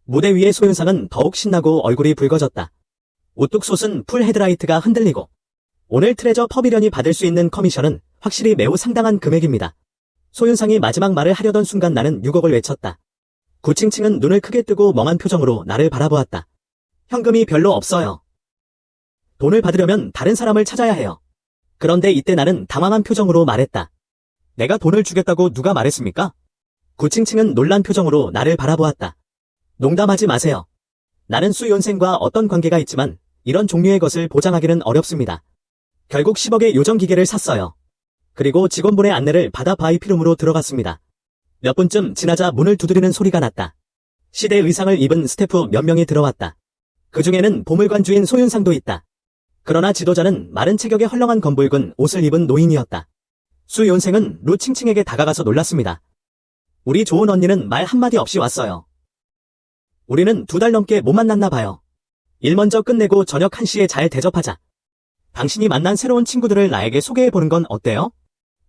무대 위의 소윤상은 더욱 신나고 얼굴이 붉어졌다. 우뚝 솟은 풀 헤드라이트가 흔들리고 오늘 트레저 퍼비련이 받을 수 있는 커미션은 확실히 매우 상당한 금액입니다. 소윤상이 마지막 말을 하려던 순간 나는 6억을 외쳤다. 구칭칭은 눈을 크게 뜨고 멍한 표정으로 나를 바라보았다. 현금이 별로 없어요. 돈을 받으려면 다른 사람을 찾아야 해요. 그런데 이때 나는 당황한 표정으로 말했다. 내가 돈을 주겠다고 누가 말했습니까? 구칭칭은 놀란 표정으로 나를 바라보았다. 농담하지 마세요. 나는 수연생과 어떤 관계가 있지만 이런 종류의 것을 보장하기는 어렵습니다. 결국 10억의 요정기계를 샀어요. 그리고 직원분의 안내를 받아 바이피룸으로 들어갔습니다. 몇 분쯤 지나자 문을 두드리는 소리가 났다. 시대 의상을 입은 스태프 몇 명이 들어왔다. 그 중에는 보물관주인 소윤상도 있다. 그러나 지도자는 마른 체격에 헐렁한 검붉은 옷을 입은 노인이었다. 수윤생은 루칭칭에게 다가가서 놀랐습니다. 우리 좋은 언니는 말 한마디 없이 왔어요. 우리는 2달 넘게 못 만났나 봐요. 일 먼저 끝내고 저녁 1시에 잘 대접하자. 당신이 만난 새로운 친구들을 나에게 소개해보는 건 어때요?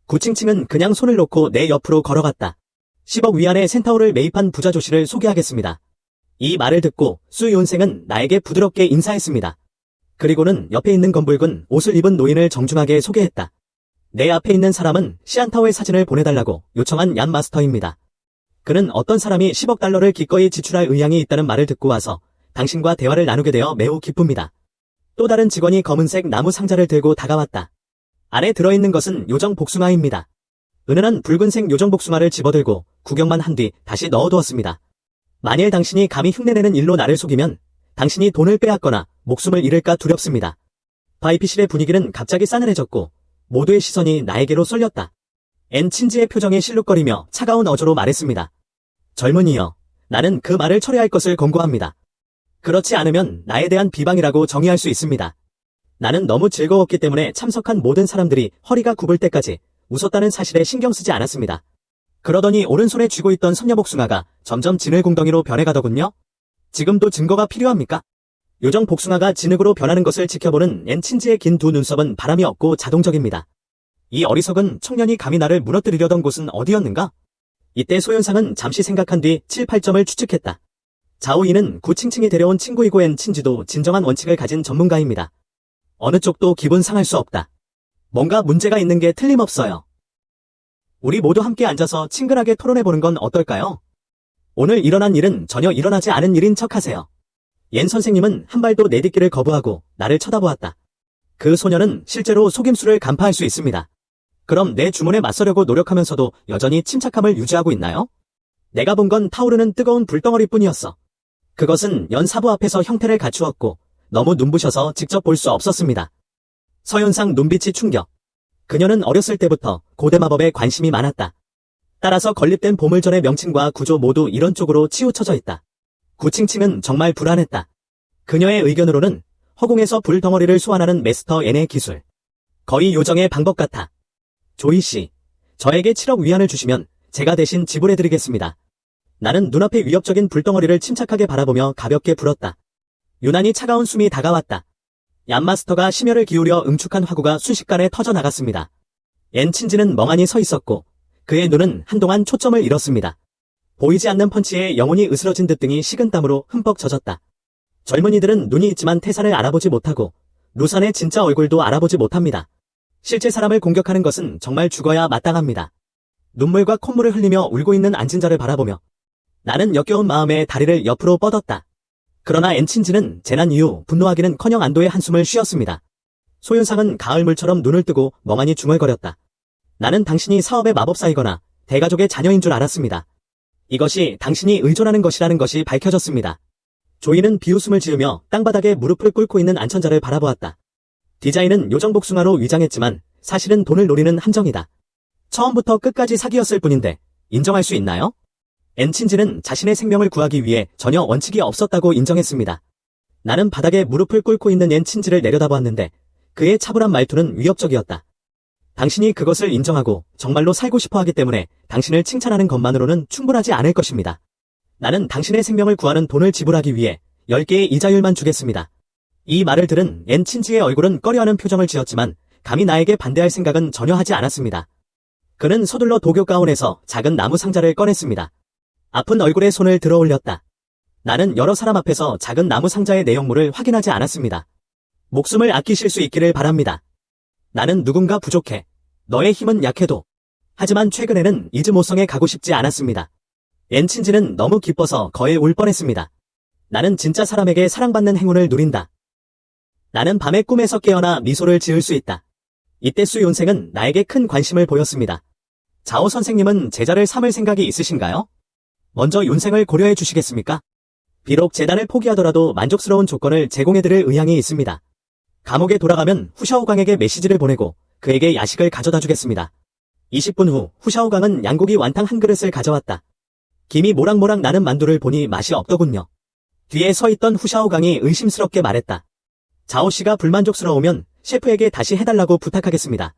구칭칭은 그냥 손을 놓고 내 옆으로 걸어갔다. 10억 위안의 센타우를 매입한 부자 조씨를 소개하겠습니다. 이 말을 듣고 수윤생은 나에게 부드럽게 인사했습니다. 그리고는 옆에 있는 검붉은 옷을 입은 노인을 정중하게 소개했다. 내 앞에 있는 사람은 시안타오의 사진을 보내달라고 요청한 얀 마스터입니다. 그는 어떤 사람이 10억 달러를 기꺼이 지출할 의향이 있다는 말을 듣고 와서 당신과 대화를 나누게 되어 매우 기쁩니다. 또 다른 직원이 검은색 나무 상자를 들고 다가왔다. 안에 들어있는 것은 요정 복숭아입니다. 은은한 붉은색 요정 복숭아를 집어들고 구경만 한 뒤 다시 넣어두었습니다. 만일 당신이 감히 흉내내는 일로 나를 속이면 당신이 돈을 빼앗거나 목숨을 잃을까 두렵습니다. 바이피실의 분위기는 갑자기 싸늘해졌고 모두의 시선이 나에게로 쏠렸다. 앤 친지의 표정이 실룩거리며 차가운 어조로 말했습니다. 젊은이여, 나는 그 말을 철회할 것을 권고합니다. 그렇지 않으면 나에 대한 비방이라고 정의할 수 있습니다. 나는 너무 즐거웠기 때문에 참석한 모든 사람들이 허리가 굽을 때까지 웃었다는 사실에 신경 쓰지 않았습니다. 그러더니 오른손에 쥐고 있던 선녀복숭아가 점점 진흙궁덩이로 변해가더군요. 지금도 증거가 필요합니까? 요정 복숭아가 진흙으로 변하는 것을 지켜보는 앤 친지의 긴 두 눈썹은 바람이 없고 자동적입니다. 이 어리석은 청년이 감히 나를 무너뜨리려던 곳은 어디였는가? 이때 소윤상은 잠시 생각한 뒤 7, 8점을 추측했다. 자오이는 구칭칭이 데려온 친구이고 앤 친지도 진정한 원칙을 가진 전문가입니다. 어느 쪽도 기분 상할 수 없다. 뭔가 문제가 있는 게 틀림없어요. 우리 모두 함께 앉아서 친근하게 토론해보는 건 어떨까요? 오늘 일어난 일은 전혀 일어나지 않은 일인 척하세요. 옌 선생님은 한 발도 내딛기를 거부하고 나를 쳐다보았다. 그 소녀는 실제로 속임수를 간파할 수 있습니다. 그럼 내 주문에 맞서려고 노력하면서도 여전히 침착함을 유지하고 있나요? 내가 본 건 타오르는 뜨거운 불덩어리뿐이었어. 그것은 연 사부 앞에서 형태를 갖추었고 너무 눈부셔서 직접 볼 수 없었습니다. 서윤상 눈빛이 충격. 그녀는 어렸을 때부터 고대 마법에 관심이 많았다. 따라서 건립된 보물전의 명칭과 구조 모두 이런 쪽으로 치우쳐져 있다. 구칭칭은 정말 불안했다. 그녀의 의견으로는 허공에서 불덩어리를 소환하는 메스터 N의 기술. 거의 요정의 방법 같아. 조이씨, 저에게 7억 위안을 주시면 제가 대신 지불해드리겠습니다. 나는 눈앞의 위협적인 불덩어리를 침착하게 바라보며 가볍게 불었다. 유난히 차가운 숨이 다가왔다. 얀마스터가 심혈을 기울여 응축한 화구가 순식간에 터져나갔습니다. 앤 친지는 멍하니 서 있었고 그의 눈은 한동안 초점을 잃었습니다. 보이지 않는 펀치에 영혼이 으스러진 듯 등이 식은땀으로 흠뻑 젖었다. 젊은이들은 눈이 있지만 태산을 알아보지 못하고 루산의 진짜 얼굴도 알아보지 못합니다. 실제 사람을 공격하는 것은 정말 죽어야 마땅합니다. 눈물과 콧물을 흘리며 울고 있는 안진자를 바라보며 나는 역겨운 마음에 다리를 옆으로 뻗었다. 그러나 엔친지는 재난 이후 분노하기는커녕 안도의 한숨을 쉬었습니다. 소윤상은 가을물처럼 눈을 뜨고 멍하니 중얼거렸다. 나는 당신이 사업의 마법사이거나 대가족의 자녀인 줄 알았습니다. 이것이 당신이 의존하는 것이라는 것이 밝혀졌습니다. 조이는 비웃음을 지으며 땅바닥에 무릎을 꿇고 있는 안천자를 바라보았다. 디자인은 요정복숭아로 위장했지만 사실은 돈을 노리는 함정이다. 처음부터 끝까지 사기였을 뿐인데 인정할 수 있나요? 엔친지는 자신의 생명을 구하기 위해 전혀 원칙이 없었다고 인정했습니다. 나는 바닥에 무릎을 꿇고 있는 엔친지를 내려다보았는데 그의 차분한 말투는 위협적이었다. 당신이 그것을 인정하고 정말로 살고 싶어 하기 때문에 당신을 칭찬하는 것만으로는 충분하지 않을 것입니다. 나는 당신의 생명을 구하는 돈을 지불하기 위해 10개의 이자율만 주겠습니다. 이 말을 들은 엔친지의 얼굴은 꺼려하는 표정을 지었지만 감히 나에게 반대할 생각은 전혀 하지 않았습니다. 그는 서둘러 도교 가운에서 작은 나무 상자를 꺼냈습니다. 아픈 얼굴에 손을 들어 올렸다. 나는 여러 사람 앞에서 작은 나무 상자의 내용물을 확인하지 않았습니다. 목숨을 아끼실 수 있기를 바랍니다. 나는 누군가 부족해. 너의 힘은 약해도. 하지만 최근에는 이즈모성에 가고 싶지 않았습니다. 엔친지는 너무 기뻐서 거의 울 뻔했습니다. 나는 진짜 사람에게 사랑받는 행운을 누린다. 나는 밤에 꿈에서 깨어나 미소를 지을 수 있다. 이때 수 윤생은 나에게 큰 관심을 보였습니다. 자오 선생님은 제자를 삼을 생각이 있으신가요? 먼저 윤생을 고려해 주시겠습니까? 비록 재단을 포기하더라도 만족스러운 조건을 제공해드릴 의향이 있습니다. 감옥에 돌아가면 후샤오강에게 메시지를 보내고 그에게 야식을 가져다 주겠습니다. 20분 후 후샤오강은 양고기 완탕 한 그릇을 가져왔다. 김이 모락모락 나는 만두를 보니 맛이 없더군요. 뒤에 서 있던 후샤오강이 의심스럽게 말했다. 자오씨가 불만족스러우면 셰프에게 다시 해달라고 부탁하겠습니다.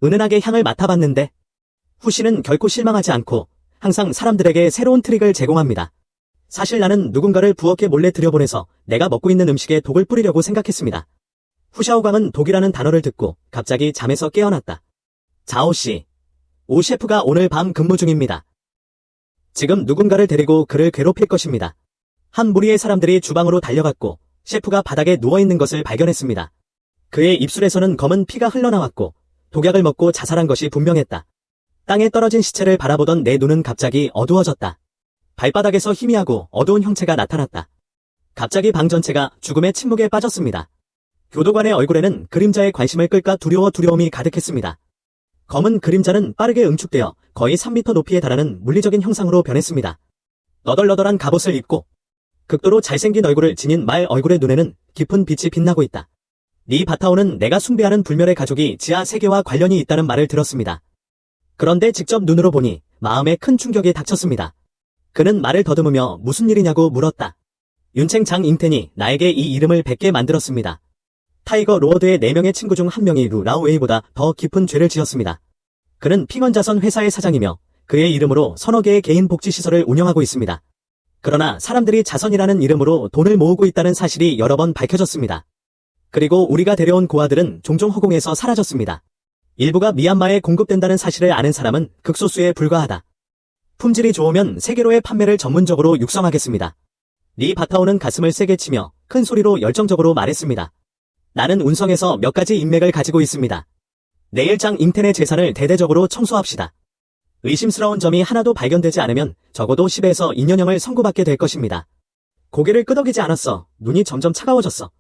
은은하게 향을 맡아봤는데 후씨는 결코 실망하지 않고 항상 사람들에게 새로운 트릭을 제공합니다. 사실 나는 누군가를 부엌에 몰래 들여보내서 내가 먹고 있는 음식에 독을 뿌리려고 생각했습니다. 후샤오강은 독이라는 단어를 듣고 갑자기 잠에서 깨어났다. 자오씨, 오 셰프가 오늘 밤 근무 중입니다. 지금 누군가를 데리고 그를 괴롭힐 것입니다. 한 무리의 사람들이 주방으로 달려갔고 셰프가 바닥에 누워있는 것을 발견했습니다. 그의 입술에서는 검은 피가 흘러나왔고 독약을 먹고 자살한 것이 분명했다. 땅에 떨어진 시체를 바라보던 내 눈은 갑자기 어두워졌다. 발바닥에서 희미하고 어두운 형체가 나타났다. 갑자기 방 전체가 죽음의 침묵에 빠졌습니다. 교도관의 얼굴에는 그림자의 관심을 끌까 두려움이 가득했습니다. 검은 그림자는 빠르게 응축되어 거의 3m 높이에 달하는 물리적인 형상으로 변했습니다. 너덜너덜한 갑옷을 입고 극도로 잘생긴 얼굴을 지닌 말 얼굴의 눈에는 깊은 빛이 빛나고 있다. 니 바타오는 내가 숭배하는 불멸의 가족이 지하 세계와 관련이 있다는 말을 들었습니다. 그런데 직접 눈으로 보니 마음에 큰 충격이 닥쳤습니다. 그는 말을 더듬으며 무슨 일이냐고 물었다. 윤챙 장 잉텐이 나에게 이 이름을 뱉게 만들었습니다. 타이거 로어드의 4명의 친구 중 한 명이 루 라오웨이보다 더 깊은 죄를 지었습니다. 그는 핑언자선 회사의 사장이며 그의 이름으로 서너 개의 개인 복지시설을 운영하고 있습니다. 그러나 사람들이 자선이라는 이름으로 돈을 모으고 있다는 사실이 여러 번 밝혀졌습니다. 그리고 우리가 데려온 고아들은 종종 허공에서 사라졌습니다. 일부가 미얀마에 공급된다는 사실을 아는 사람은 극소수에 불과하다. 품질이 좋으면 세계로의 판매를 전문적으로 육성하겠습니다. 리 바타오는 가슴을 세게 치며 큰 소리로 열정적으로 말했습니다. 나는 운성에서 몇 가지 인맥을 가지고 있습니다. 내일 장 잉텐의 재산을 대대적으로 청소합시다. 의심스러운 점이 하나도 발견되지 않으면 적어도 10에서 2년형을 선고받게 될 것입니다. 고개를 끄덕이지 않았어. 눈이 점점 차가워졌어.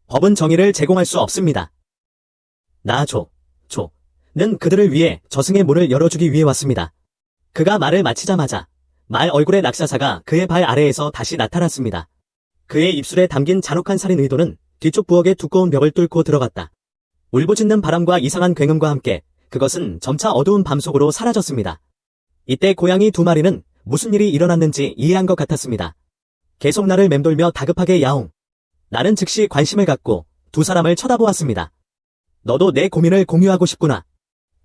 법은 정의를 제공할 수 없습니다. 는 그들을 위해 저승의 문을 열어주기 위해 왔습니다. 그가 말을 마치자마자 말 얼굴의 낙사사가 그의 발 아래에서 다시 나타났습니다. 그의 입술에 담긴 잔혹한 살인 의도는 뒤쪽 부엌의 두꺼운 벽을 뚫고 들어갔다. 울부짖는 바람과 이상한 굉음과 함께 그것은 점차 어두운 밤 속으로 사라졌습니다. 이때 고양이 2마리는 무슨 일이 일어났는지 이해한 것 같았습니다. 계속 나를 맴돌며 다급하게 야옹. 나는 즉시 관심을 갖고 두 사람을 쳐다보았습니다. 너도 내 고민을 공유하고 싶구나.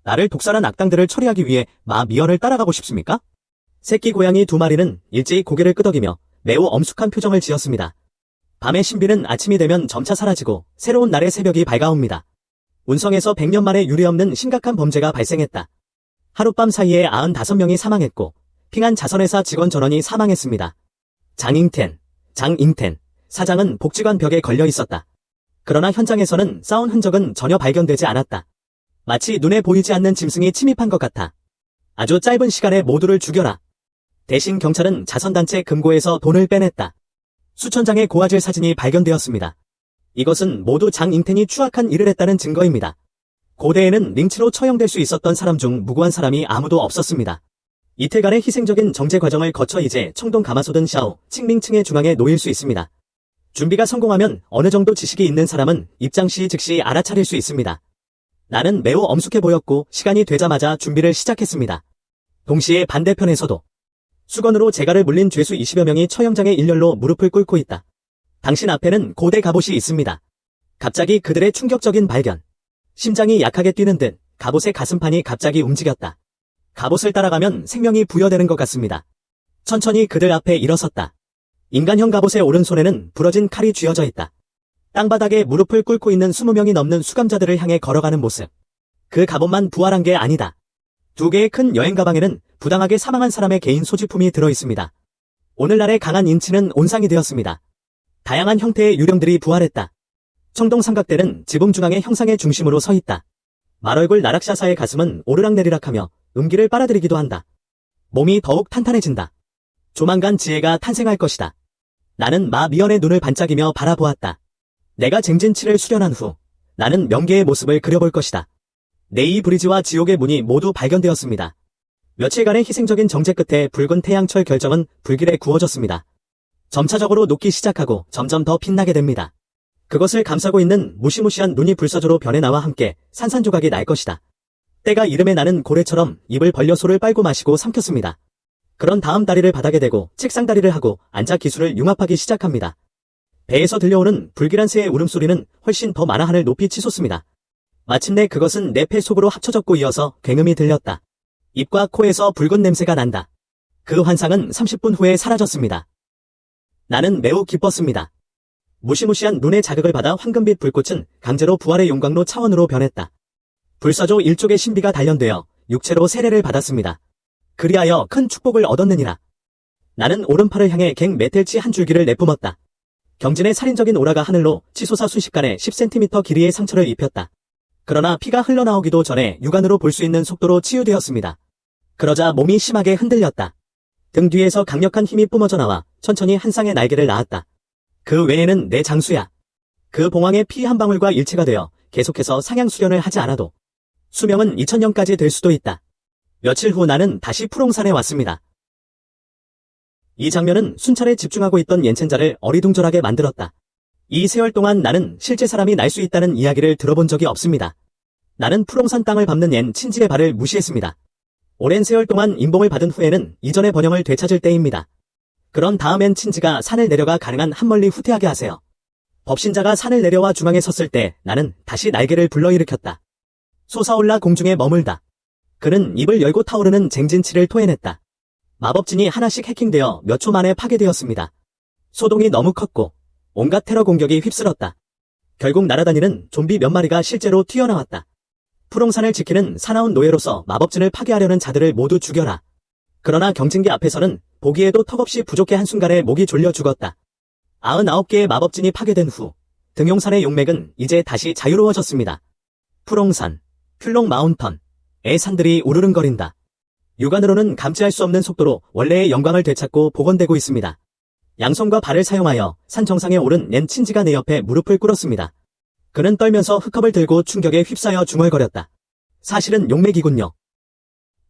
나를 독살한 악당들을 처리하기 위해 마 미연을 따라가고 싶습니까? 새끼 고양이 2마리는 일제히 고개를 끄덕이며 매우 엄숙한 표정을 지었습니다. 밤의 신비는 아침이 되면 점차 사라지고 새로운 날의 새벽이 밝아옵니다. 운성에서 100년 만에 유례없는 심각한 범죄가 발생했다. 하룻밤 사이에 95명이 사망했고 핑안 자선회사 직원 전원이 사망했습니다. 장잉텐 사장은 복지관 벽에 걸려 있었다. 그러나 현장에서는 싸운 흔적은 전혀 발견되지 않았다. 마치 눈에 보이지 않는 짐승이 침입한 것 같아. 아주 짧은 시간에 모두를 죽여라. 대신 경찰은 자선단체 금고에서 돈을 빼냈다. 수천 장의 고화질 사진이 발견되었습니다. 이것은 모두 장잉텐이 추악한 일을 했다는 증거입니다. 고대에는 링치로 처형될 수 있었던 사람 중 무고한 사람이 아무도 없었습니다. 이틀간의 희생적인 정제 과정을 거쳐 이제 청동 가마솥은 샤오, 칭밍층의 중앙에 놓일 수 있습니다. 준비가 성공하면 어느 정도 지식이 있는 사람은 입장 시 즉시 알아차릴 수 있습니다. 나는 매우 엄숙해 보였고 시간이 되자마자 준비를 시작했습니다. 동시에 반대편에서도 수건으로 재갈을 물린 죄수 20여 명이 처형장의 일렬로 무릎을 꿇고 있다. 당신 앞에는 고대 갑옷이 있습니다. 갑자기 그들의 충격적인 발견. 심장이 약하게 뛰는 듯 갑옷의 가슴판이 갑자기 움직였다. 갑옷을 따라가면 생명이 부여되는 것 같습니다. 천천히 그들 앞에 일어섰다. 인간형 갑옷의 오른손에는 부러진 칼이 쥐어져 있다. 땅바닥에 무릎을 꿇고 있는 20명이 넘는 수감자들을 향해 걸어가는 모습. 그 갑옷만 부활한 게 아니다. 2개의 큰 여행 가방에는 부당하게 사망한 사람의 개인 소지품이 들어있습니다. 오늘날의 강한 인치는 온상이 되었습니다. 다양한 형태의 유령들이 부활했다. 청동 삼각대는 지붕 중앙의 형상의 중심으로 서 있다. 말얼굴 나락샤사의 가슴은 오르락내리락하며 음기를 빨아들이기도 한다. 몸이 더욱 탄탄해진다. 조만간 지혜가 탄생할 것이다. 나는 마 미연의 눈을 반짝이며 바라보았다. 내가 쟁진치를 수련한 후 나는 명계의 모습을 그려볼 것이다. 네이 브리지와 지옥의 문이 모두 발견되었습니다. 며칠간의 희생적인 정제 끝에 붉은 태양철 결정은 불길에 구워졌습니다. 점차적으로 녹기 시작하고 점점 더 빛나게 됩니다. 그것을 감싸고 있는 무시무시한 눈이 불사조로 변해 나와 함께 산산조각이 날 것이다. 때가 이름에 나는 고래처럼 입을 벌려 소를 빨고 마시고 삼켰습니다. 그런 다음 다리를 바닥에 대고 책상 다리를 하고 앉아 기술을 융합하기 시작합니다. 배에서 들려오는 불길한 새의 울음소리는 훨씬 더 많아 하늘 높이 치솟습니다. 마침내 그것은 내 폐 속으로 합쳐졌고 이어서 굉음이 들렸다. 입과 코에서 붉은 냄새가 난다. 그 환상은 30분 후에 사라졌습니다. 나는 매우 기뻤습니다. 무시무시한 눈의 자극을 받아 황금빛 불꽃은 강제로 부활의 용광로 차원으로 변했다. 불사조 일족의 신비가 단련되어 육체로 세례를 받았습니다. 그리하여 큰 축복을 얻었느니라. 나는 오른팔을 향해 갱 메텔치 한 줄기를 내뿜었다. 경진의 살인적인 오라가 하늘로 치솟아 순식간에 10cm 길이의 상처를 입혔다. 그러나 피가 흘러나오기도 전에 육안으로 볼 수 있는 속도로 치유되었습니다. 그러자 몸이 심하게 흔들렸다. 등 뒤에서 강력한 힘이 뿜어져 나와 천천히 한 쌍의 날개를 낳았다. 그 외에는 내 장수야. 그 봉황의 피 한 방울과 일체가 되어 계속해서 상향 수련을 하지 않아도 수명은 2000년까지 될 수도 있다. 며칠 후 나는 다시 푸롱산에 왔습니다. 이 장면은 순찰에 집중하고 있던 옌첸자를 어리둥절하게 만들었다. 이 세월 동안 나는 실제 사람이 날 수 있다는 이야기를 들어본 적이 없습니다. 나는 푸롱산 땅을 밟는 옌 친지의 발을 무시했습니다. 오랜 세월 동안 임봉을 받은 후에는 이전의 번영을 되찾을 때입니다. 그런 다음엔 친지가 산을 내려가 가능한 한 멀리 후퇴하게 하세요. 법신자가 산을 내려와 중앙에 섰을 때 나는 다시 날개를 불러일으켰다. 솟아올라 공중에 머물다. 그는 입을 열고 타오르는 쟁진치를 토해냈다. 마법진이 하나씩 해킹되어 몇 초 만에 파괴되었습니다. 소동이 너무 컸고 온갖 테러 공격이 휩쓸었다. 결국 날아다니는 좀비 몇 마리가 실제로 튀어나왔다. 푸롱산을 지키는 사나운 노예로서 마법진을 파괴하려는 자들을 모두 죽여라. 그러나 경진기 앞에서는 보기에도 턱없이 부족해 한순간에 목이 졸려 죽었다. 99개의 마법진이 파괴된 후 등용산의 용맥은 이제 다시 자유로워졌습니다. 푸롱산, 퓰롱 마운턴, 의 산들이 우르릉거린다. 육안으로는 감지할 수 없는 속도로 원래의 영광을 되찾고 복원되고 있습니다. 양손과 발을 사용하여 산 정상에 오른 낸 친지가 내 옆에 무릎을 꿇었습니다. 그는 떨면서 흑컵을 들고 충격에 휩싸여 중얼거렸다. 사실은 용맥이군요.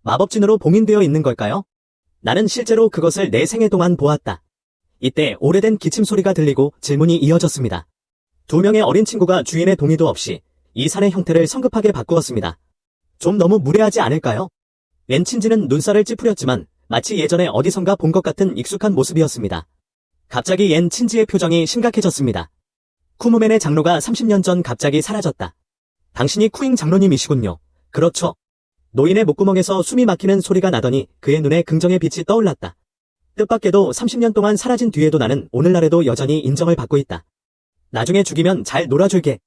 마법진으로 봉인되어 있는 걸까요? 나는 실제로 그것을 내 생애 동안 보았다. 이때 오래된 기침 소리가 들리고 질문이 이어졌습니다. 2명의 어린 친구가 주인의 동의도 없이 이 산의 형태를 성급하게 바꾸었습니다. 좀 너무 무례하지 않을까요? 낸 친지는 눈살을 찌푸렸지만 마치 예전에 어디선가 본 것 같은 익숙한 모습이었습니다. 갑자기 옌 친지의 표정이 심각해졌습니다. 쿠무멘의 장로가 30년 전 갑자기 사라졌다. 당신이 쿠잉 장로님이시군요. 그렇죠. 노인의 목구멍에서 숨이 막히는 소리가 나더니 그의 눈에 긍정의 빛이 떠올랐다. 뜻밖에도 30년 동안 사라진 뒤에도 나는 오늘날에도 여전히 인정을 받고 있다. 나중에 죽이면 잘 놀아줄게.